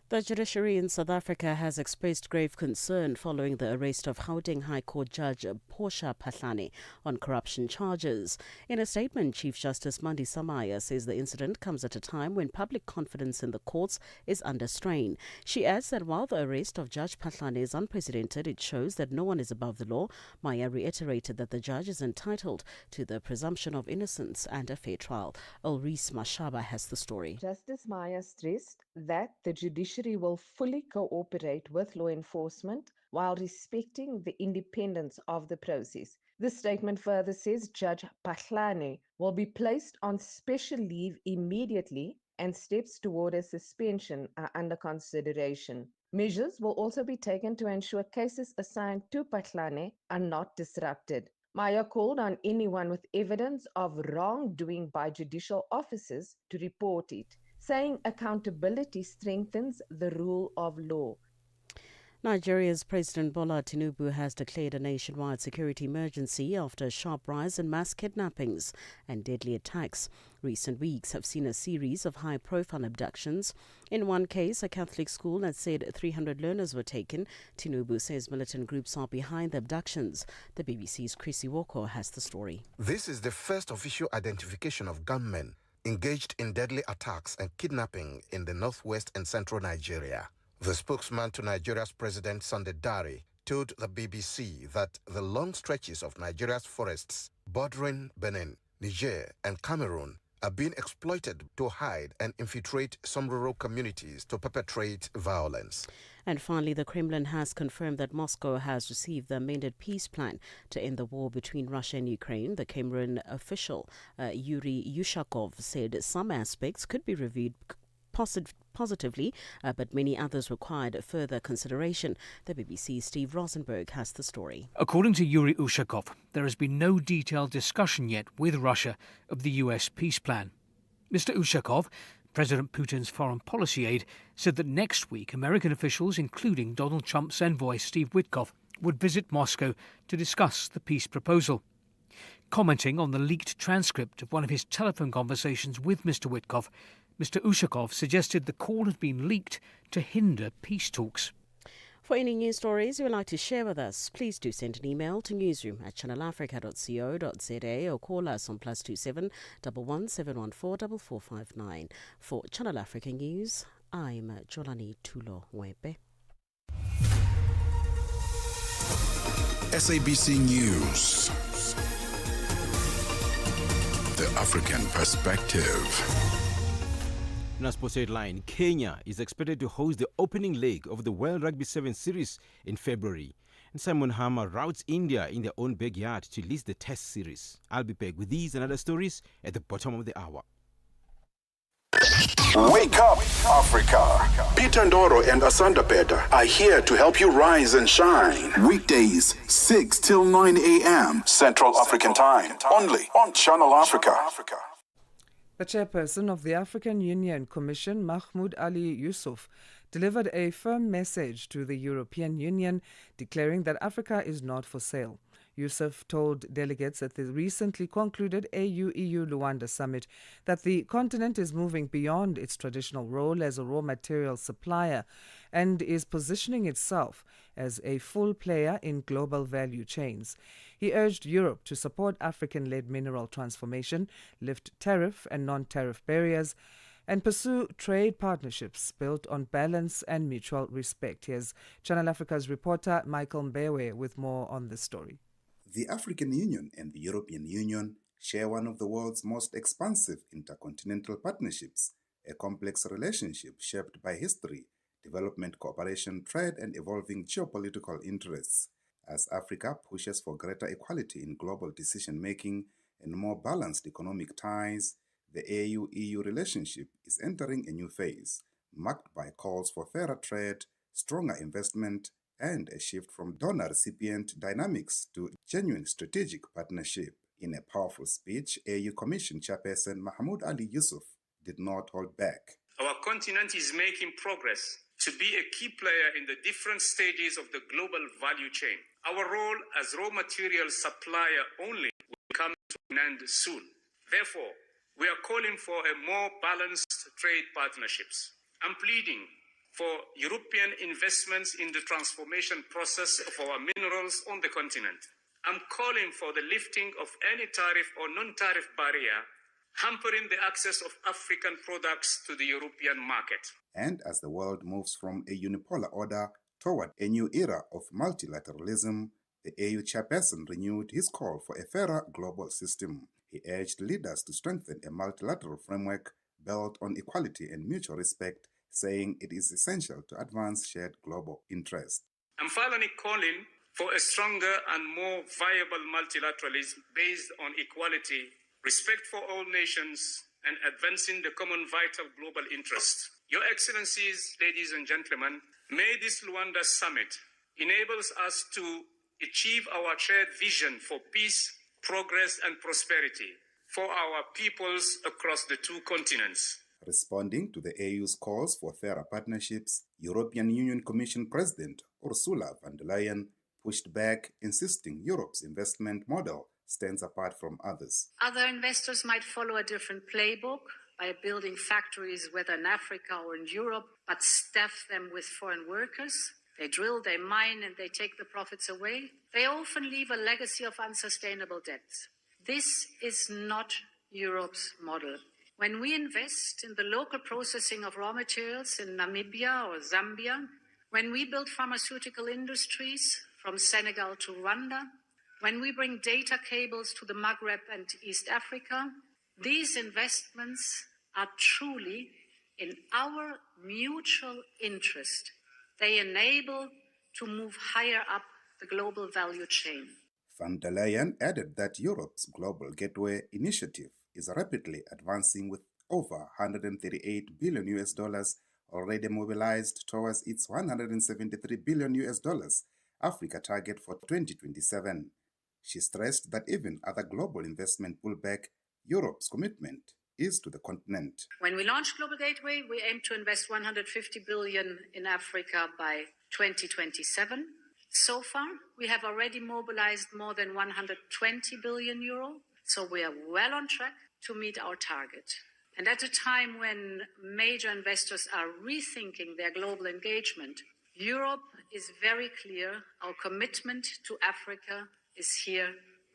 The judiciary in South Africa has expressed grave concern following the arrest of Gauteng High Court Judge Portia Phahlane on corruption charges. In a statement, Chief Justice Mandi Samaya says the incident comes at a time when public confidence in the courts is under strain. She adds that while the arrest of Judge Phahlane is unprecedented, it shows that no one is above the law. Maya reiterated that the judge is entitled to the presumption of innocence and a fair trial. Ulrich Mashaba has the story.
Justice Maya stressed that the judiciary will fully cooperate with law enforcement while respecting the independence of the process. The statement further says Judge Phahlane will be placed on special leave immediately and steps toward a suspension are under consideration. Measures will also be taken to ensure cases assigned to Phahlane are not disrupted. Maya called on anyone with evidence of wrongdoing by judicial officers to report it, saying accountability strengthens the rule of law.
Nigeria's President Bola Tinubu has declared a nationwide security emergency after a sharp rise in mass kidnappings and deadly attacks. Recent weeks have seen a series of high-profile abductions. In one case, a Catholic school that said 300 learners were taken. Tinubu says militant groups are behind the abductions. The BBC's Chrissy Walker has the story.
This is the first official identification of gunmen engaged in deadly attacks and kidnapping in the northwest and central Nigeria. The spokesman to Nigeria's President Sunday Dare told the BBC that the long stretches of Nigeria's forests bordering Benin, Niger, and Cameroon are being exploited to hide and infiltrate some rural communities to perpetrate violence.
And finally, the Kremlin has confirmed that Moscow has received the amended peace plan to end the war between Russia and Ukraine. The Kremlin official, Yuri Ushakov, said some aspects could be reviewed positively, but many others required further consideration. The BBC's Steve Rosenberg has the story.
According to Yuri Ushakov, there has been no detailed discussion yet with Russia of the US peace plan. Mr. Ushakov, President Putin's foreign policy aide, said that next week American officials, including Donald Trump's envoy Steve Witkoff, would visit Moscow to discuss the peace proposal. Commenting on the leaked transcript of one of his telephone conversations with Mr. Witkoff, Mr. Ushakov suggested the call had been leaked to hinder peace talks.
For any news stories you would like to share with us, please do send an email to newsroom@channelafrica.co.za or call us on +27 11 714 4459. For Channel Africa News, I'm Jolani Tulo Webe.
SABC News. The African Perspective.
In our sports headline, Kenya is expected to host the opening leg of the World Rugby 7 Series in February. And Simon Hammer routs India in their own backyard to lead the Test Series. I'll be back with these and other stories at the bottom of the hour.
Wake up, Africa. Peter Ndoro and Asanda Beda are here to help you rise and shine. Weekdays, 6 till 9 a.m. Central African Time. Only on Channel Africa.
The chairperson of the African Union Commission, Mahmoud Ali Yusuf, delivered a firm message to the European Union declaring that Africa is not for sale. Yusuf told delegates at the recently concluded AU-EU Luanda summit that the continent is moving beyond its traditional role as a raw material supplier and is positioning itself as a full player in global value chains. He urged Europe to support African-led mineral transformation, lift tariff and non-tariff barriers, and pursue trade partnerships built on balance and mutual respect. Here's Channel Africa's reporter Michael Mbewe with more on this story.
The African Union and the European Union share one of the world's most expansive intercontinental partnerships, a complex relationship shaped by history, development cooperation, trade, and evolving geopolitical interests. As Africa pushes for greater equality in global decision-making and more balanced economic ties, the AU-EU relationship is entering a new phase, marked by calls for fairer trade, stronger investment, and a shift from donor-recipient dynamics to genuine strategic partnership. In a powerful speech, AU Commission Chairperson Mahmoud Ali Yusuf did not hold back.
Our continent is making progress
to be a key player in the different stages of the global value chain. Our role as raw material supplier only will come to an end soon. Therefore, we are calling for a more balanced trade partnerships. I'm pleading for European investments in the transformation process of our minerals on the continent. I'm calling for the lifting of any tariff or non-tariff barrier hampering the access of African products to the European market.
And as the world moves from a unipolar order toward a new era of multilateralism, the AU chairperson renewed his call for a fairer global system. He urged leaders to strengthen a multilateral framework built on equality and mutual respect, saying it is essential to advance shared global interests.
I'm finally calling for a stronger and more viable multilateralism based on equality, respect for all nations, and advancing the common vital global interest. Your Excellencies, ladies and gentlemen, may this Luanda summit enables us to achieve our shared vision for peace, progress, and prosperity for our peoples across the two continents.
Responding to the AU's calls for fairer partnerships, European Union Commission President Ursula von der Leyen pushed back, insisting Europe's investment model stands apart from others.
Other investors might follow a different playbook by building factories, whether in Africa or in Europe, but staff them with foreign workers. They drill, they mine, and they take the profits away. They often leave a legacy of unsustainable debts. This is not Europe's model. When we invest in the local processing of raw materials in Namibia or Zambia, when we build pharmaceutical industries from Senegal to Rwanda, when we bring data cables to the Maghreb and East Africa, these investments are truly in our mutual interest. They enable to move higher up the global value chain.
Von der Leyen added that Europe's Global Gateway initiative is rapidly advancing with over $138 billion already mobilized towards its $173 billion Africa target for 2027. She stressed that even other global investment pullback, Europe's commitment is to the continent.
When we launched Global Gateway, we aim to invest 150 billion in Africa by 2027. So far, we have already mobilized more than 120 billion euro, so we are well on track to meet our target. And at a time when major investors are rethinking their global engagement, Europe is very clear our commitment to Africa is here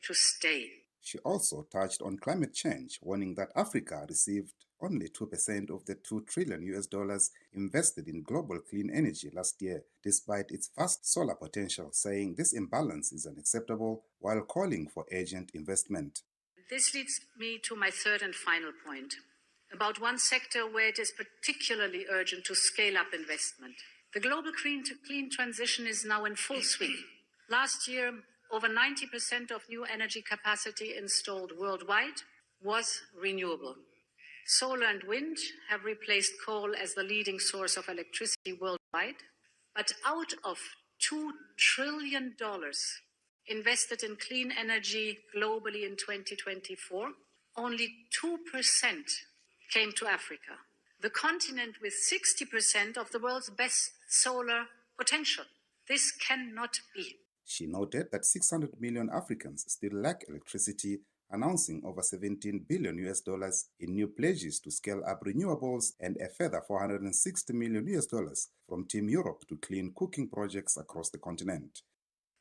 to stay.
She also touched on climate change, warning that Africa received only 2% of the $2 trillion invested in global clean energy last year, despite its vast solar potential, saying this imbalance is unacceptable while calling for urgent investment.
This leads me to my third and final point, about one sector where it is particularly urgent to scale up investment. The global clean transition is now in full swing. Last year, over 90% of new energy capacity installed worldwide was renewable. Solar and wind have replaced coal as the leading source of electricity worldwide. But out of $2 trillion invested in clean energy globally in 2024, only 2% came to Africa, the continent with 60% of the world's best solar potential. This cannot be.
She noted that 600 million Africans still lack electricity, announcing over $17 billion in new pledges to scale up renewables and a further $460 million from Team Europe to clean cooking projects across the continent.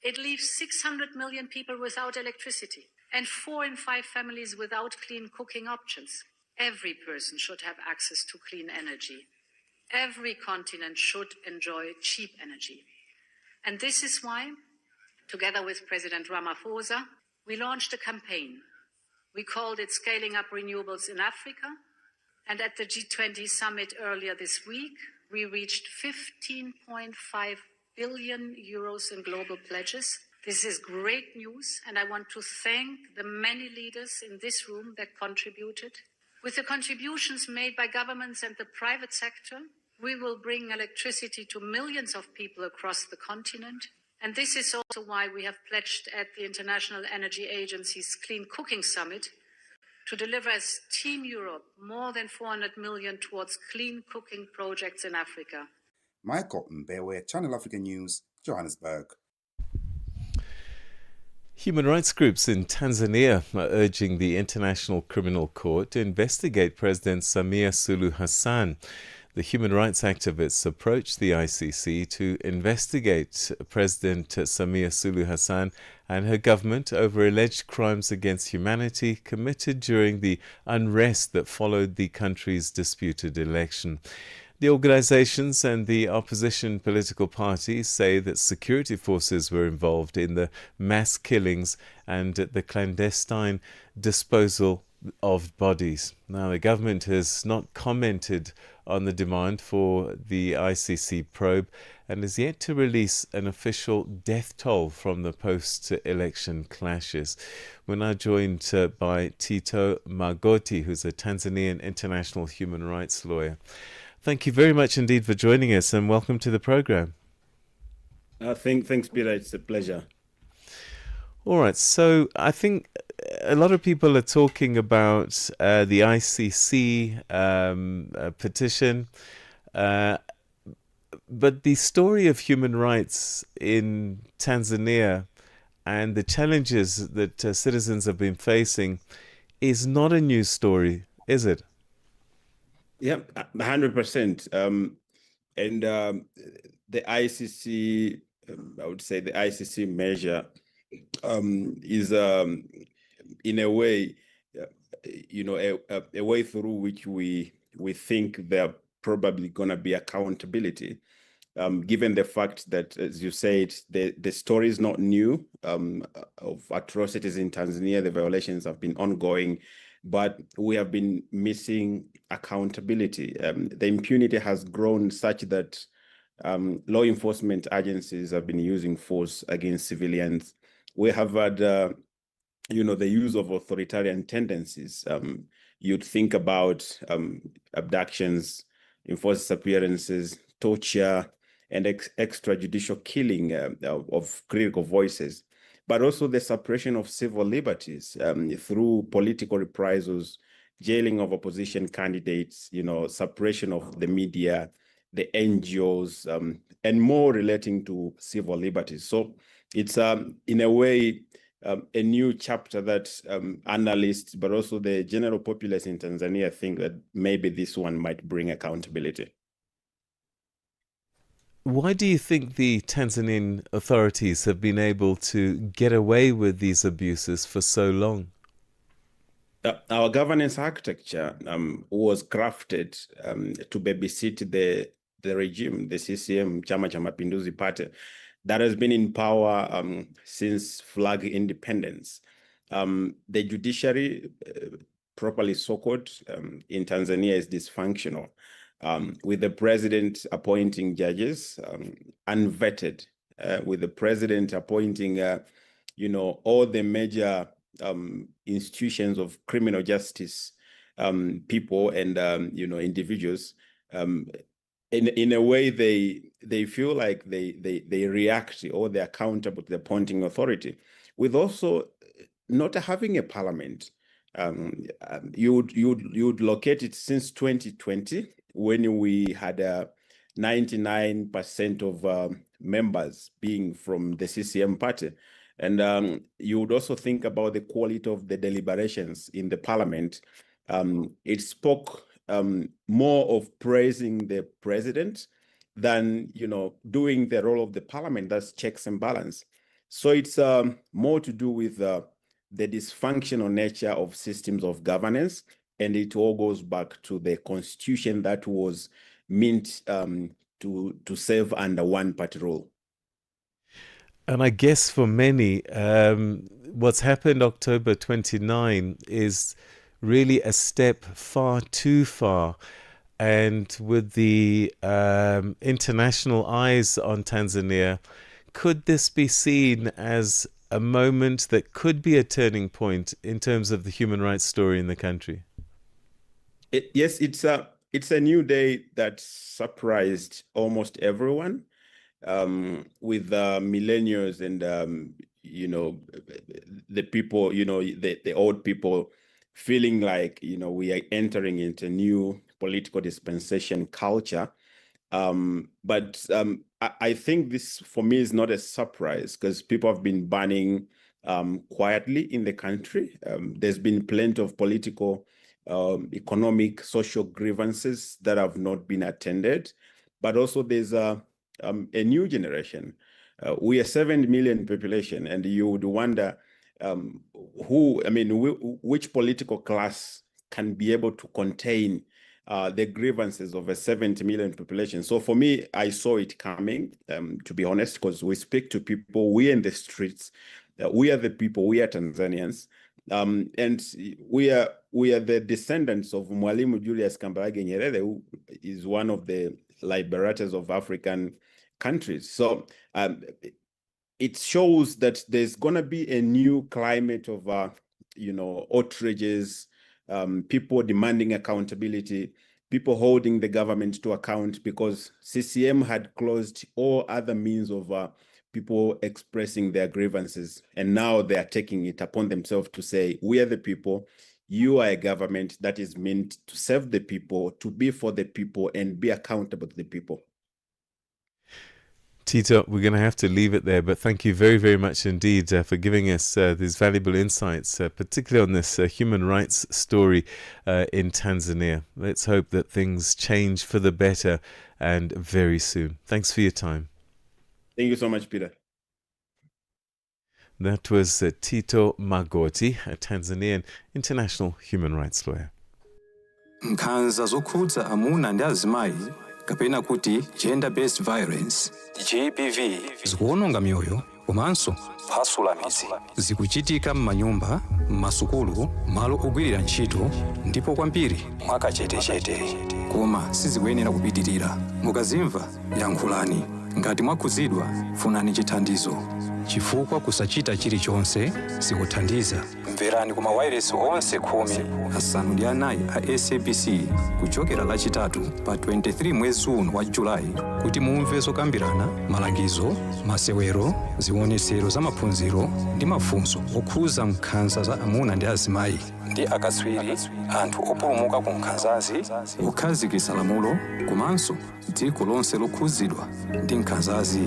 It leaves 600 million people without electricity and 4 in 5 families without clean cooking options. Every person should have access to clean energy. Every continent should enjoy cheap energy. And this is why, together with President Ramaphosa, we launched a campaign. We called it Scaling Up Renewables in Africa. And at the G20 summit earlier this week, we reached 15.5 billion euros in global pledges. This is great news, and I want to thank the many leaders in this room that contributed. With the contributions made by governments and the private sector, we will bring electricity to millions of people across the continent. And this is also why we have pledged at the International Energy Agency's Clean Cooking Summit to deliver as Team Europe more than 400 million towards clean cooking projects in Africa.
Michael Mbewe, Channel Africa News, Johannesburg.
Human rights groups in Tanzania are urging the International Criminal Court to investigate President Samia Suluhu Hassan. The human rights activists approached the ICC to investigate President Samia Suluhu Hassan and her government over alleged crimes against humanity committed during the unrest that followed the country's disputed election. The organizations and the opposition political parties say that security forces were involved in the mass killings and the clandestine disposal of bodies. Now, the government has not commented on the demand for the ICC probe and is yet to release an official death toll from the post-election clashes. We're now joined by Tito Magoti, who's a Tanzanian international human rights lawyer. Thank you very much indeed for joining us and welcome to the program.
Thanks, Beda. It's a pleasure.
All right. So I think a lot of people are talking about the ICC petition, but the story of human rights in Tanzania and the challenges that citizens have been facing is not a news story, is it?
Yeah, 100%. The ICC, I would say the ICC measure is, in a way, a way through which we think there probably going to be accountability, given the fact that, as you said, the story is not new of atrocities in Tanzania. The violations have been ongoing, but we have been missing accountability. The impunity has grown such that law enforcement agencies have been using force against civilians. We have had, the use of authoritarian tendencies. You'd think about abductions, enforced disappearances, torture, and extrajudicial killing of critical voices, but also the suppression of civil liberties through political reprisals, jailing of opposition candidates, suppression of the media, the NGOs, and more relating to civil liberties. So it's, in a way, a new chapter that analysts, but also the general populace in Tanzania think that maybe this one might bring accountability.
Why do you think the Tanzanian authorities have been able to get away with these abuses for so long?
Our governance architecture was crafted to babysit the regime, the CCM, Chama cha Mapinduzi Party, that has been in power since flag independence. The judiciary, properly so-called, in Tanzania is dysfunctional. With the president appointing judges unvetted, with the president appointing, all the major institutions of criminal justice people and, individuals. In a way, they feel like they react or they're accountable to the appointing authority, with also not having a parliament. You'd locate it since 2020, when we had 99% of members being from the CCM party. And you would also think about the quality of the deliberations in the parliament. It spoke more of praising the president than, doing the role of the parliament, that's checks and balance. So it's more to do with the dysfunctional nature of systems of governance, and it all goes back to the constitution that was meant to serve under one party rule.
And I guess for many, what's happened October 29 is really a step far too far. And with the international eyes on Tanzania, could this be seen as a moment that could be a turning point in terms of the human rights story in the country?
Yes, it's a new day that surprised almost everyone, with millennials and the people, the old people feeling like we are entering into new political dispensation culture, I think this, for me, is not a surprise because people have been burning quietly in the country. There's been plenty of political, economic, social grievances that have not been attended. But also there's a new generation. We are 7 million population, and you would wonder which political class can be able to contain the grievances of a 70 million population. So for me, I saw it coming, to be honest, because we speak to people, we're in the streets, we are the people, we are Tanzanians, and we are the descendants of Mwalimu Julius Kambarage Nyerere, who is one of the liberators of African countries. So it shows that there's going to be a new climate of, outrages, people demanding accountability, people holding the government to account, because CCM had closed all other means of people expressing their grievances. And now they are taking it upon themselves to say, we are the people, you are a government that is meant to serve the people, to be for the people, and be accountable to the people.
Tito, we're going to have to leave it there, but thank you very, very much indeed for giving us these valuable insights, particularly on this human rights story in Tanzania. Let's hope that things change for the better and very soon. Thanks for your time.
Thank you so much, Peter.
That was Tito Magoti, a Tanzanian international human rights lawyer.
Nkhanza zokhudza amuna ndi azimayi kapena kuti gender-based violence GBV zikuwononga mioyo komanso kuphwasula midzi. Zikuchitika m'manyumba, m'masukulu, malo ogwirira ntchito ndipo kwambiri mwakachetechete, koma sizikuyenera kupitirira. Mukazimva yankhulani, ngati mwakhuzidwa funani chithandizo, chifukwa kusachita chilichonse sikuthandiza. Mverani kuma wireless onse 14 a SABC kuchokera lachitatu pa 23 mwezi uno wa Julai kuti mumve zokambirana, malangizo, masewero, zionetsero za maphunziro ndi mafunso okhuza nkhanza za amuna ndi azimayi ndi akatswiri, anthu opulumuka ku nkhanzazi, kukhazikitsa lamulo komanso dziko lonse lokhuzidwa ndi nkhanzazi.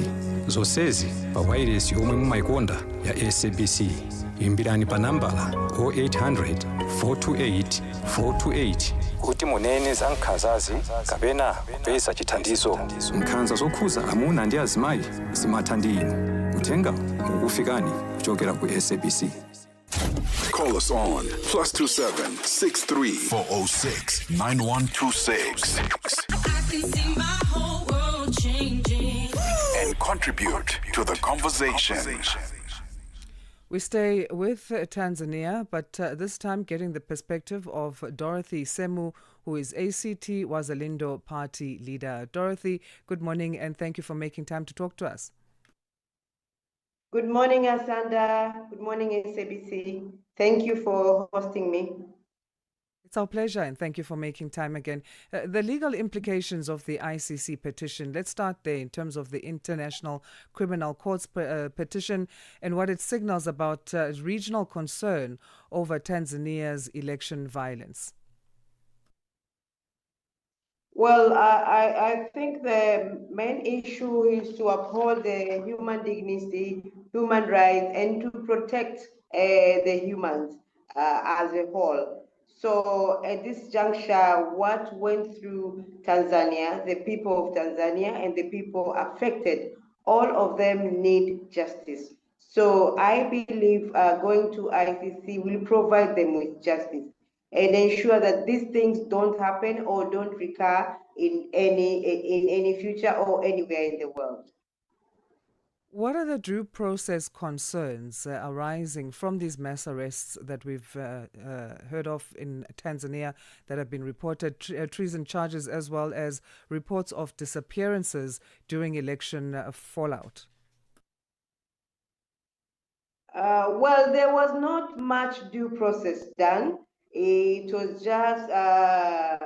Zonsezi pa wireless yomwe mumayikonda ya SABC. Imbirani pa nambala 0800 428 428 kuti munene za nkhanzazi kapena kupeza chithandizo. Nkhanza zokhuza amuna ndi azimayi zimatha ndi inu. Uthenga ukufikani kuchokera ku SABC.
Call us on +27 63 406 9126 and contribute to the conversation.
We stay with Tanzania, but this time getting the perspective of Dorothy Semu, who is ACT Wazalendo Party leader. Dorothy, good morning and thank you for making time to talk to us.
Good morning, Asanda. Good morning, SABC. Thank you for hosting me.
It's our pleasure and thank you for making time again. The legal implications of the ICC petition, let's start there in terms of the International Criminal Court's petition and what it signals about regional concern over Tanzania's election violence.
Well, I think the main issue is to uphold the human dignity, human rights, and to protect the humans as a whole. So at this juncture, what went through Tanzania, the people of Tanzania and the people affected, all of them need justice. So I believe going to ICC will provide them with justice and ensure that these things don't happen or don't recur in any future or anywhere in the world.
What are the due process concerns arising from these mass arrests that we've heard of in Tanzania that have been reported, treason charges as well as reports of disappearances during election fallout?
Well, there was not much due process done. It was just a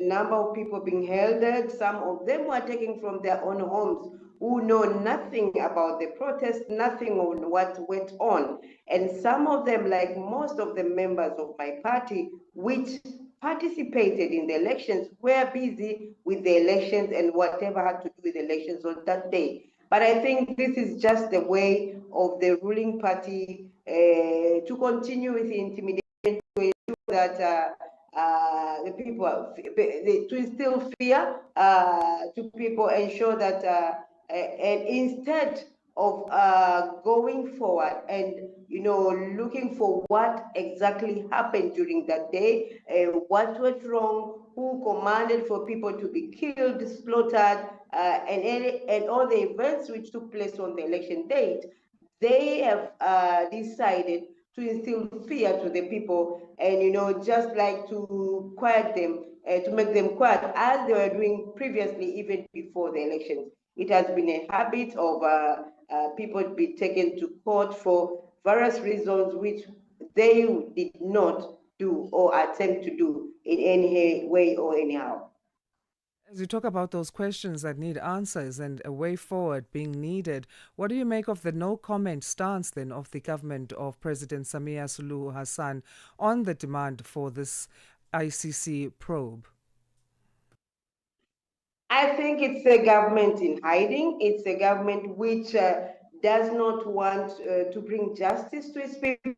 number of people being held. Some of them were taken from their own homes, who know nothing about the protest, nothing on what went on. And some of them, like most of the members of my party, which participated in the elections were busy with the elections and whatever had to do with elections on that day. But I think this is just the way of the ruling party to continue with the intimidation to ensure that the people, to instill fear to people, ensure that, and instead of going forward and looking for what exactly happened during that day, what went wrong, who commanded for people to be killed, slaughtered, and all the events which took place on the election date, they have decided to instill fear to the people and just like to quiet them, to make them quiet as they were doing previously, even before the elections. It has been a habit of people to be taken to court for various reasons which they did not do or attempt to do in any way or anyhow.
As you talk about those questions that need answers and a way forward being needed, what do you make of the no comment stance then of the government of President Samia Suluhu Hassan on the demand for this ICC probe?
I think it's a government in hiding. It's a government which does not want to bring justice to its people,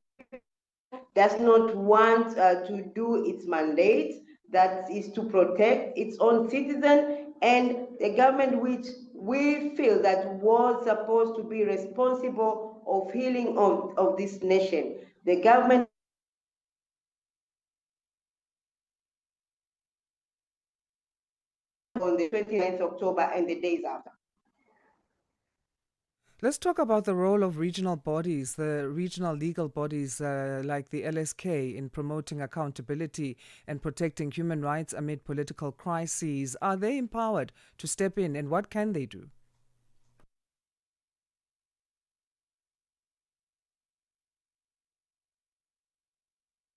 does not want to do its mandate, that is to protect its own citizens, and the government which we feel that was supposed to be responsible of healing of this nation. The government on the 29th October and the days after.
Let's talk about the role of regional bodies, the regional legal bodies like the LSK in promoting accountability and protecting human rights amid political crises. Are they empowered to step in, and what can they do?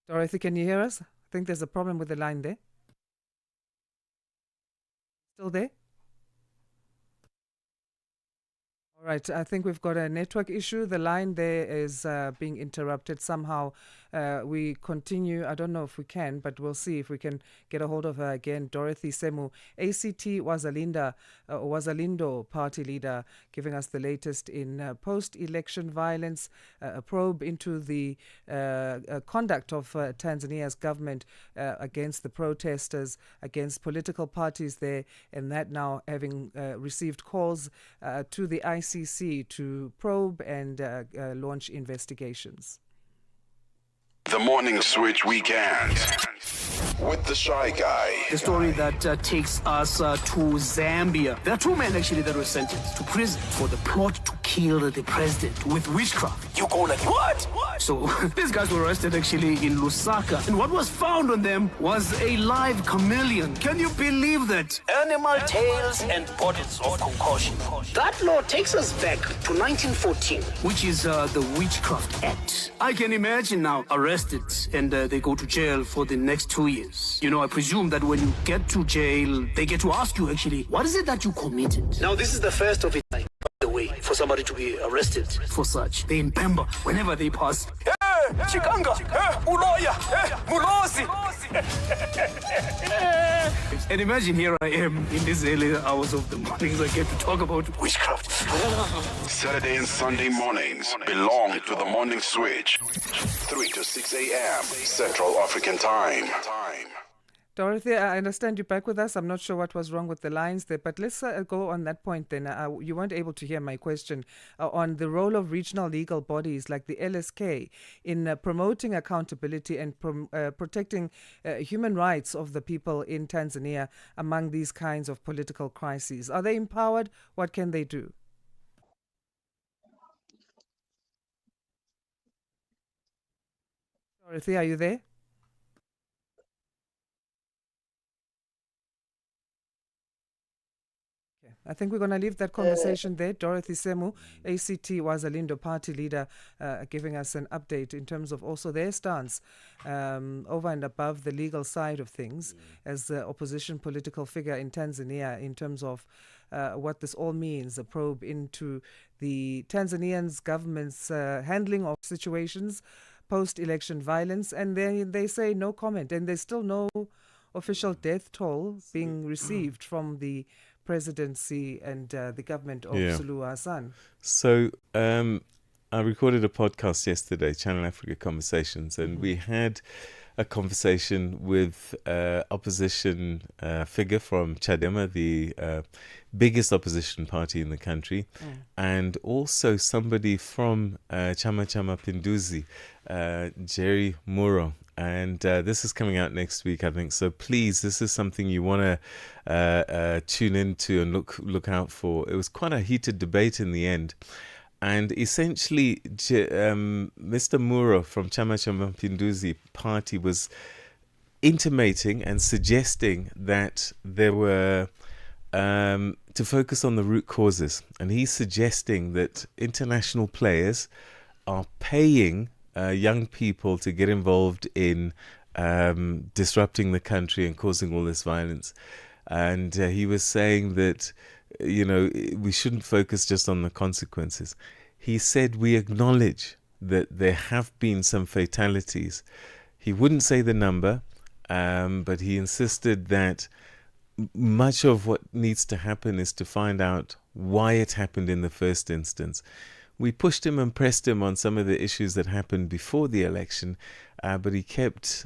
Dorothy, can you hear us? I think there's a problem with the line there. Still there? All right, I think we've got a network issue. The line there is being interrupted somehow. We continue. I don't know if we can, but we'll see if we can get a hold of her again. Dorothy Semu, ACT Wazalindo party leader, giving us the latest in post-election violence, a probe into the conduct of Tanzania's government against the protesters, against political parties there, and that now having received calls to the ICC to probe and launch investigations.
The Morning Switch Weekend with the Shy Guy.
The story that takes us to Zambia. There are two men actually that were sentenced to prison for the plot to kill the president with witchcraft. You go like, what? So these guys were arrested actually in Lusaka, and what was found on them was a live chameleon. Can you believe that?
Animal tails and bottles of concoction. That law takes us back to 1914.
Which is the Witchcraft Act. I can imagine now arrested and they go to jail for the next 2 years. You know, I presume that when you get to jail, they get to ask you actually, what is it that you committed?
Now this is the first of its kind, by the way, for somebody to be arrested
for such. They in Pemba, whenever they pass.
Hey, Chikanga, hey, Uloya, hey, Mulosi.
And imagine here I am in these early hours of the mornings, I get to talk about witchcraft.
Saturday and Sunday mornings belong to the Morning Switch. 3 to 6 a.m. Central African Time.
Dorothy, I understand you're back with us. I'm not sure what was wrong with the lines there, but let's go on that point then. You weren't able to hear my question on the role of regional legal bodies like the LSK in promoting accountability and protecting human rights of the people in Tanzania among these kinds of political crises. Are they empowered? What can they do? Dorothy, are you there? I think we're going to leave that conversation there. Dorothy Semu, ACT Wazalindo party leader, giving us an update in terms of also their stance over and above the legal side of things as the opposition political figure in Tanzania in terms of what this all means, a probe into the Tanzanians government's handling of situations, post-election violence, and they say no comment, and there's still no official death toll being received from the presidency and the government of Suluhu Hassan?
So I recorded a podcast yesterday, Channel Africa Conversations, and we had a conversation with opposition figure from Chadema, the biggest opposition party in the country, and also somebody from Chama Pinduzi, Jerry Muro. And this is coming out next week, I think. So please, this is something you want to tune into and look out for. It was quite a heated debate in the end. And essentially, Mr. Muro from Chama Pinduzi party was intimating and suggesting that there were to focus on the root causes. And he's suggesting that international players are paying young people to get involved in disrupting the country and causing all this violence. And he was saying that, we shouldn't focus just on the consequences. He said we acknowledge that there have been some fatalities. He wouldn't say the number, but he insisted that much of what needs to happen is to find out why it happened in the first instance. We pushed him and pressed him on some of the issues that happened before the election, but he kept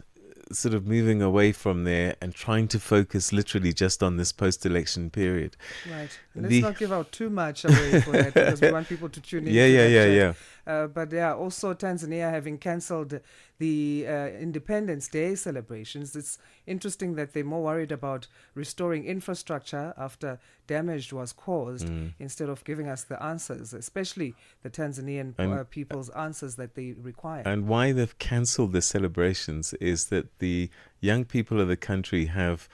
sort of moving away from there and trying to focus literally just on this post-election period.
Right. Let's not give out too much away for that because we want people to tune in. But also Tanzania having cancelled the Independence Day celebrations. It's interesting that they're more worried about restoring infrastructure after damage was caused instead of giving us the answers, especially the Tanzanian people's answers that they require.
And why they've cancelled the celebrations is that the young people of the country have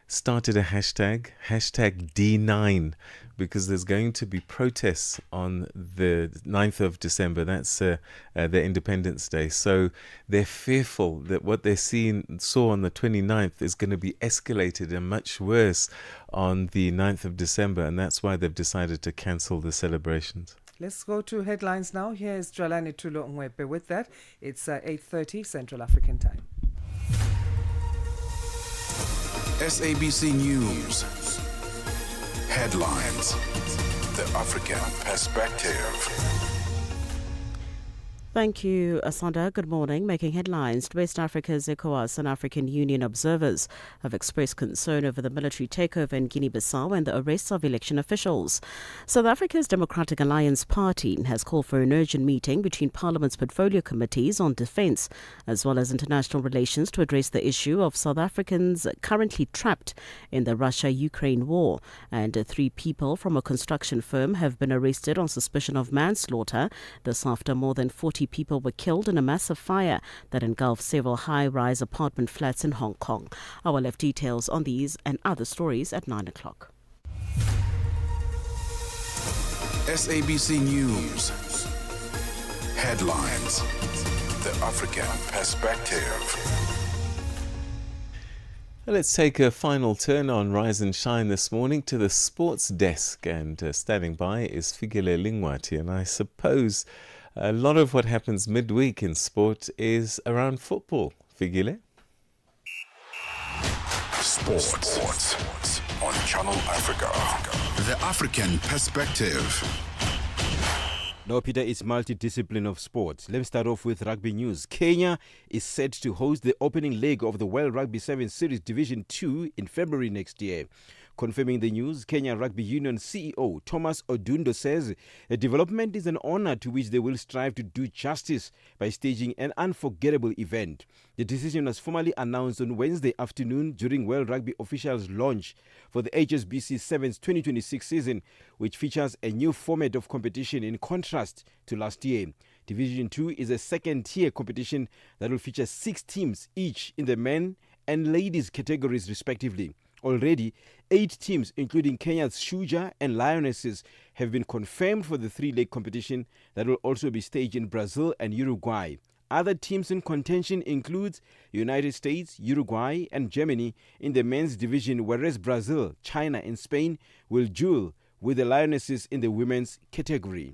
started a hashtag D9, because there's going to be protests on the 9th of December. That's their Independence Day. So they're fearful that what they saw on the 29th is going to be escalated and much worse on the 9th of December. And that's why they've decided to cancel the celebrations.
Let's go to headlines now. Here is Dlalani Tulo Ngwepe with that. It's 8:30 Central African Time.
SABC News. Headlines. The African Perspective.
Thank you, Asanda. Good morning. Making headlines, West Africa's ECOWAS and African Union observers have expressed concern over the military takeover in Guinea-Bissau and the arrests of election officials. South Africa's Democratic Alliance Party has called for an urgent meeting between Parliament's portfolio committees on defence as well as international relations to address the issue of South Africans currently trapped in the Russia-Ukraine war. And 3 people from a construction firm have been arrested on suspicion of manslaughter. This after more than 40 people were killed in a massive fire that engulfed several high-rise apartment flats in Hong Kong. I will have details on these and other stories at 9 o'clock.
SABC News. Headlines. The African Perspective.
Let's take a final turn on Rise and Shine this morning to the sports desk, and standing by is Figile Lingwati, and I suppose a lot of what happens midweek in sport is around football. Figile?
Sports on Channel Africa. The African Perspective.
Now, Peter, it's multidiscipline of sports. Let's start off with rugby news. Kenya is set to host the opening leg of the World Rugby 7 Series Division 2 in February next year. Confirming the news, Kenya Rugby Union CEO Thomas Odundo says a development is an honor to which they will strive to do justice by staging an unforgettable event. The decision was formally announced on Wednesday afternoon during World Rugby officials' launch for the HSBC 7's 2026 season, which features a new format of competition in contrast to last year. Division 2 is a second-tier competition that will feature 6 teams each in the men and ladies categories respectively. Already, 8 teams, including Kenya's Shujaa and Lionesses, have been confirmed for the 3-leg competition that will also be staged in Brazil and Uruguay. Other teams in contention include United States, Uruguay, and Germany in the men's division, whereas Brazil, China, and Spain will duel with the Lionesses in the women's category.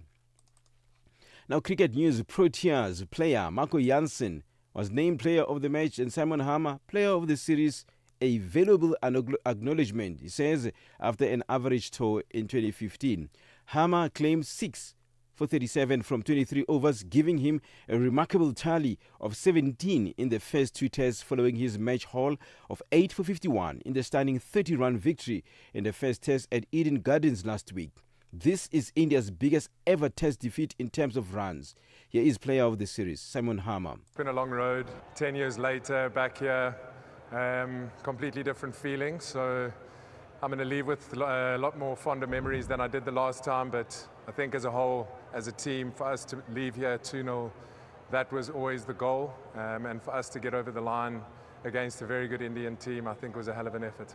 Now, cricket news. Proteas player Marco Jansen was named player of the match and Simon Harmer player of the series a valuable acknowledgement, he says, after an average tour in 2015. Hammer claims 6 for 37 from 23 overs, giving him a remarkable tally of 17 in the first 2 tests following his match haul of 8 for 51 in the stunning 30-run victory in the first test at Eden Gardens last week. This is India's biggest ever test defeat in terms of runs. Here is player of the series, Simon Harmer.
It's been a long road. 10 years later, back here, completely different feeling. So I'm going to leave with a lot more fonder memories than I did the last time. But I think as a whole, as a team, for us to leave here 2-0, that was always the goal. And for us to get over the line against a very good Indian team, I think was a hell of an effort.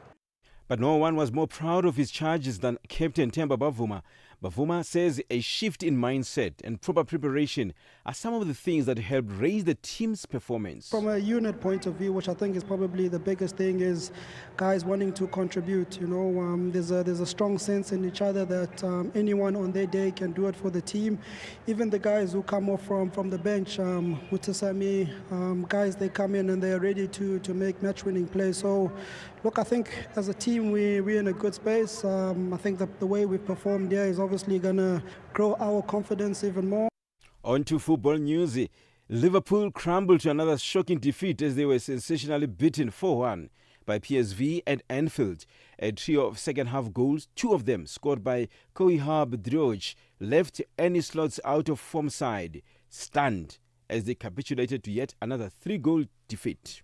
But no one was more proud of his charges than Captain Themba Bavuma. Bavuma says a shift in mindset and proper preparation are some of the things that helped raise the team's performance.
From a unit point of view, which I think is probably the biggest thing, is guys wanting to contribute. There's a strong sense in each other that anyone on their day can do it for the team. Even the guys who come off from the bench, Mutasami, guys, they come in and they're ready to make match-winning plays. So, look, I think as a team we're in a good space. I think that the way we performed here is obviously going to grow our confidence even more.
On to football news. Liverpool crumbled to another shocking defeat as they were sensationally beaten 4-1 by PSV at Anfield. A trio of second-half goals, 2 of them scored by Kohab Droj, left any slots out of form side stunned as they capitulated to yet another 3-goal defeat.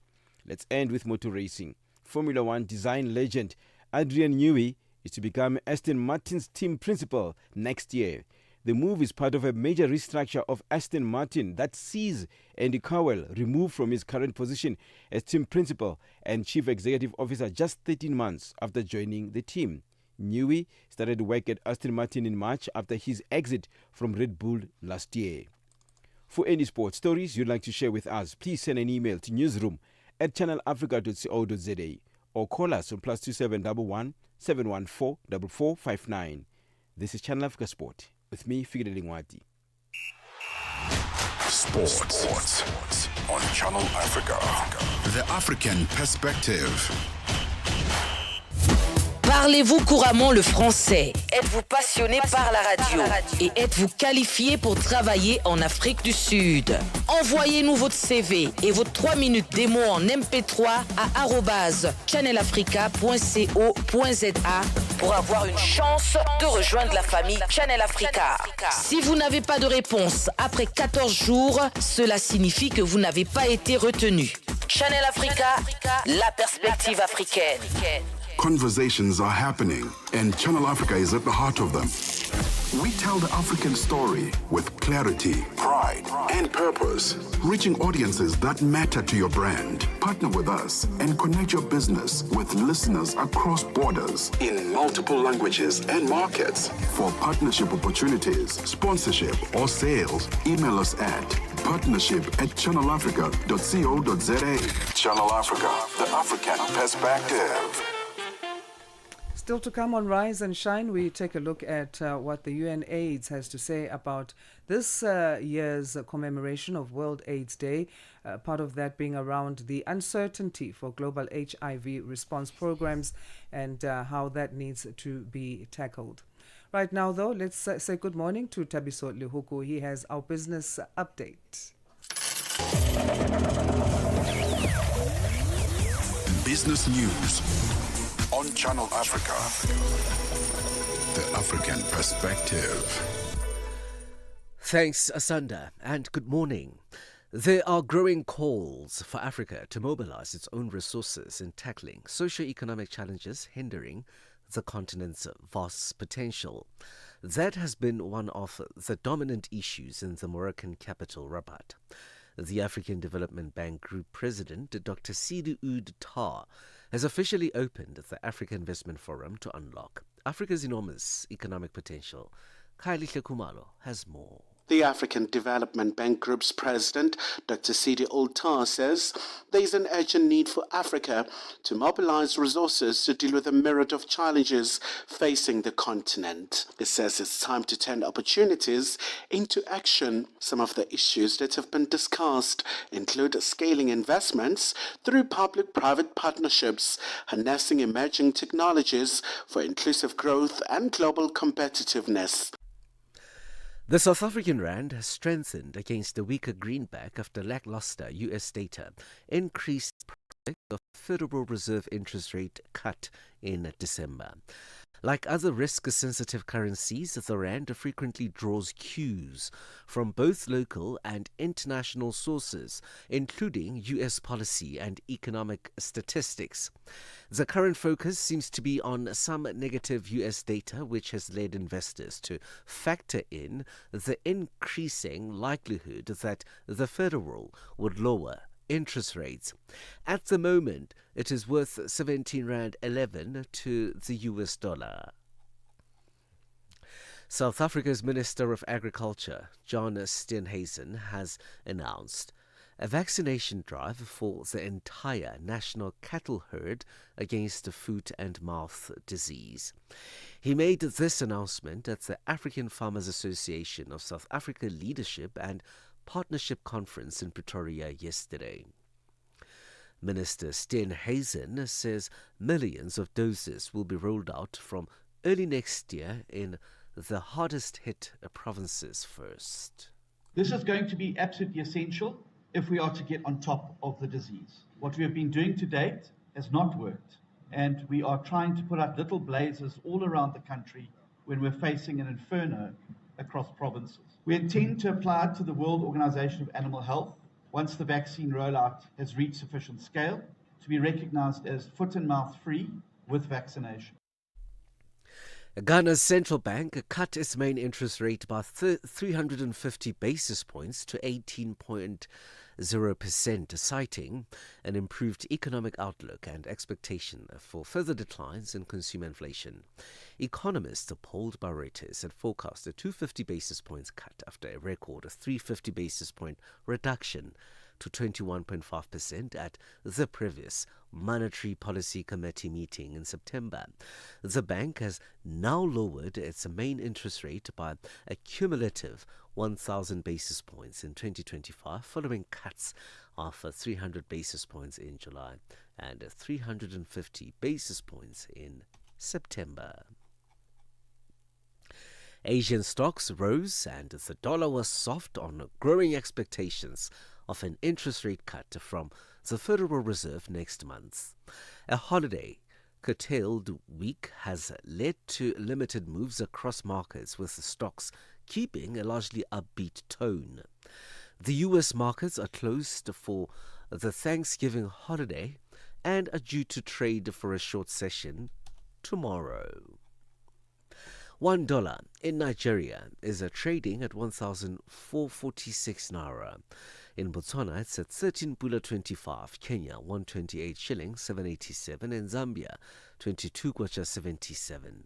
Let's end with motor racing. Formula One design legend Adrian Newey is to become Aston Martin's team principal next year. The move is part of a major restructure of Aston Martin that sees Andy Cowell removed from his current position as team principal and chief executive officer just 13 months after joining the team. Newey started work at Aston Martin in March after his exit from Red Bull last year. For any sports stories you'd like to share with us, please send an email to newsroom@channelafrica.co.za or call us on +2711 714 4459. This is Channel Africa Sport with me, Figile Lingwati.
Sports on Channel Africa. The African Perspective.
Parlez-vous couramment le français? Êtes-vous passionné par la radio? Et êtes-vous qualifié pour travailler en Afrique du Sud? Envoyez-nous votre CV et vos 3 minutes démo en MP3 à @channelafrica.co.za pour avoir une chance de rejoindre la famille Channel Africa. Si vous n'avez pas de réponse après 14 jours, cela signifie que vous n'avez pas été retenu. Channel Africa, la perspective africaine.
Conversations are happening, and Channel Africa is at the heart of them. We tell the African story with clarity, pride, and purpose, reaching audiences that matter to your brand. Partner with us and connect your business with listeners across borders in multiple languages and markets. For partnership opportunities, sponsorship, or sales, email us at partnership@channelafrica.co.za. Channel Africa, the African perspective.
Still to come on Rise and Shine, we take a look at what the UNAIDS has to say about this year's commemoration of World AIDS Day, part of that being around the uncertainty for global HIV response programs and how that needs to be tackled. Right now, though, let's say good morning to Tabiso Lihuku. He has our business update.
Business news on Channel Africa. The African perspective.
Thanks, Asanda, and good morning. There are growing calls for Africa to mobilize its own resources in tackling socio-economic challenges hindering the continent's vast potential. That has been one of the dominant issues in the Moroccan capital, Rabat. The African Development Bank Group President, Dr. Sidi Ould Tah, has officially opened the Africa Investment Forum to unlock Africa's enormous economic potential. Kylie Kumalo has more.
The African Development Bank Group's president, Dr. Sidi Oltar, says there is an urgent need for Africa to mobilize resources to deal with the myriad of challenges facing the continent. He says it's time to turn opportunities into action. Some of the issues that have been discussed include scaling investments through public-private partnerships, harnessing emerging technologies for inclusive growth and global competitiveness.
The South African rand has strengthened against the weaker greenback after lackluster U.S. data increased the prospect of Federal Reserve interest rate cut in December. Like other risk-sensitive currencies, the rand frequently draws cues from both local and international sources, including U.S. policy and economic statistics. The current focus seems to be on some negative U.S. data, which has led investors to factor in the increasing likelihood that the Federal would lower interest rates. At the moment, it is worth 17 Rand 11 to the US dollar. South Africa's Minister of Agriculture, John Steenhuisen, has announced a vaccination drive for the entire national cattle herd against foot and mouth disease. He made this announcement at the African Farmers Association of South Africa Leadership and Partnership Conference in Pretoria yesterday. Minister Steenhuisen says millions of doses will be rolled out from early next year in the hardest hit provinces first.
This is going to be absolutely essential if we are to get on top of the disease. What we have been doing to date has not worked, and we are trying to put out little blazes all around the country when we're facing an inferno across provinces. We intend to apply it to the World Organization of Animal Health once the vaccine rollout has reached sufficient scale to be recognized as foot and mouth free with vaccination.
Ghana's central bank cut its main interest rate by 350 basis points to 18.0%, citing an improved economic outlook and expectation for further declines in consumer inflation. Economists polled by Reuters had forecast a 250 basis points cut after a record 350 basis point reduction to 21.5% at the previous Monetary Policy Committee meeting in September. The bank has now lowered its main interest rate by a cumulative 1,000 basis points in 2025, following cuts of 300 basis points in July and 350 basis points in September. Asian stocks rose and the dollar was soft on growing expectations of an interest rate cut from the Federal Reserve next month. A holiday curtailed week has led to limited moves across markets, with the stocks keeping a largely upbeat tone. The U.S. markets are closed for the Thanksgiving holiday and are due to trade for a short session tomorrow. $1 in Nigeria is trading at 1,446 naira. In Botswana, it's at 13.25, Kenya 128 shillings 787, and Zambia 22 kwacha 77.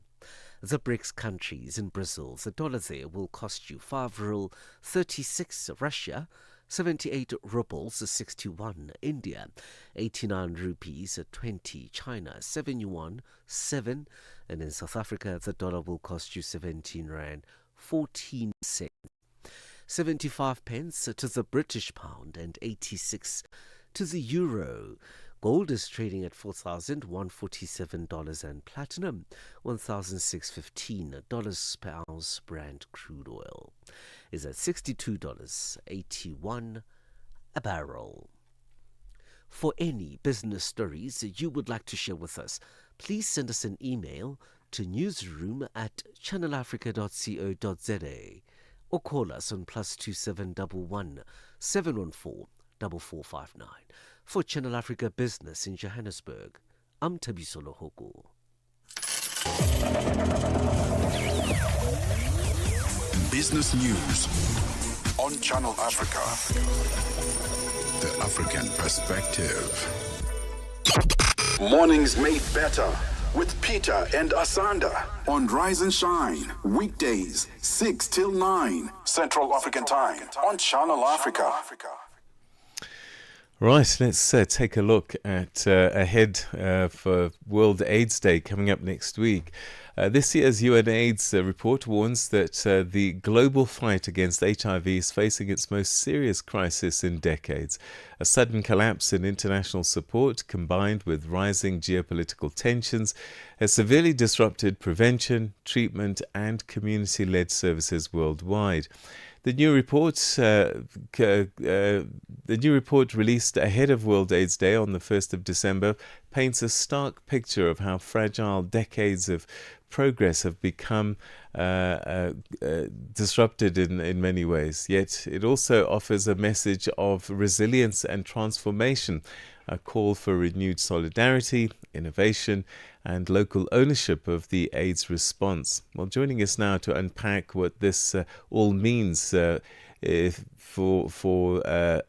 The BRICS countries in Brazil, the dollar there will cost you 5 ruble 36, Russia 78 rubles 61, India 89 rupees 20, China 7 yuan 7, and in South Africa the dollar will cost you 17 rand 14 cents. 75 pence to the British pound and 86 to the euro. Gold is trading at $4,147 and platinum $1,615 per ounce. Brent crude oil is at $62.81 a barrel. For any business stories you would like to share with us, please send us an email to newsroom@channelafrica.co.za or call us on +2711 714 4459. For Channel Africa Business in Johannesburg, I'm Tabiso Lohoko.
Business News on Channel Africa. The African Perspective. Mornings made better with Peter and Asanda on Rise and Shine. Weekdays, 6 till 9 Central African Time on Channel Africa.
Right, let's take a look at ahead for World AIDS Day coming up next week. This year's UN AIDS report warns that the global fight against HIV is facing its most serious crisis in decades. A sudden collapse in international support, combined with rising geopolitical tensions, has severely disrupted prevention, treatment, and community-led services worldwide. The new report released ahead of World AIDS Day on the 1st of December paints a stark picture of how fragile decades of progress have become disrupted in many ways. Yet it also offers a message of resilience and transformation, a call for renewed solidarity, innovation, and local ownership of the AIDS response. Well, joining us now to unpack what this all means for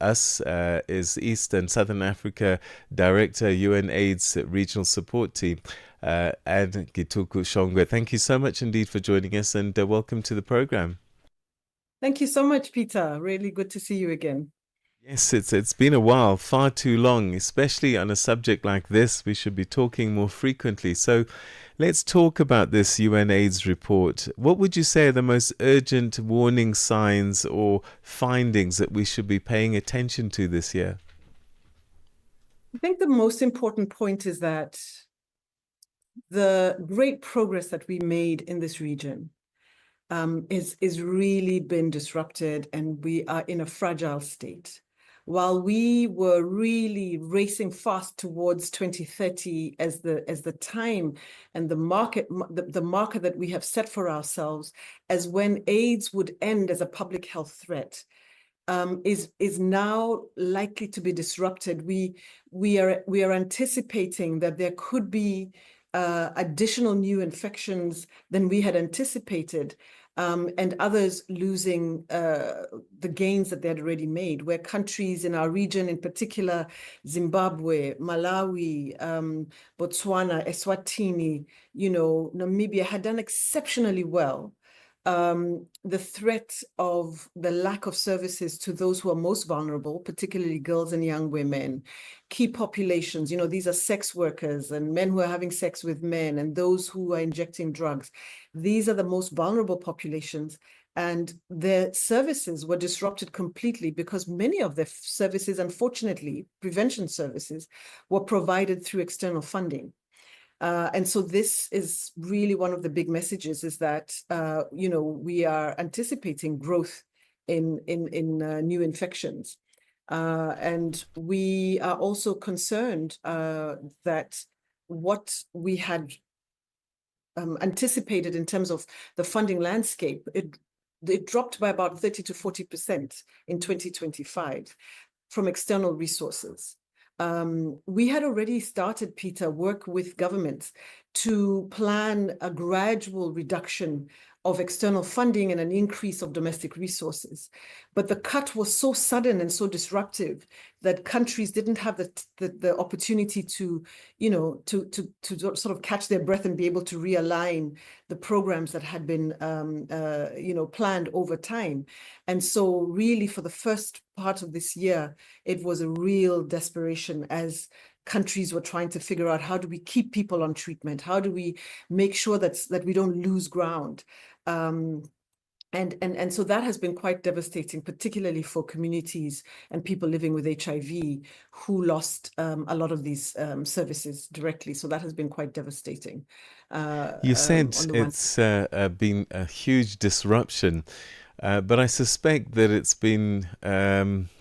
us is East and Southern Africa Director, UN AIDS Regional Support Team, and Gituku Shongwe. Thank you so much indeed for joining us, and welcome to the program.
Thank you so much, Peter. Really good to see you again.
Yes, it's been a while, far too long, especially on a subject like this. We should be talking more frequently. So let's talk about this UN AIDS report. What would you say are the most urgent warning signs or findings that we should be paying attention to this year?
I think the most important point is that the great progress that we made in this region is really been disrupted, and we are in a fragile state. While we were really racing fast towards 2030 as the time and the marker that we have set for ourselves as when AIDS would end as a public health threat, is now likely to be disrupted. We are anticipating that there could be additional new infections than we had anticipated, and others losing the gains that they had already made, where countries in our region, in particular Zimbabwe, Malawi, Botswana, Eswatini, Namibia, had done exceptionally well. The threat of the lack of services to those who are most vulnerable, particularly girls and young women, key populations, these are sex workers and men who are having sex with men and those who are injecting drugs. These are the most vulnerable populations, and their services were disrupted completely because many of their services, unfortunately, prevention services, were provided through external funding. And so this is really one of the big messages, is that, we are anticipating growth in new infections. And we are also concerned that what we had anticipated in terms of the funding landscape, it dropped by about 30 to 40% in 2025 from external resources. We had already started, Peter, work with governments to plan a gradual reduction of external funding and an increase of domestic resources. But the cut was so sudden and so disruptive that countries didn't have the opportunity to sort of catch their breath and be able to realign the programs that had been, planned over time. And so really for the first part of this year, it was a real desperation as countries were trying to figure out, how do we keep people on treatment? How do we make sure that we don't lose ground? And so that has been quite devastating, particularly for communities and people living with HIV who lost a lot of these services directly. So that has been quite devastating.
You said it's been a huge disruption, but I suspect that it's been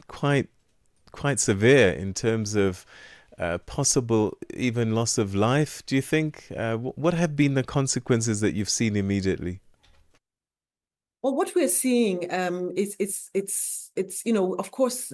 quite severe in terms of possible even loss of life. Do you think? What have been the consequences that you've seen immediately?
Well, what we're seeing is of course,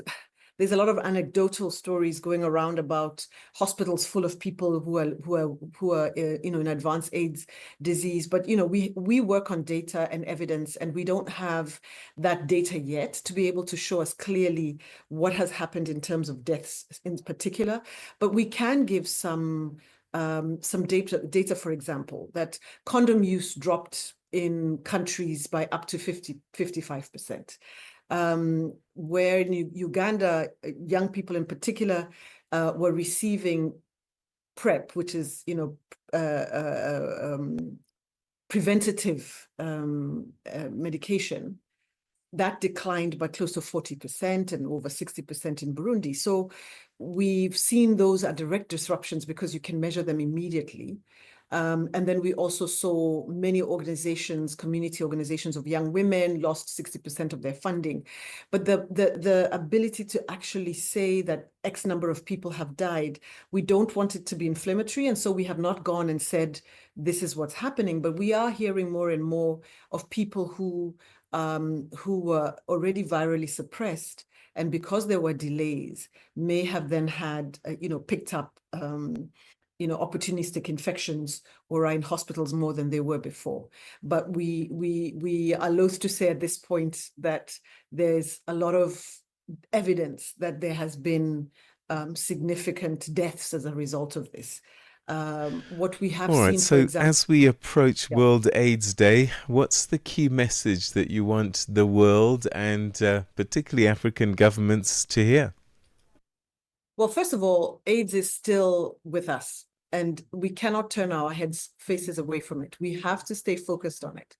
there's a lot of anecdotal stories going around about hospitals full of people who are in advanced AIDS disease. But we work on data and evidence, and we don't have that data yet to be able to show us clearly what has happened in terms of deaths in particular. But we can give some
some data, for example, that condom use dropped in countries by up to 55%. Where in Uganda, young people in particular were receiving PrEP, which is, preventative medication, that declined by close to 40% and over 60% in Burundi. So we've seen those are direct disruptions because you can measure them immediately. And then we also saw many organizations, community organizations of young women lost 60% of their funding. But the ability to actually say that X number of people have died, we don't want it to be inflammatory. And so we have not gone and said, this is what's happening. But we are hearing more and more of people who were already virally suppressed, and because there were delays, may have then had, picked up, opportunistic infections or are in hospitals more than they were before. But we are loath to say at this point that there's a lot of evidence that there has been significant deaths as a result of this. What we have
All right,
seen,
so
for example,
as we approach World AIDS Day, what's the key message that you want the world and particularly African governments to hear?
Well, first of all, AIDS is still with us, and we cannot turn our faces away from it. We have to stay focused on it.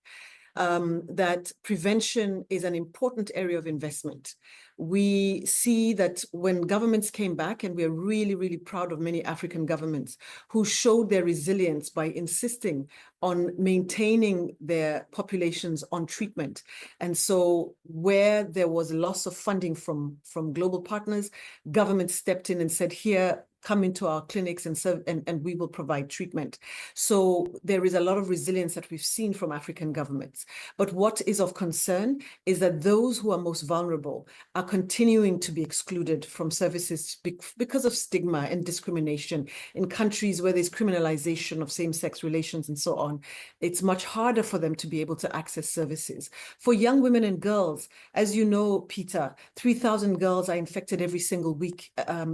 That prevention is an important area of investment. We see that when governments came back, and we're really, really proud of many African governments who showed their resilience by insisting on maintaining their populations on treatment. And so where there was loss of funding from global partners, governments stepped in and said, here, come into our clinics and serve, and we will provide treatment. So there is a lot of resilience that we've seen from African governments. But what is of concern is that those who are most vulnerable are continuing to be excluded from services because of stigma and discrimination. In countries where there's criminalization of same-sex relations and so on, it's much harder for them to be able to access services. For young women and girls, as you know, Peter, 3,000 girls are infected every single week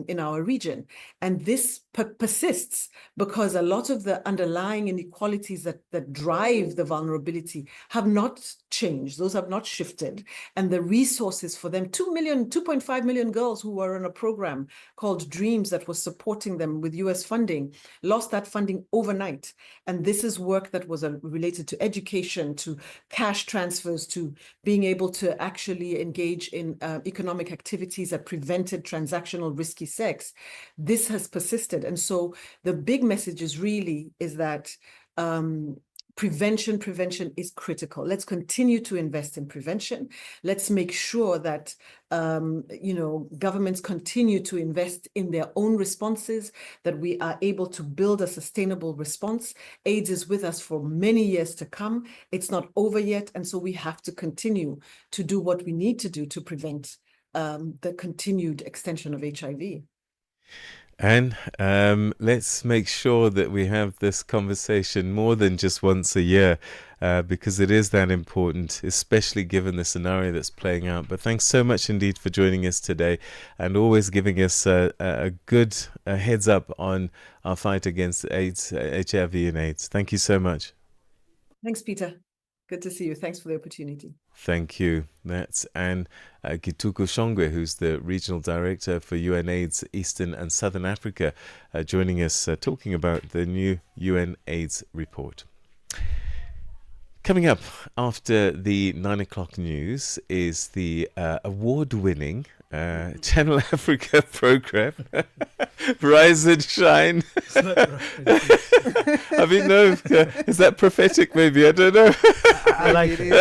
in our region. And this persists because a lot of the underlying inequalities that drive the vulnerability have not changed. Those have not shifted. And the resources for them, 2.5 million girls who were on a program called Dreams that was supporting them with US funding, lost that funding overnight. And this is work that was related to education, to cash transfers, to being able to actually engage in economic activities that prevented transactional risky sex. This has persisted. And so the big message is that prevention is critical. Let's continue to invest in prevention. Let's make sure that governments continue to invest in their own responses, that we are able to build a sustainable response. AIDS is with us for many years to come. It's not over yet. And so we have to continue to do what we need to do to prevent the continued extension of HIV.
And let's make sure that we have this conversation more than just once a year, because it is that important, especially given the scenario that's playing out. But thanks so much indeed for joining us today and always giving us a good heads up on our fight against AIDS, HIV and AIDS. Thank you so much.
Thanks, Peter. Good to see you. Thanks for the opportunity.
Thank you. That's Anne Gituku Shongwe, who's the Regional Director for UNAIDS Eastern and Southern Africa, joining us talking about the new UN AIDS report. Coming up after the 9 o'clock news is the award-winning Channel Africa program, Rise and Shine. I mean, no, is that prophetic maybe? I don't know.
I like it.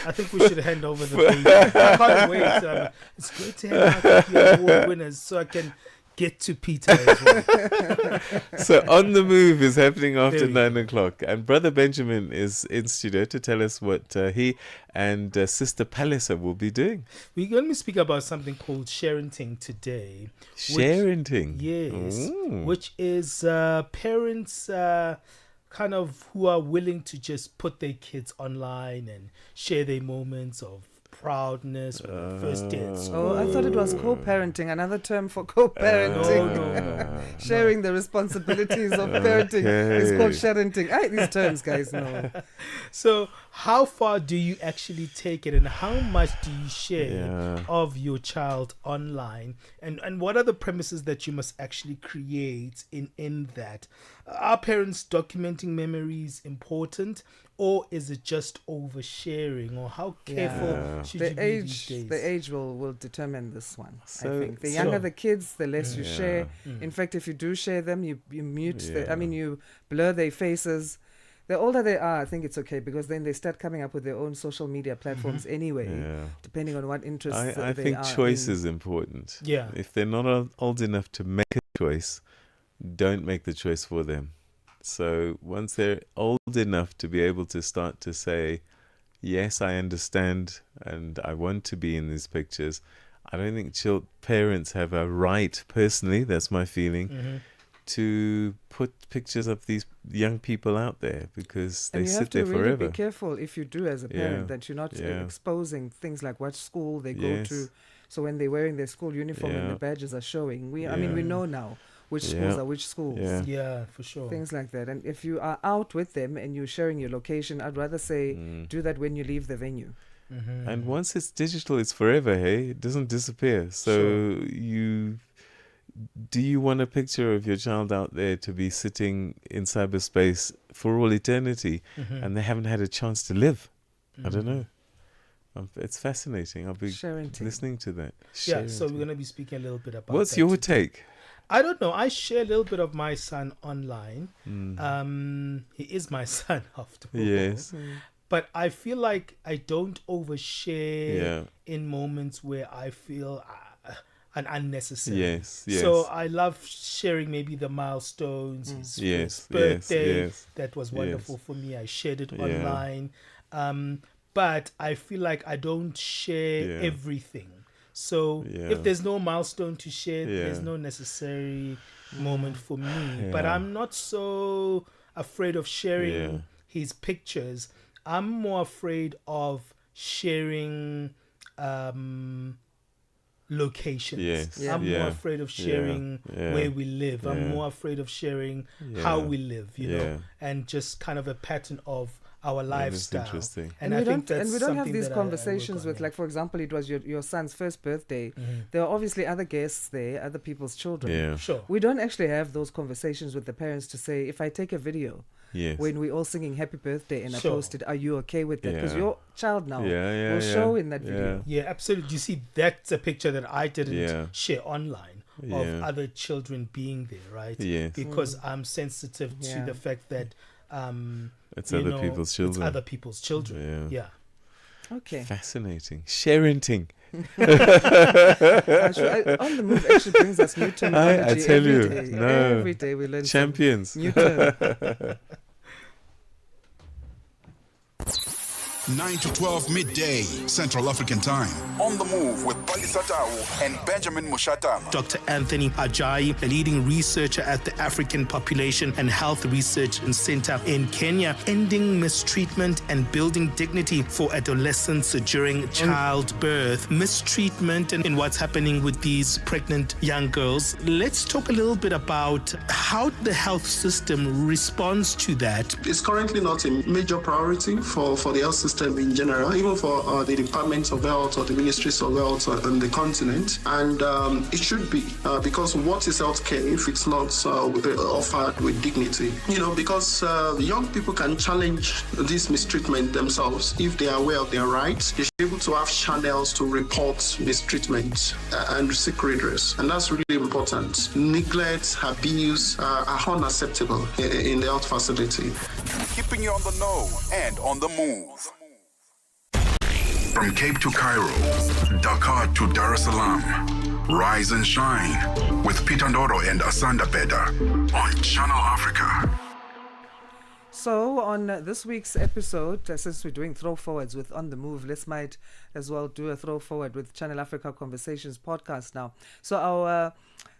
I think we should hand over the baby. I can't wait. It's great to have the award winners so I can get to Peter as well.
So On the Move is happening after 9 o'clock. And Brother Benjamin is in studio to tell us what he and Sister Palliser will be doing.
We're going to speak about something called sharenting today.
Sharenting?
Yes. Ooh. Which is parents kind of who are willing to just put their kids online and share their moments of proudness when they first did.
Oh, I thought it was co-parenting, another term for co-parenting.
No.
Sharing the responsibilities of parenting is called sharenting. These terms, guys, no.
So how far do you actually take it, and how much do you share of your child online, and what are the premises that you must actually create in that? Are parents documenting memories important, or is it just oversharing, or how careful should you be these days?
The age will determine this one.
So-
I think the younger
so-
the kids, the less you share. In fact, if you do share them, you mute. You blur their faces. The older they are, I think it's okay, because then they start coming up with their own social media platforms anyway, depending on what interests they are.
I think choice
in.
is important.
Yeah.
If they're not old enough to make a choice, don't make the choice for them. So once they're old enough to be able to start to say, yes, I understand and I want to be in these pictures, I don't think parents have a right, personally, that's my feeling, to put pictures of these young people out there, because they sit there
And you have to
forever.
really be careful, if you do as a parent, that you're not exposing things like what school they go to. So when they're wearing their school uniform and the badges are showing, we know now which schools are which schools.
Yeah, for sure.
Things like that. And if you are out with them and you're sharing your location, I'd rather say do that when you leave the venue.
And once it's digital, it's forever, hey? It doesn't disappear. So do you want a picture of your child out there to be sitting in cyberspace for all eternity and they haven't had a chance to live? I don't know. It's fascinating. I'll be listening to that.
Yeah, so we're going to be speaking a little bit about
What's
that
your
today.
take?
I don't know. I share a little bit of my son online. He is my son after all.
Yes.
But I feel like I don't overshare in moments where I feel unnecessary.
Yes.
So I love sharing maybe the milestones, his first birthday. That was wonderful for me. I shared it online. But I feel like I don't share everything. So if there's no milestone to share, there's no necessary moment for me. But I'm not so afraid of sharing his pictures. I'm more afraid of sharing locations. I'm more afraid of sharing where we live. I'm more afraid of sharing how we live, you know, and just kind of a pattern of our lifestyle.
Interesting.
And I think that's
we don't have
something
these
that
conversations
I work on,
with, like, for example, it was your son's first birthday. There are obviously other guests there, other people's children.
Yeah.
Sure.
We don't actually have those conversations with the parents to say, if I take a video when we're all singing happy birthday and I post it, are you okay with that? Because your child now will show in that video.
Yeah, absolutely. You see, that's a picture that I didn't share online of other children being there, right?
Yes.
Because I'm sensitive to the fact that
it's other people's children.
It's other people's children. Yeah.
Okay.
Fascinating. Sharenting.
On the Move actually brings us new terminology.
I tell
every
you,
day.
no.
Every day we learn
Champions.
new term.
9 to 12 midday Central African Time. On the Move with Palisa Tau and Benjamin Mushatama.
Dr. Anthony Ajayi, a leading researcher at the African Population and Health Research Center in Kenya, ending mistreatment and building dignity for adolescents during childbirth. Mistreatment and what's happening with these pregnant young girls. Let's talk a little bit about how the health system responds to that.
It's currently not a major priority for the health system in general, even for the departments of health or the ministries of health on the continent. And it should be, because what is healthcare if it's not offered with dignity? You know, because young people can challenge this mistreatment themselves. If they are aware of their rights, they should be able to have channels to report mistreatment and seek redress. And that's really important. Neglect, abuse are unacceptable in the health facility.
Keeping you on the know and on the move. From Cape to Cairo, Dakar to Dar es Salaam, rise and shine with Peter Ndoro and Asanda Beda on Channel Africa.
So on this week's episode, since we're doing throw forwards with On the Move, let's might as well do a throw forward with Channel Africa Conversations podcast now. So our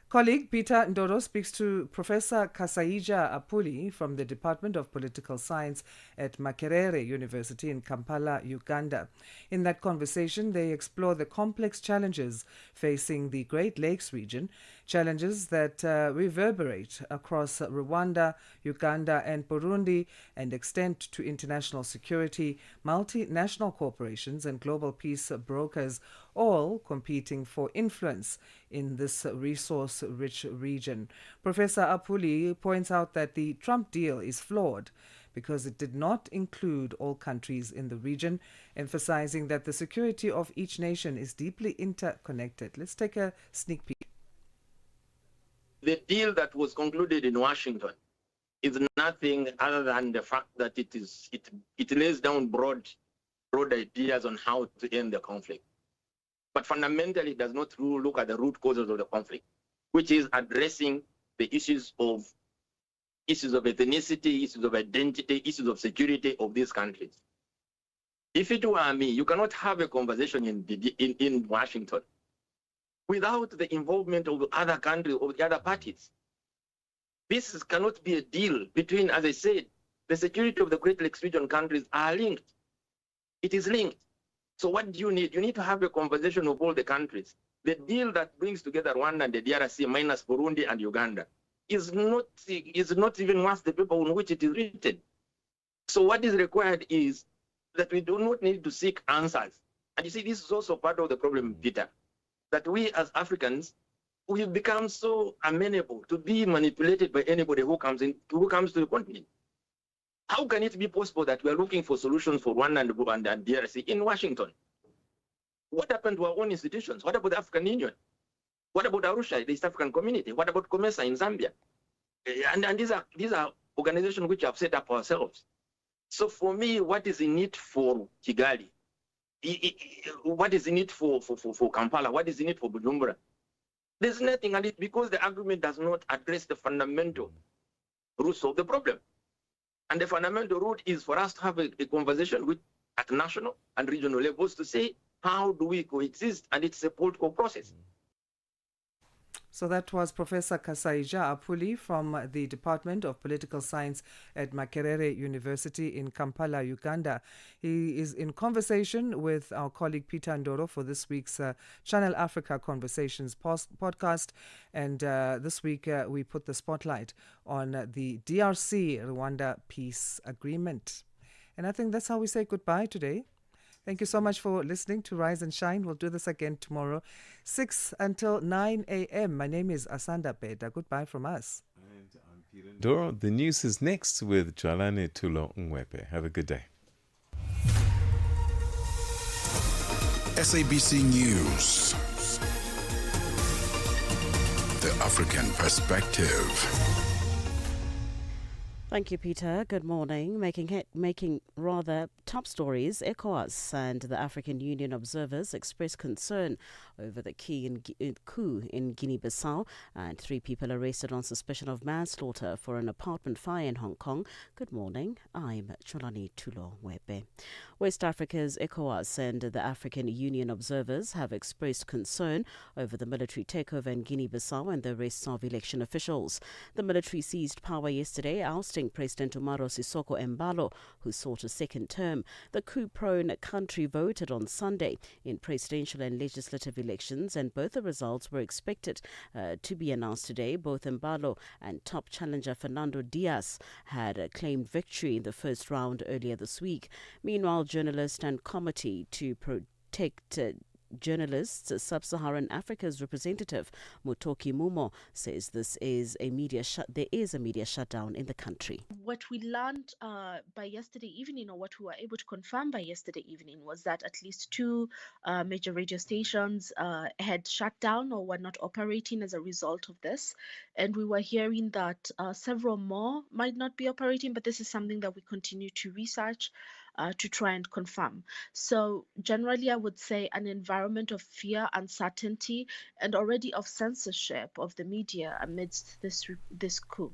Colleague Peter Ndoro speaks to Professor Kasaija Apuli from the Department of Political Science at Makerere University in Kampala, Uganda. In that conversation, they explore the complex challenges facing the Great Lakes region, challenges that reverberate across Rwanda, Uganda, and Burundi and extend to international security, multinational corporations, and global peace brokers, all competing for influence in this resource-rich region. Professor Apuli points out that the Trump deal is flawed because it did not include all countries in the region, emphasizing that the security of each nation is deeply interconnected. Let's take a sneak peek.
The deal that was concluded in Washington is nothing other than the fact that it lays down broad ideas on how to end the conflict. But fundamentally, it does not look at the root causes of the conflict, which is addressing the issues of ethnicity, issues of identity, issues of security of these countries. If it were me, you cannot have a conversation in Washington without the involvement of the other countries, of the other parties. This cannot be a deal between, as I said, the security of the Great Lakes region countries are linked. It is linked. So what do you need? You need to have a conversation of all the countries. The deal that brings together Rwanda and the DRC minus Burundi and Uganda is not even worth the paper on which it is written. So what is required is that we do not need to seek answers. And you see, this is also part of the problem, Peter, that we as Africans, we've become so amenable to be manipulated by anybody who comes to the continent. How can it be possible that we are looking for solutions for Rwanda and DRC in Washington? What happened to our own institutions? What about the African Union? What about Arusha, the East African Community? What about COMESA in Zambia? And these are organizations which have set up ourselves. So for me, what is in it for Kigali? What is in it for Kampala? What is in it for Bujumbura? There's nothing, and because the agreement does not address the fundamental roots of the problem. And the fundamental root is for us to have a conversation at national and regional levels to say, how do we coexist? And it's a political process.
So that was Professor Kasaija Apuli from the Department of Political Science at Makerere University in Kampala, Uganda. He is in conversation with our colleague Peter Ndoro for this week's Channel Africa Conversations podcast. And this week we put the spotlight on the DRC-Rwanda peace agreement. And I think that's how we say goodbye today. Thank you so much for listening to Rise and Shine. We'll do this again tomorrow, 6 until 9 a.m. My name is Asanda Beda. Goodbye from us.
And I'm Peter Ndoro. The news is next with Jalane Tulo Ngwepe. Have a good day.
SABC News. The African Perspective.
Thank you, Peter. Good morning. Making rather top stories, ECOWAS and the African Union observers expressed concern over the coup in Guinea-Bissau, and 3 people arrested on suspicion of manslaughter for an apartment fire in Hong Kong. Good morning. I'm Cholani Tulo Webe. West Africa's ECOWAS and the African Union observers have expressed concern over the military takeover in Guinea-Bissau and the arrests of election officials. The military seized power yesterday, ousting President Umaro Sissoco Embalo, who sought a second term. The coup-prone country voted on Sunday in presidential and legislative elections, and both the results were expected to be announced today. Both Embalo and top challenger Fernando Diaz had claimed victory in the first round earlier this week. Meanwhile, journalist and committee to protect journalists, Sub-Saharan Africa's representative Mutoki Mumo says there is a media shutdown in the country.
What we learned by yesterday evening, or what we were able to confirm by yesterday evening, was that at least 2 major radio stations had shut down or were not operating as a result of this. And we were hearing that several more might not be operating, but this is something that we continue to research to try and confirm. So generally, I would say an environment of fear, uncertainty, and already of censorship of the media amidst this coup.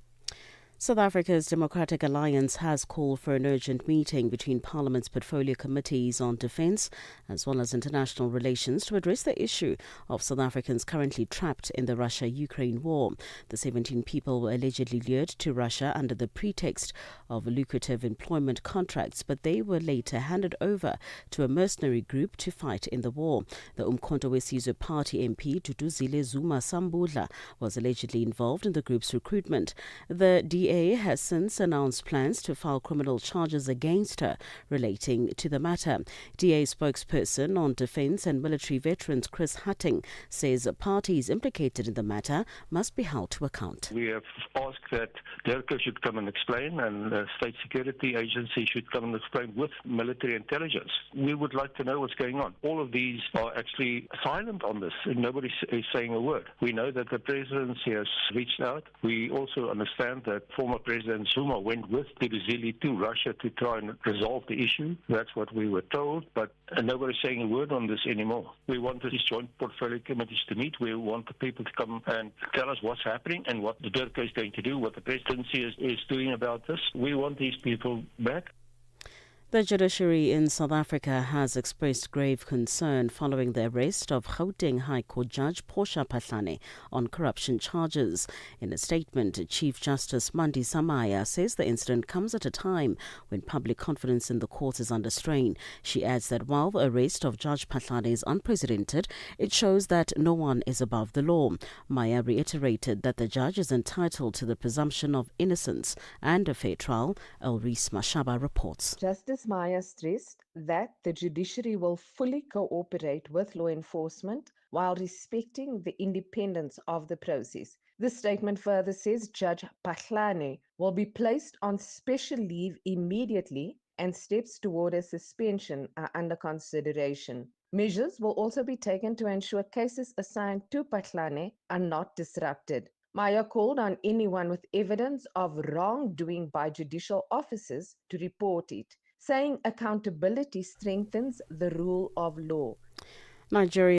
South Africa's Democratic Alliance has called for an urgent meeting between Parliament's portfolio committees on defence as well as international relations to address the issue of South Africans currently trapped in the Russia-Ukraine war. The 17 people were allegedly lured to Russia under the pretext of lucrative employment contracts, but they were later handed over to a mercenary group to fight in the war. The Umkhonto weSizwe Party MP Duduzile Zuma Sambudla was allegedly involved in the group's recruitment. The DA has since announced plans to file criminal charges against her relating to the matter. DA spokesperson on defence and military veterans Chris Hatting says parties implicated in the matter must be held to account.
We have asked that DERCO should come and explain, and the State Security Agency should come and explain with military intelligence. We would like to know what's going on. All of these are actually silent on this, and nobody is saying a word. We know that the presidency has reached out. We also understand that former President Zuma went with Duduzile to Russia to try and resolve the issue. That's what we were told, but nobody's saying a word on this anymore. We want these joint portfolio committees to meet. We want the people to come and tell us what's happening and what the DERCO is going to do, what the presidency is doing about this. We want these people back.
The judiciary in South Africa has expressed grave concern following the arrest of Gauteng High Court Judge Portia Patlane on corruption charges. In a statement, Chief Justice Mandi Samaya says the incident comes at a time when public confidence in the courts is under strain. She adds that while the arrest of Judge Patlane is unprecedented, it shows that no one is above the law. Maya reiterated that the judge is entitled to the presumption of innocence and a fair trial. Elrise Mashaba reports.
Justice Maya stressed that the judiciary will fully cooperate with law enforcement while respecting the independence of the process. The statement further says Judge Patlane will be placed on special leave immediately and steps toward a suspension are under consideration. Measures will also be taken to ensure cases assigned to Patlane are not disrupted. Maya called on anyone with evidence of wrongdoing by judicial officers to report it, saying accountability strengthens the rule of law.
Nigeria